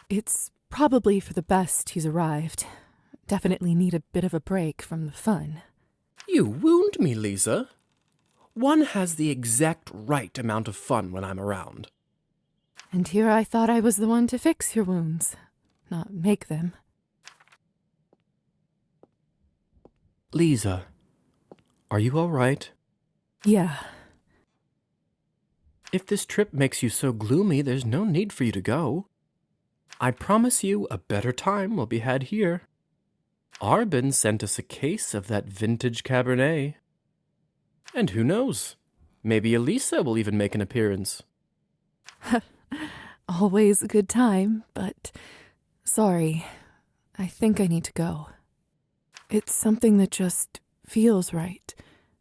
It's probably for the best he's arrived. Definitely need a bit of a break from the fun. You wound me, Liza. One has the exact right amount of fun when I'm around. And here I thought I was the one to fix your wounds, not make them. Liza, are you all right? Yeah. If this trip makes you so gloomy, there's no need for you to go. I promise you a better time will be had here. Arbin sent us a case of that vintage Cabernet. And who knows, maybe Elisa will even make an appearance. Always a good time, but sorry, I think I need to go. It's something that just feels right,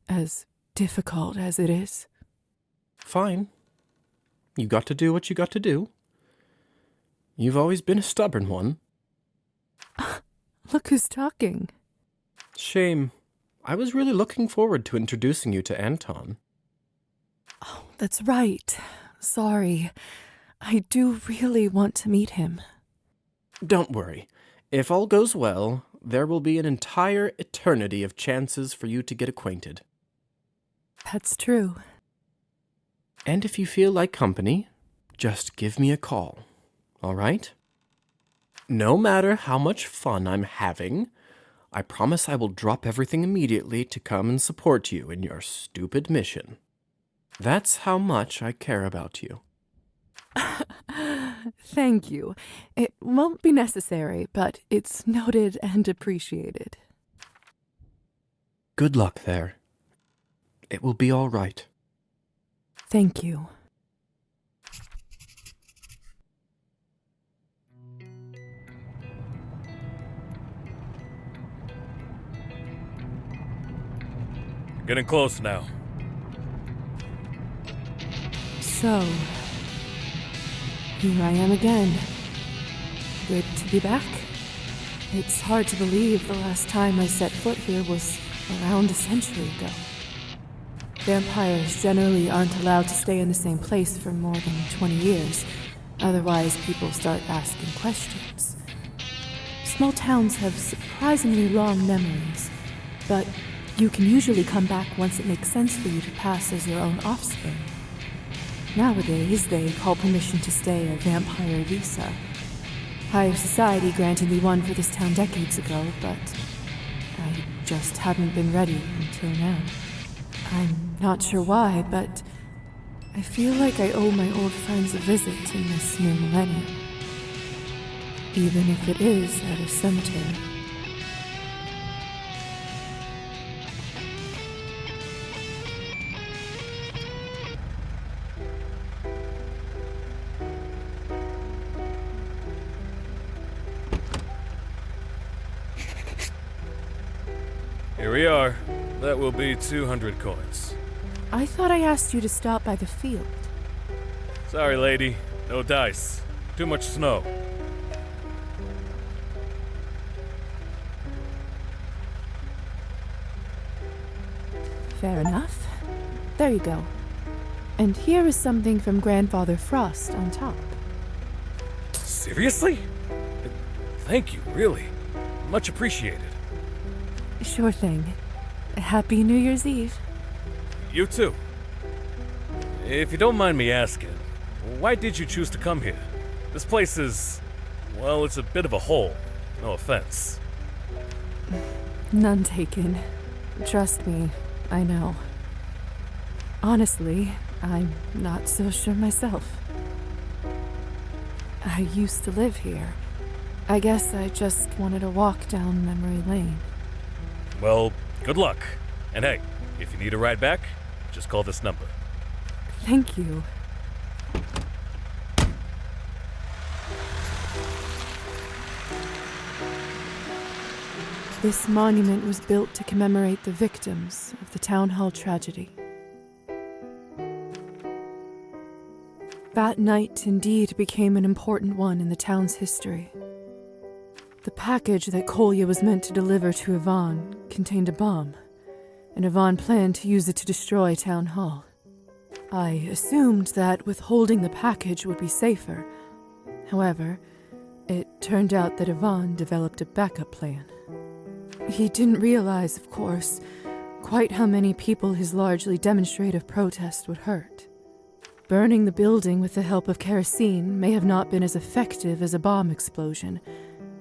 as difficult as it is. Fine. You got to do what you got to do. You've always been a stubborn one. Look who's talking. Shame. I was really looking forward to introducing you to Anton. Oh, that's right. Sorry. I do really want to meet him. Don't worry. If all goes well, there will be an entire eternity of chances for you to get acquainted. That's true. And if you feel like company, just give me a call, all right? No matter how much fun I'm having, I promise I will drop everything immediately to come and support you in your stupid mission. That's how much I care about you. Thank you. It won't be necessary, but it's noted and appreciated. Good luck there. It will be all right. Thank you. Getting close now. So, here I am again. Good to be back. It's hard to believe the last time I set foot here was around a century ago. Vampires generally aren't allowed to stay in the same place for more than 20 years. Otherwise, people start asking questions. Small towns have surprisingly long memories, but you can usually come back once it makes sense for you to pass as your own offspring. Nowadays, they call permission to stay a vampire visa. Higher society granted me one for this town decades ago, but I just haven't been ready until now. I'm not sure why, but I feel like I owe my old friends a visit in this new millennium. Even if it is at a cemetery. Here we are. That will be 200 coins. I thought I asked you to stop by the field. Sorry, lady. No dice. Too much snow. Fair enough. There you go. And here is something from Grandfather Frost on top. Seriously? Thank you, really. Much appreciated. Sure thing. Happy New Year's Eve. You too. If you don't mind me asking, why did you choose to come here? This place is, well, it's a bit of a hole. No offense. None taken. Trust me, I know. Honestly, I'm not so sure myself. I used to live here. I guess I just wanted to walk down memory lane. Well, good luck. And hey, if you need a ride back, just call this number. Thank you. This monument was built to commemorate the victims of the Town Hall tragedy. That night indeed became an important one in the town's history. The package that Kolya was meant to deliver to Yvonne contained a bomb, and Yvonne planned to use it to destroy Town Hall. I assumed that withholding the package would be safer. However, it turned out that Yvonne developed a backup plan. He didn't realize, of course, quite how many people his largely demonstrative protest would hurt. Burning the building with the help of kerosene may have not been as effective as a bomb explosion,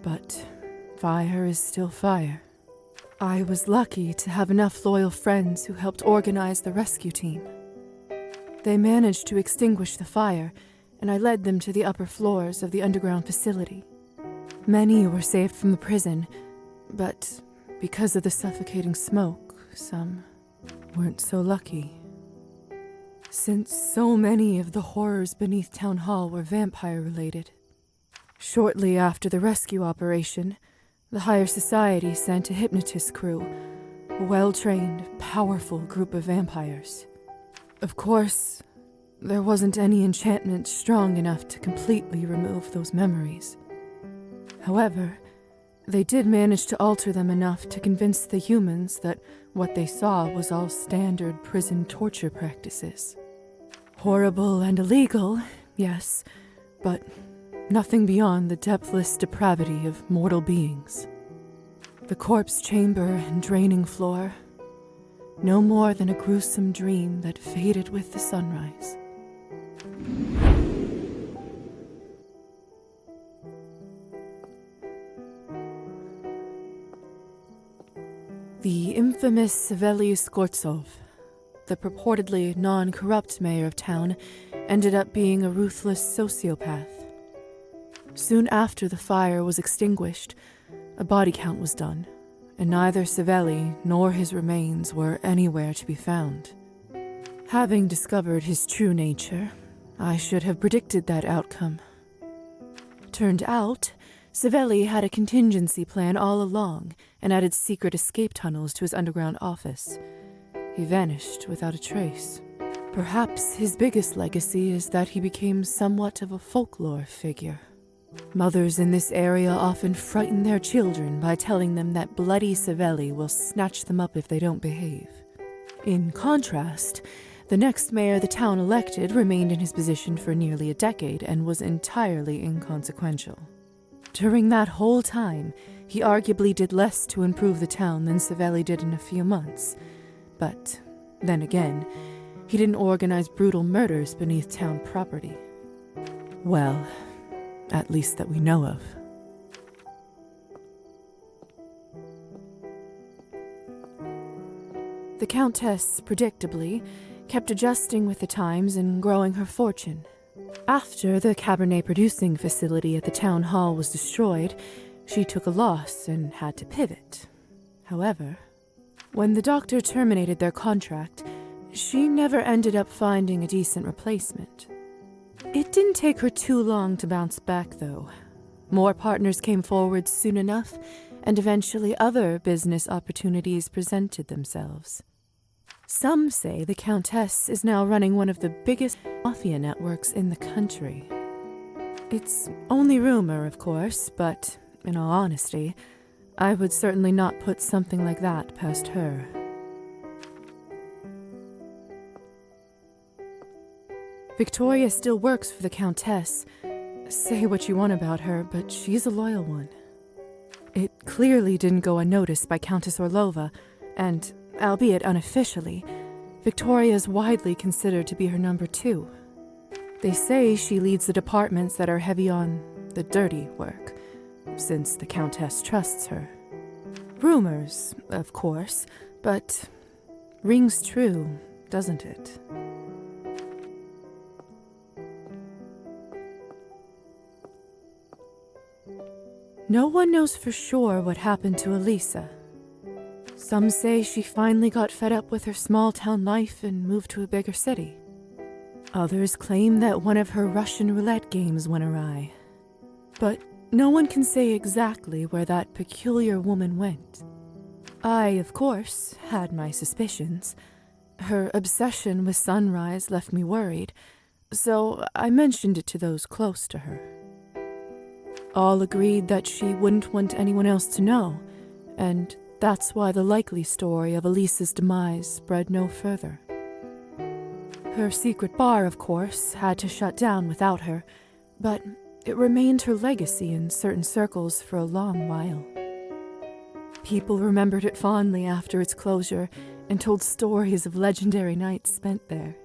but fire is still fire. I was lucky to have enough loyal friends who helped organize the rescue team. They managed to extinguish the fire, and I led them to the upper floors of the underground facility. Many were saved from the prison, but because of the suffocating smoke, some weren't so lucky. Since so many of the horrors beneath Town Hall were vampire-related. Shortly after the rescue operation, the Higher Society sent a hypnotist crew, a well-trained, powerful group of vampires. Of course, there wasn't any enchantment strong enough to completely remove those memories. However, they did manage to alter them enough to convince the humans that what they saw was all standard prison torture practices. Horrible and illegal, yes, but nothing beyond the depthless depravity of mortal beings. The corpse chamber and draining floor, no more than a gruesome dream that faded with the sunrise. The infamous Saveli Skortsov, the purportedly non-corrupt mayor of town, ended up being a ruthless sociopath. Soon after the fire was extinguished, a body count was done, and neither Saveli nor his remains were anywhere to be found. Having discovered his true nature, I should have predicted that outcome. Turned out, Saveli had a contingency plan all along and added secret escape tunnels to his underground office. He vanished without a trace. Perhaps his biggest legacy is that he became somewhat of a folklore figure. Mothers in this area often frighten their children by telling them that bloody Saveli will snatch them up if they don't behave. In contrast, the next mayor the town elected remained in his position for nearly a decade and was entirely inconsequential. During that whole time, he arguably did less to improve the town than Saveli did in a few months. But then again, he didn't organize brutal murders beneath town property. Well, at least that we know of. The Countess, predictably, kept adjusting with the times and growing her fortune. After the Cabernet producing facility at the town hall was destroyed, she took a loss and had to pivot. However, when the doctor terminated their contract, she never ended up finding a decent replacement. It didn't take her too long to bounce back, though. More partners came forward soon enough, and eventually other business opportunities presented themselves. Some say the Countess is now running one of the biggest mafia networks in the country. It's only rumor, of course, but in all honesty, I would certainly not put something like that past her. Victoria still works for the Countess. Say what you want about her, but she's a loyal one. It clearly didn't go unnoticed by Countess Orlova, and, albeit unofficially, Victoria is widely considered to be her number 2. They say she leads the departments that are heavy on the dirty work, since the Countess trusts her. Rumors, of course, but rings true, doesn't it? No one knows for sure what happened to Liza. Some say she finally got fed up with her small-town life and moved to a bigger city. Others claim that one of her Russian roulette games went awry. But no one can say exactly where that peculiar woman went. I, of course, had my suspicions. Her obsession with Sunrise left me worried, so I mentioned it to those close to her. All agreed that she wouldn't want anyone else to know, and that's why the likely story of Elisa's demise spread no further. Her secret bar, of course, had to shut down without her, but it remained her legacy in certain circles for a long while. People remembered it fondly after its closure and told stories of legendary nights spent there.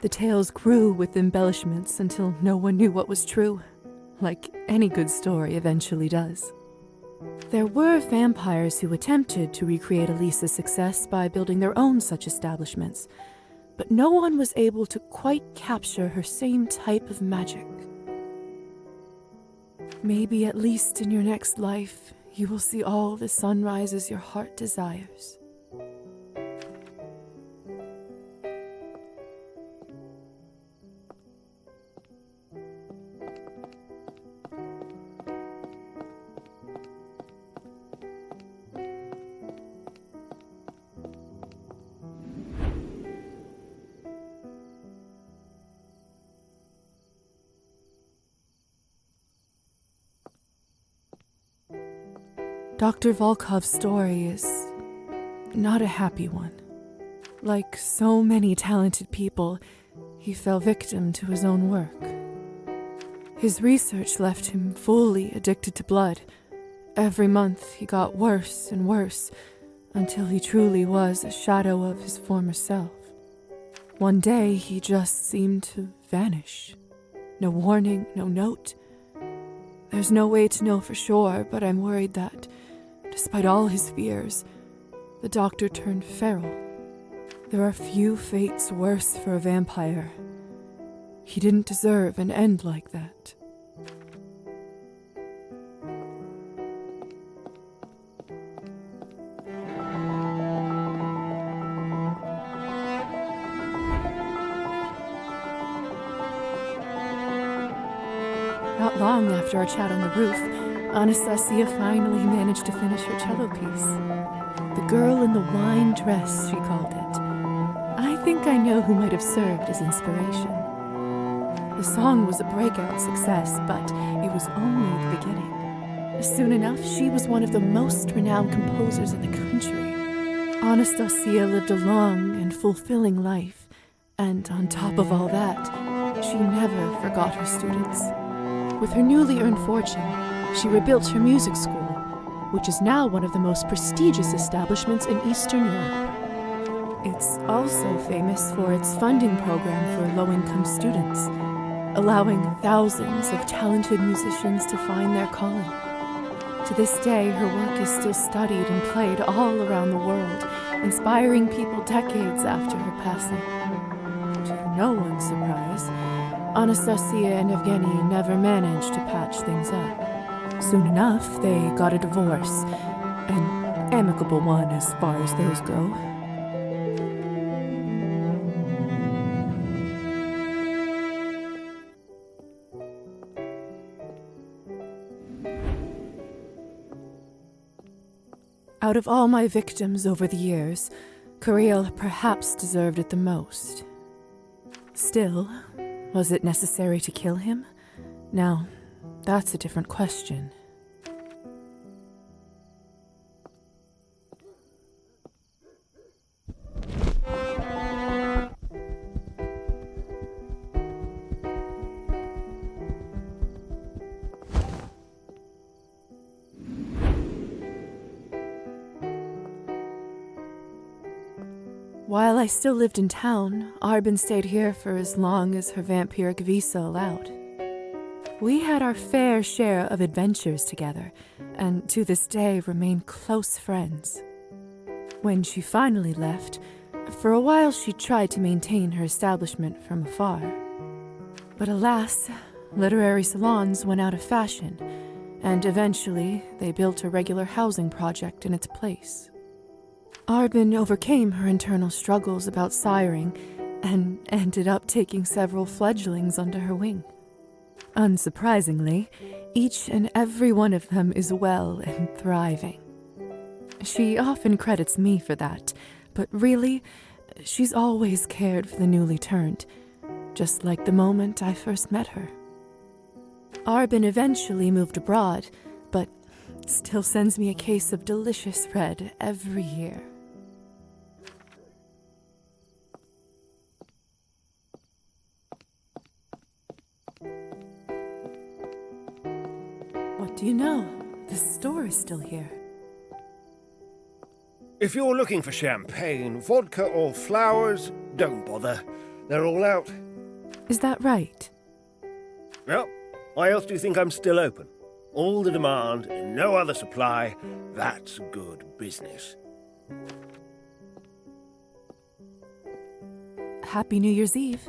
The tales grew with embellishments until no one knew what was true, like any good story eventually does. There were vampires who attempted to recreate Elisa's success by building their own such establishments, but no one was able to quite capture her same type of magic. Maybe at least in your next life, you will see all the sunrises your heart desires. Dr. Volkov's story is not a happy one. Like so many talented people, he fell victim to his own work. His research left him fully addicted to blood. Every month he got worse and worse, until he truly was a shadow of his former self. One day he just seemed to vanish. No warning, no note. There's no way to know for sure, but I'm worried that, despite all his fears, the doctor turned feral. There are few fates worse for a vampire. He didn't deserve an end like that. Not long after our chat on the roof, Anastasia finally managed to finish her cello piece. The girl in the wine dress, she called it. I think I know who might have served as inspiration. The song was a breakout success, but it was only the beginning. Soon enough, she was one of the most renowned composers in the country. Anastasia lived a long and fulfilling life, and on top of all that, she never forgot her students. With her newly earned fortune, she rebuilt her music school, which is now one of the most prestigious establishments in Eastern Europe. It's also famous for its funding program for low-income students, allowing thousands of talented musicians to find their calling. To this day, her work is still studied and played all around the world, inspiring people decades after her passing. To no one's surprise, Anastasia and Evgeny never managed to patch things up. Soon enough, they got a divorce, an amicable one as far as those go. Out of all my victims over the years, Kirill perhaps deserved it the most. Still, was it necessary to kill him? Now, that's a different question. While I still lived in town, Arbin stayed here for as long as her vampiric visa allowed. We had our fair share of adventures together, and to this day remain close friends. When she finally left, for a while she tried to maintain her establishment from afar. But alas, literary salons went out of fashion, and eventually they built a regular housing project in its place. Arbin overcame her internal struggles about siring and ended up taking several fledglings under her wing. Unsurprisingly, each and every one of them is well and thriving. She often credits me for that, but really, she's always cared for the newly turned, just like the moment I first met her. Arbin eventually moved abroad, but still sends me a case of delicious red every year. What do you know? The store is still here. If you're looking for champagne, vodka, or flowers, don't bother. They're all out. Is that right? Well, why else do you think I'm still open? All the demand and no other supply. That's good business. Happy New Year's Eve.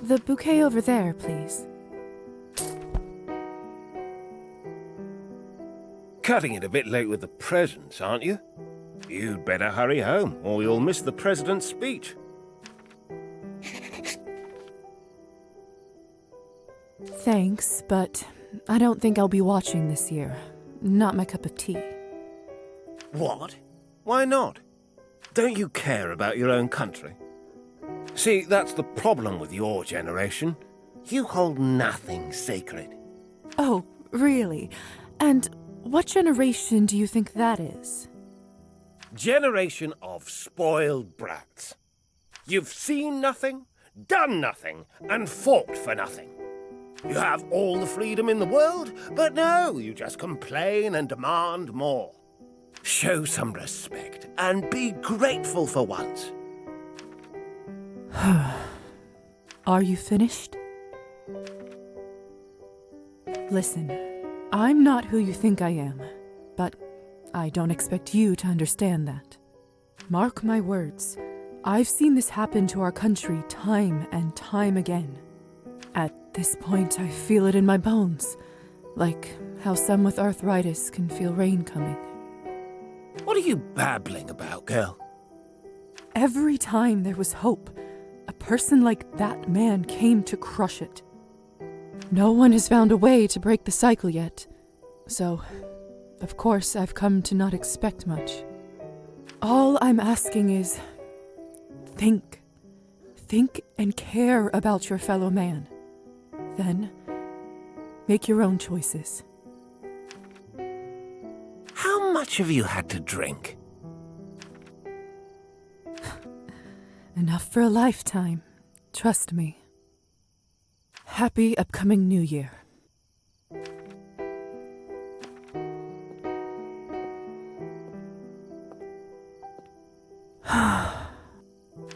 The bouquet over there, please. Cutting it a bit late with the presents, aren't you? You'd better hurry home, or you'll miss the president's speech. Thanks, but I don't think I'll be watching this year. Not my cup of tea. What? Why not? Don't you care about your own country? See, that's the problem with your generation. You hold nothing sacred. Oh, really? And what generation do you think that is? Generation of spoiled brats. You've seen nothing, done nothing, and fought for nothing. You have all the freedom in the world, but no, you just complain and demand more. Show some respect and be grateful for once. Are you finished? Listen, I'm not who you think I am, but I don't expect you to understand that. Mark my words, I've seen this happen to our country time and time again. At this point, I feel it in my bones, like how some with arthritis can feel rain coming. What are you babbling about, girl? Every time there was hope, a person like that man came to crush it. No one has found a way to break the cycle yet, so, of course, I've come to not expect much. All I'm asking is, think. Think and care about your fellow man. Then, make your own choices. How much have you had to drink? Enough for a lifetime, trust me. Happy upcoming New Year.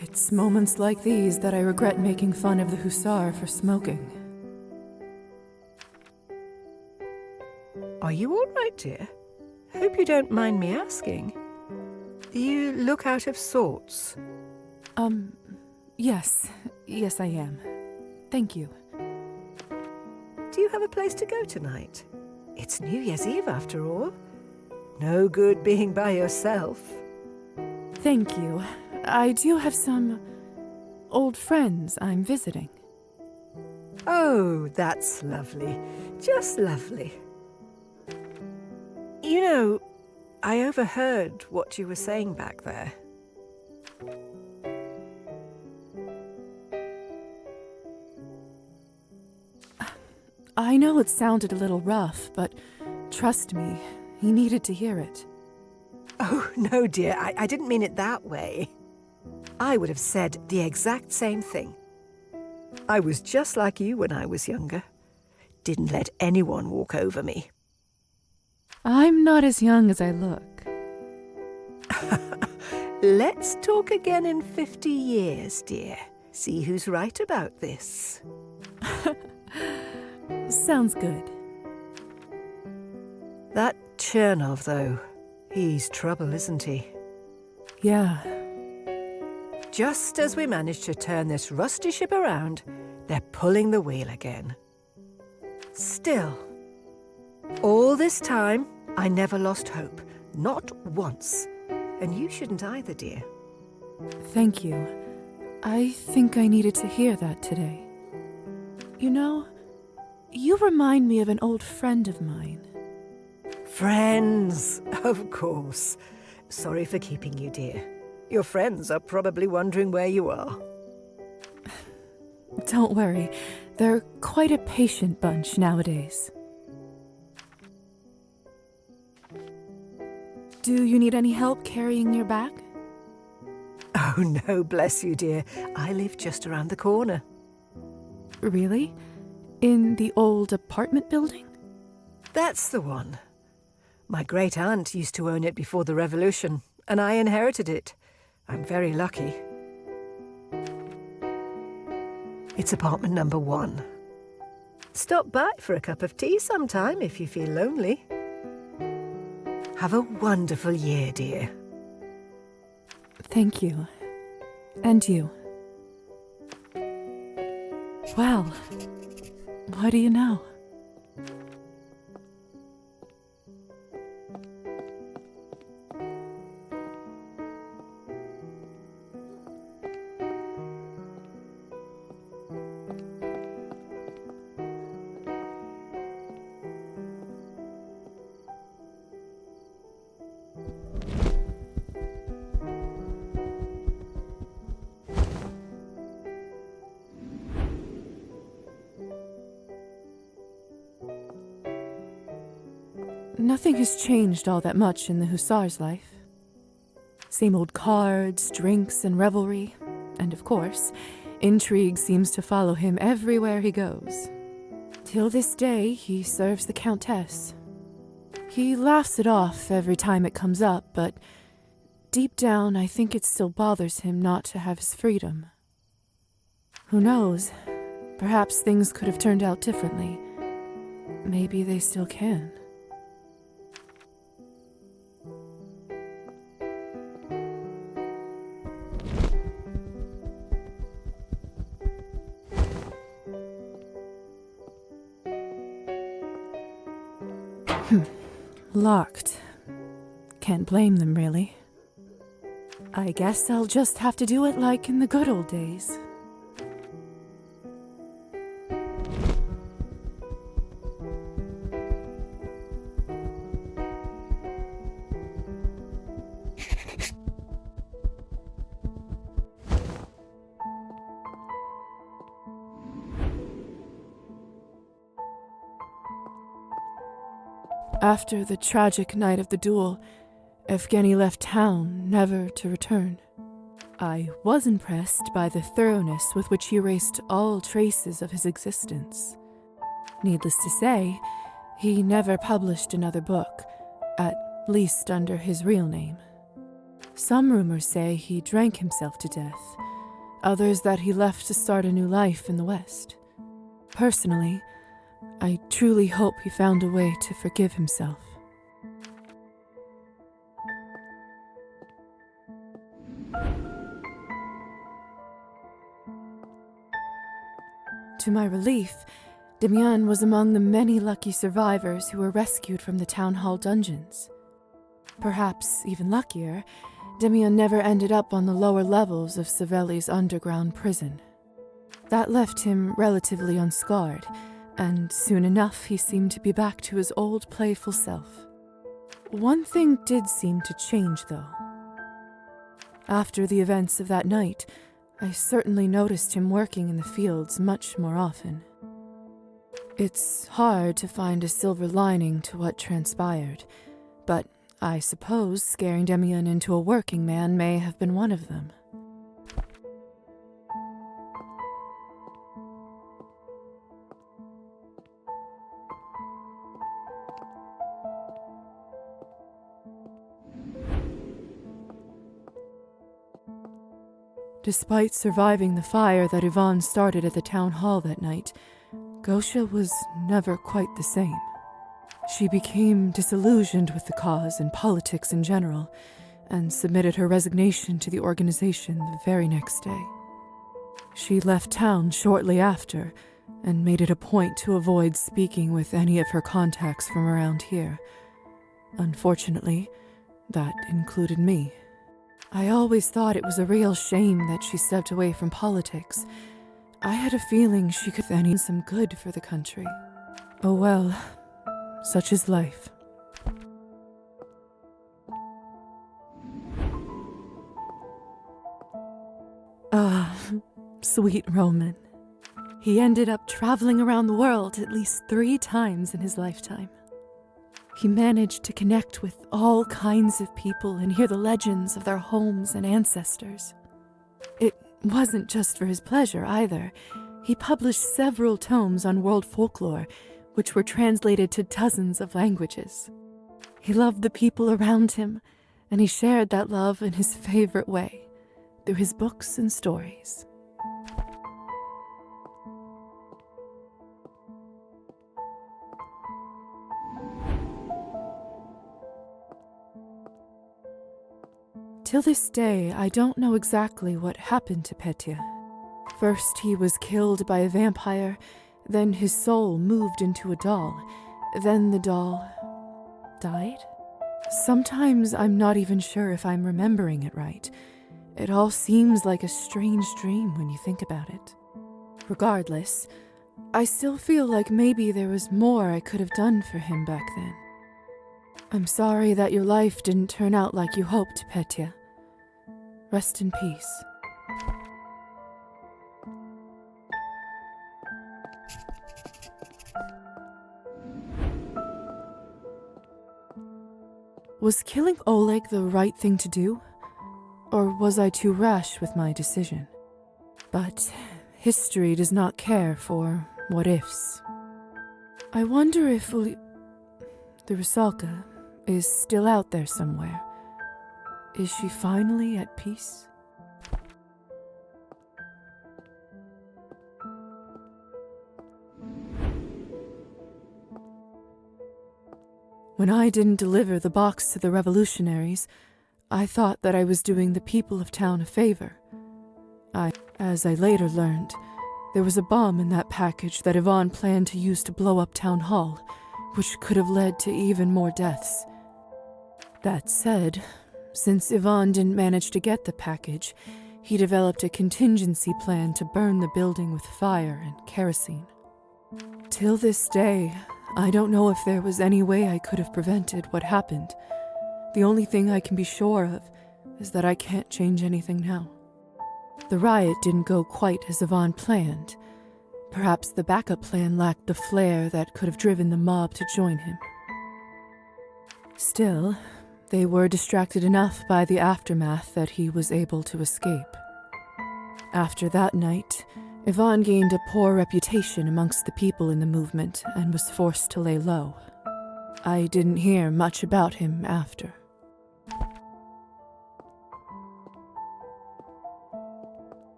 It's moments like these that I regret making fun of the hussar for smoking. Are you all right, dear? Hope you don't mind me asking. You look out of sorts. Yes, I am. Thank you. Do you have a place to go tonight? It's New Year's Eve, after all. No good being by yourself. Thank you. I do have some old friends I'm visiting. Oh, that's lovely. Just lovely. You know, I overheard what you were saying back there. I know it sounded a little rough, but trust me, he needed to hear it. Oh, no, dear, I didn't mean it that way. I would have said the exact same thing. I was just like you when I was younger. Didn't let anyone walk over me. I'm not as young as I look. Let's talk again in 50 years, dear. See who's right about this. Sounds good. That Chernov, though, he's trouble, isn't he? Yeah. Just as we managed to turn this rusty ship around, they're pulling the wheel again. Still, all this time, I never lost hope. Not once. And you shouldn't either, dear. Thank you. I think I needed to hear that today. You know, you remind me of an old friend of mine. Friends, of course. Sorry for keeping you, dear. Your friends are probably wondering where you are. Don't worry, they're quite a patient bunch nowadays. Do you need any help carrying your bag? Oh, no, bless you, dear. I live just around the corner. Really? In the old apartment building? That's the one. My great-aunt used to own it before the revolution, and I inherited it. I'm very lucky. It's apartment number 1. Stop by for a cup of tea sometime if you feel lonely. Have a wonderful year, dear. Thank you. And you. Well, what do you know? Nothing has changed all that much in the hussar's life. Same old cards, drinks, and revelry. And of course, intrigue seems to follow him everywhere he goes. Till this day, he serves the Countess. He laughs it off every time it comes up, but deep down, I think it still bothers him not to have his freedom. Who knows? Perhaps things could have turned out differently. Maybe they still can. Locked. Can't blame them, really. I guess I'll just have to do it like in the good old days. After the tragic night of the duel, Evgeny left town, never to return. I was impressed by the thoroughness with which he erased all traces of his existence. Needless to say, he never published another book, at least under his real name. Some rumors say he drank himself to death, others that he left to start a new life in the West. Personally, I truly hope he found a way to forgive himself. To my relief, Demian was among the many lucky survivors who were rescued from the town hall dungeons. Perhaps even luckier, Demian never ended up on the lower levels of Savelli's underground prison. That left him relatively unscarred, and soon enough he seemed to be back to his old playful self. One thing did seem to change, though. After the events of that night, I certainly noticed him working in the fields much more often. It's hard to find a silver lining to what transpired, but I suppose scaring Demian into a working man may have been one of them. Despite surviving the fire that Ivan started at the town hall that night, Gosha was never quite the same. She became disillusioned with the cause and politics in general, and submitted her resignation to the organization the very next day. She left town shortly after, and made it a point to avoid speaking with any of her contacts from around here. Unfortunately, that included me. I always thought it was a real shame that she stepped away from politics. I had a feeling she could do some good for the country. Oh well, such is life. Ah, sweet Roman. He ended up traveling around the world at least 3 times in his lifetime. He managed to connect with all kinds of people and hear the legends of their homes and ancestors. It wasn't just for his pleasure either. He published several tomes on world folklore, which were translated to dozens of languages. He loved the people around him, and he shared that love in his favorite way, through his books and stories. Till this day, I don't know exactly what happened to Petya. First, he was killed by a vampire, then his soul moved into a doll, then the doll died? Sometimes I'm not even sure if I'm remembering it right. It all seems like a strange dream when you think about it. Regardless, I still feel like maybe there was more I could have done for him back then. I'm sorry that your life didn't turn out like you hoped, Petya. Rest in peace. Was killing Oleg the right thing to do? Or was I too rash with my decision? But history does not care for what-ifs. I wonder if the Rusalka is still out there somewhere. Is she finally at peace? When I didn't deliver the box to the revolutionaries, I thought that I was doing the people of town a favor. As I later learned, there was a bomb in that package that Yvonne planned to use to blow up Town Hall, which could have led to even more deaths. That said, since Yvonne didn't manage to get the package, he developed a contingency plan to burn the building with fire and kerosene. Till this day, I don't know if there was any way I could have prevented what happened. The only thing I can be sure of is that I can't change anything now. The riot didn't go quite as Yvonne planned. Perhaps the backup plan lacked the flair that could have driven the mob to join him. Still, they were distracted enough by the aftermath that he was able to escape. After that night, Yvonne gained a poor reputation amongst the people in the movement and was forced to lay low. I didn't hear much about him after.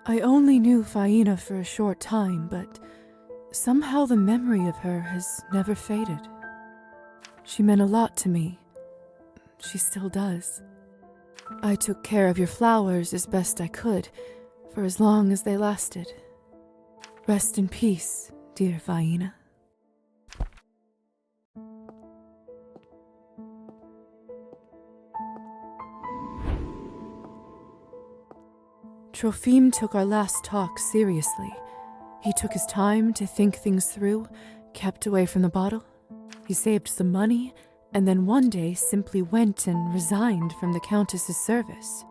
I only knew Faina for a short time, but somehow the memory of her has never faded. She meant a lot to me. She still does. I took care of your flowers as best I could, for as long as they lasted. Rest in peace, dear Faina. Trofim took our last talk seriously. He took his time to think things through, kept away from the bottle. He saved some money, and then one day simply went and resigned from the Countess's service.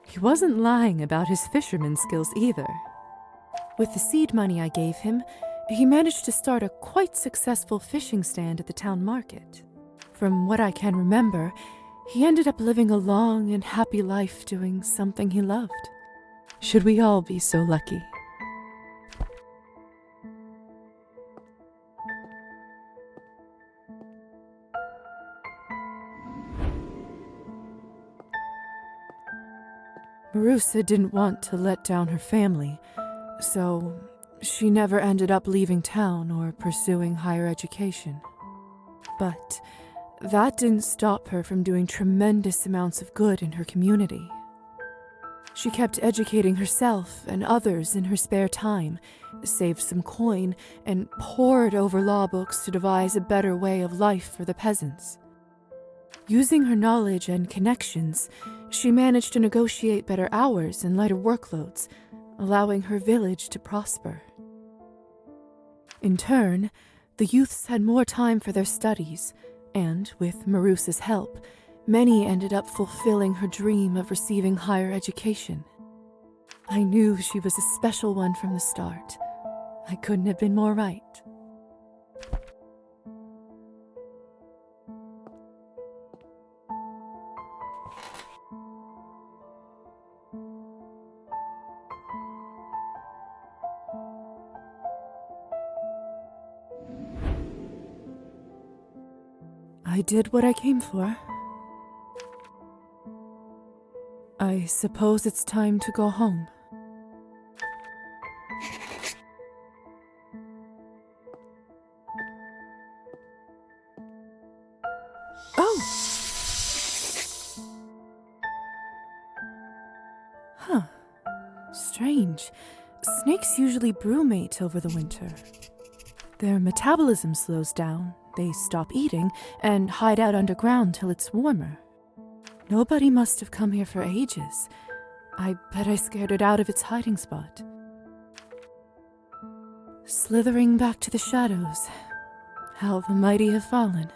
He wasn't lying about his fisherman skills either. With the seed money I gave him, he managed to start a quite successful fishing stand at the town market. From what I can remember, he ended up living a long and happy life doing something he loved. Should we all be so lucky? Marusa didn't want to let down her family, so she never ended up leaving town or pursuing higher education. But that didn't stop her from doing tremendous amounts of good in her community. She kept educating herself and others in her spare time, saved some coin, and pored over law books to devise a better way of life for the peasants. Using her knowledge and connections, she managed to negotiate better hours and lighter workloads, allowing her village to prosper. In turn, the youths had more time for their studies, and with Marusa's help, many ended up fulfilling her dream of receiving higher education. I knew she was a special one from the start. I couldn't have been more right. I did what I came for. I suppose it's time to go home. Oh! Huh. Strange. Snakes usually brumate over the winter. Their metabolism slows down, they stop eating, and hide out underground till it's warmer. Nobody must have come here for ages. I bet I scared it out of its hiding spot. Slithering back to the shadows. How the mighty have fallen.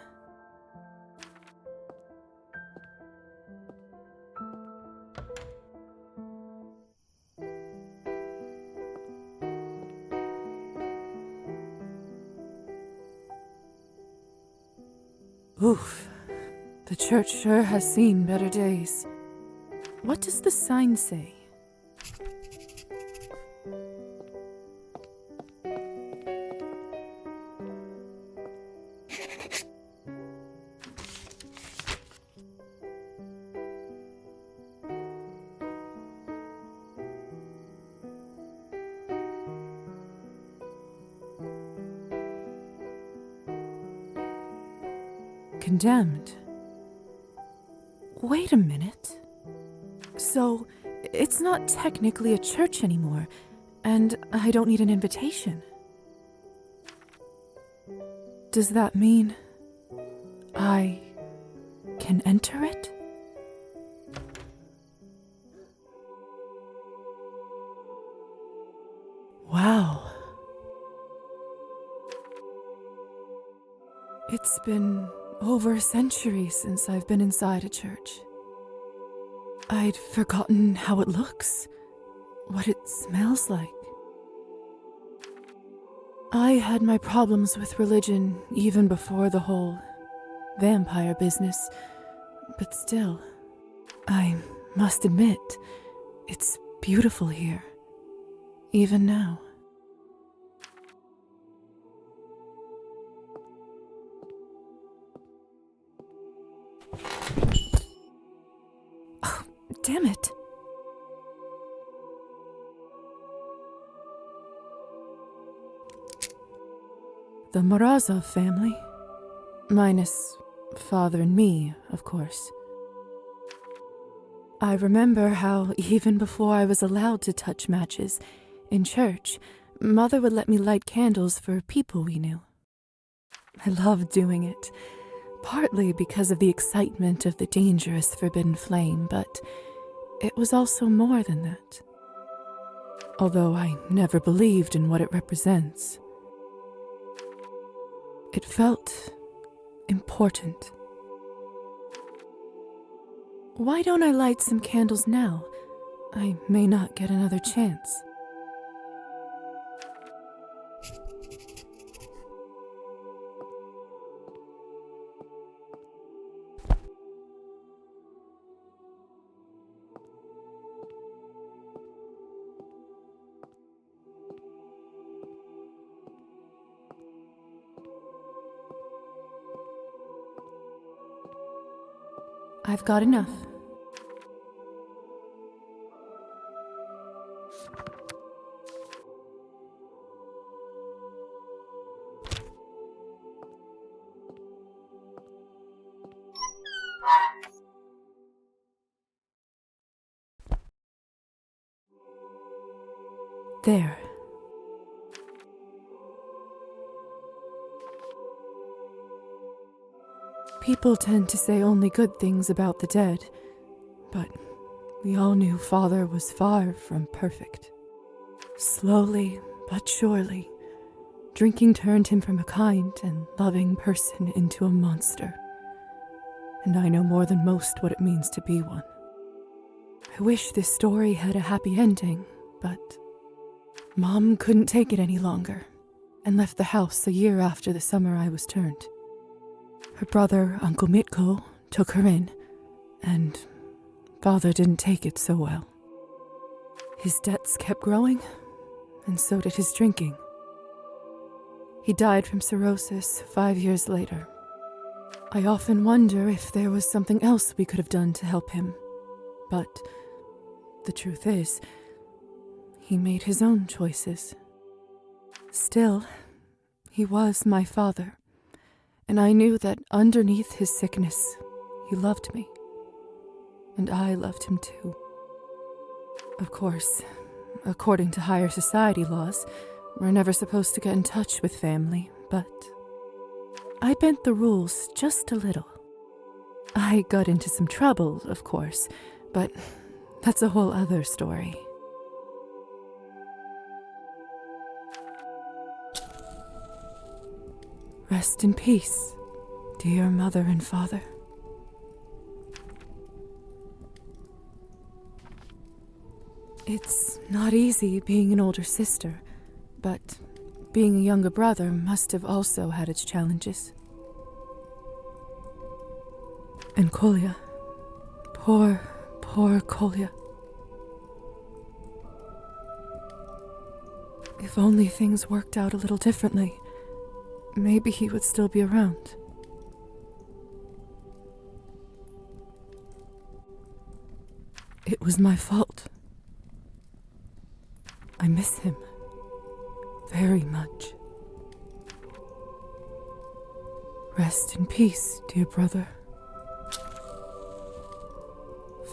Oof. The church sure has seen better days. What does the sign say? Condemned. Wait a minute. So, it's not technically a church anymore, and I don't need an invitation. Does that mean I can enter it? Wow. It's been over a century since I've been inside a church. I'd forgotten how it looks, what it smells like. I had my problems with religion even before the whole vampire business, but still, I must admit, it's beautiful here, even now. Damn it. The Morozov family. Minus father and me, of course. I remember how, even before I was allowed to touch matches, in church, Mother would let me light candles for people we knew. I loved doing it, partly because of the excitement of the dangerous forbidden flame, but it was also more than that. Although I never believed in what it represents. It felt important. Why don't I light some candles now? I may not get another chance. I've got enough. There. People tend to say only good things about the dead, but we all knew Father was far from perfect. Slowly but surely, drinking turned him from a kind and loving person into a monster. And I know more than most what it means to be one. I wish this story had a happy ending, but Mom couldn't take it any longer and left the house a year after the summer I was turned. Her brother, Uncle Mitko, took her in, and Father didn't take it so well. His debts kept growing, and so did his drinking. He died from cirrhosis 5 years later. I often wonder if there was something else we could have done to help him, but the truth is, he made his own choices. Still, he was my father. And I knew that underneath his sickness, he loved me. And I loved him too. Of course, according to higher society laws, we're never supposed to get in touch with family, but I bent the rules just a little. I got into some trouble, of course, but that's a whole other story. Rest in peace, dear mother and father. It's not easy being an older sister, but being a younger brother must have also had its challenges. And Kolya. Poor, poor Kolya. If only things worked out a little differently, maybe he would still be around. It was my fault. I miss him very much. Rest in peace, dear brother.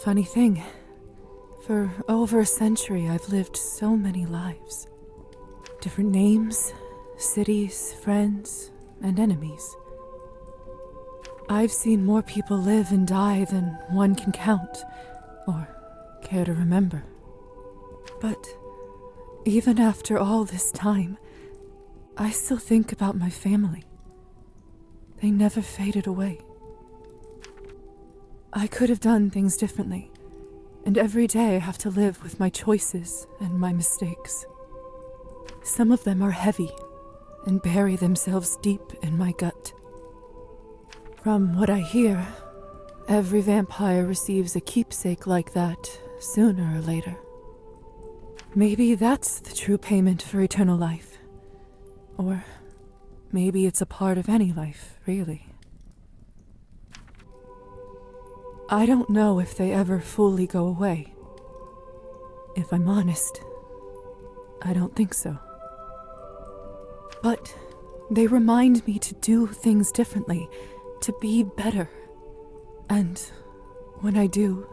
Funny thing, for over a century I've lived so many lives. Different names, cities, friends, and enemies. I've seen more people live and die than one can count, or care to remember. But even after all this time, I still think about my family. They never faded away. I could have done things differently, and every day I have to live with my choices and my mistakes. Some of them are heavy and bury themselves deep in my gut. From what I hear, every vampire receives a keepsake like that sooner or later. Maybe that's the true payment for eternal life. Or maybe it's a part of any life, really. I don't know if they ever fully go away. If I'm honest, I don't think so. But they remind me to do things differently, to be better. And when I do,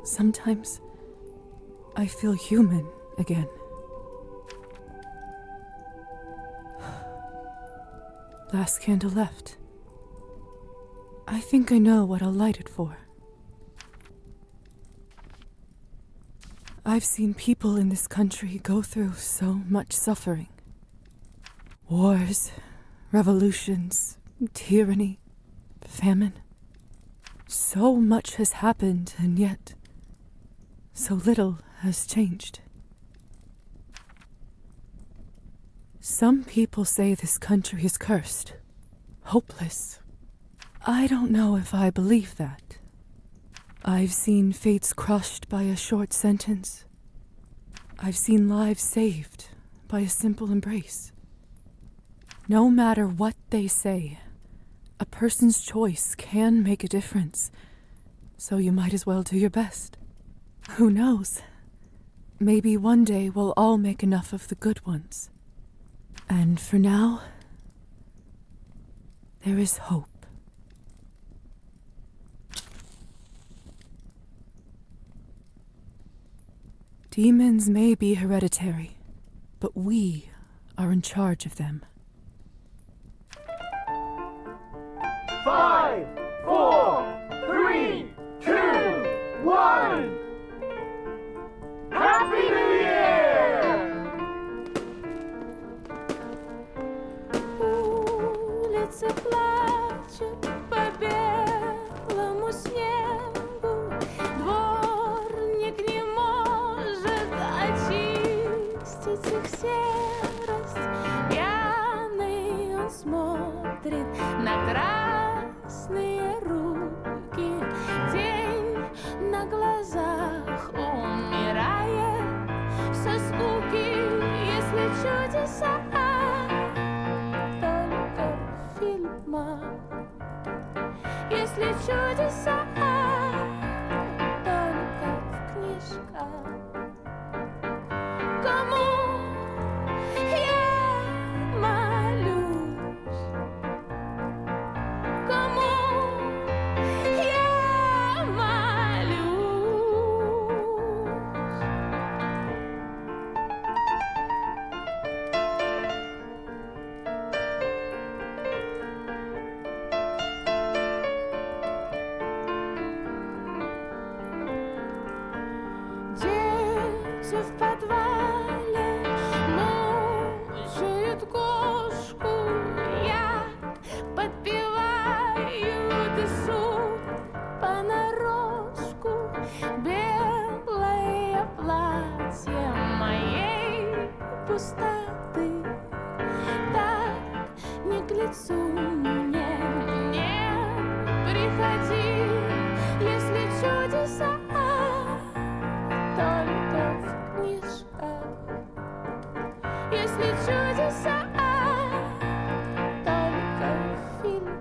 sometimes I feel human again. Last candle left. I think I know what I'll light it for. I've seen people in this country go through so much suffering. Wars, revolutions, tyranny, famine. So much has happened, and yet so little has changed. Some people say this country is cursed, hopeless. I don't know if I believe that. I've seen fates crushed by a short sentence. I've seen lives saved by a simple embrace. No matter what they say, a person's choice can make a difference, so you might as well do your best. Who knows? Maybe one day we'll all make enough of the good ones. And for now, there is hope. Demons may be hereditary, but we are in charge of them. 5, 4, 3, 2, 1. Happy New Year! Улицы плачут по белому снегу. Дворник не может очистить их серость. Пьяный он смотрит на красные руки. Тень на глазах умирает со скуки. Если чудеса только в фильмах, если чудеса только в книжках, кому я молюсь, кому я молюсь. Дети в подвале мучают кошку. Я подпеваю дышу понарошку. Белое платье моей пустоты так не к лицу мне. Не приходи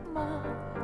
дома.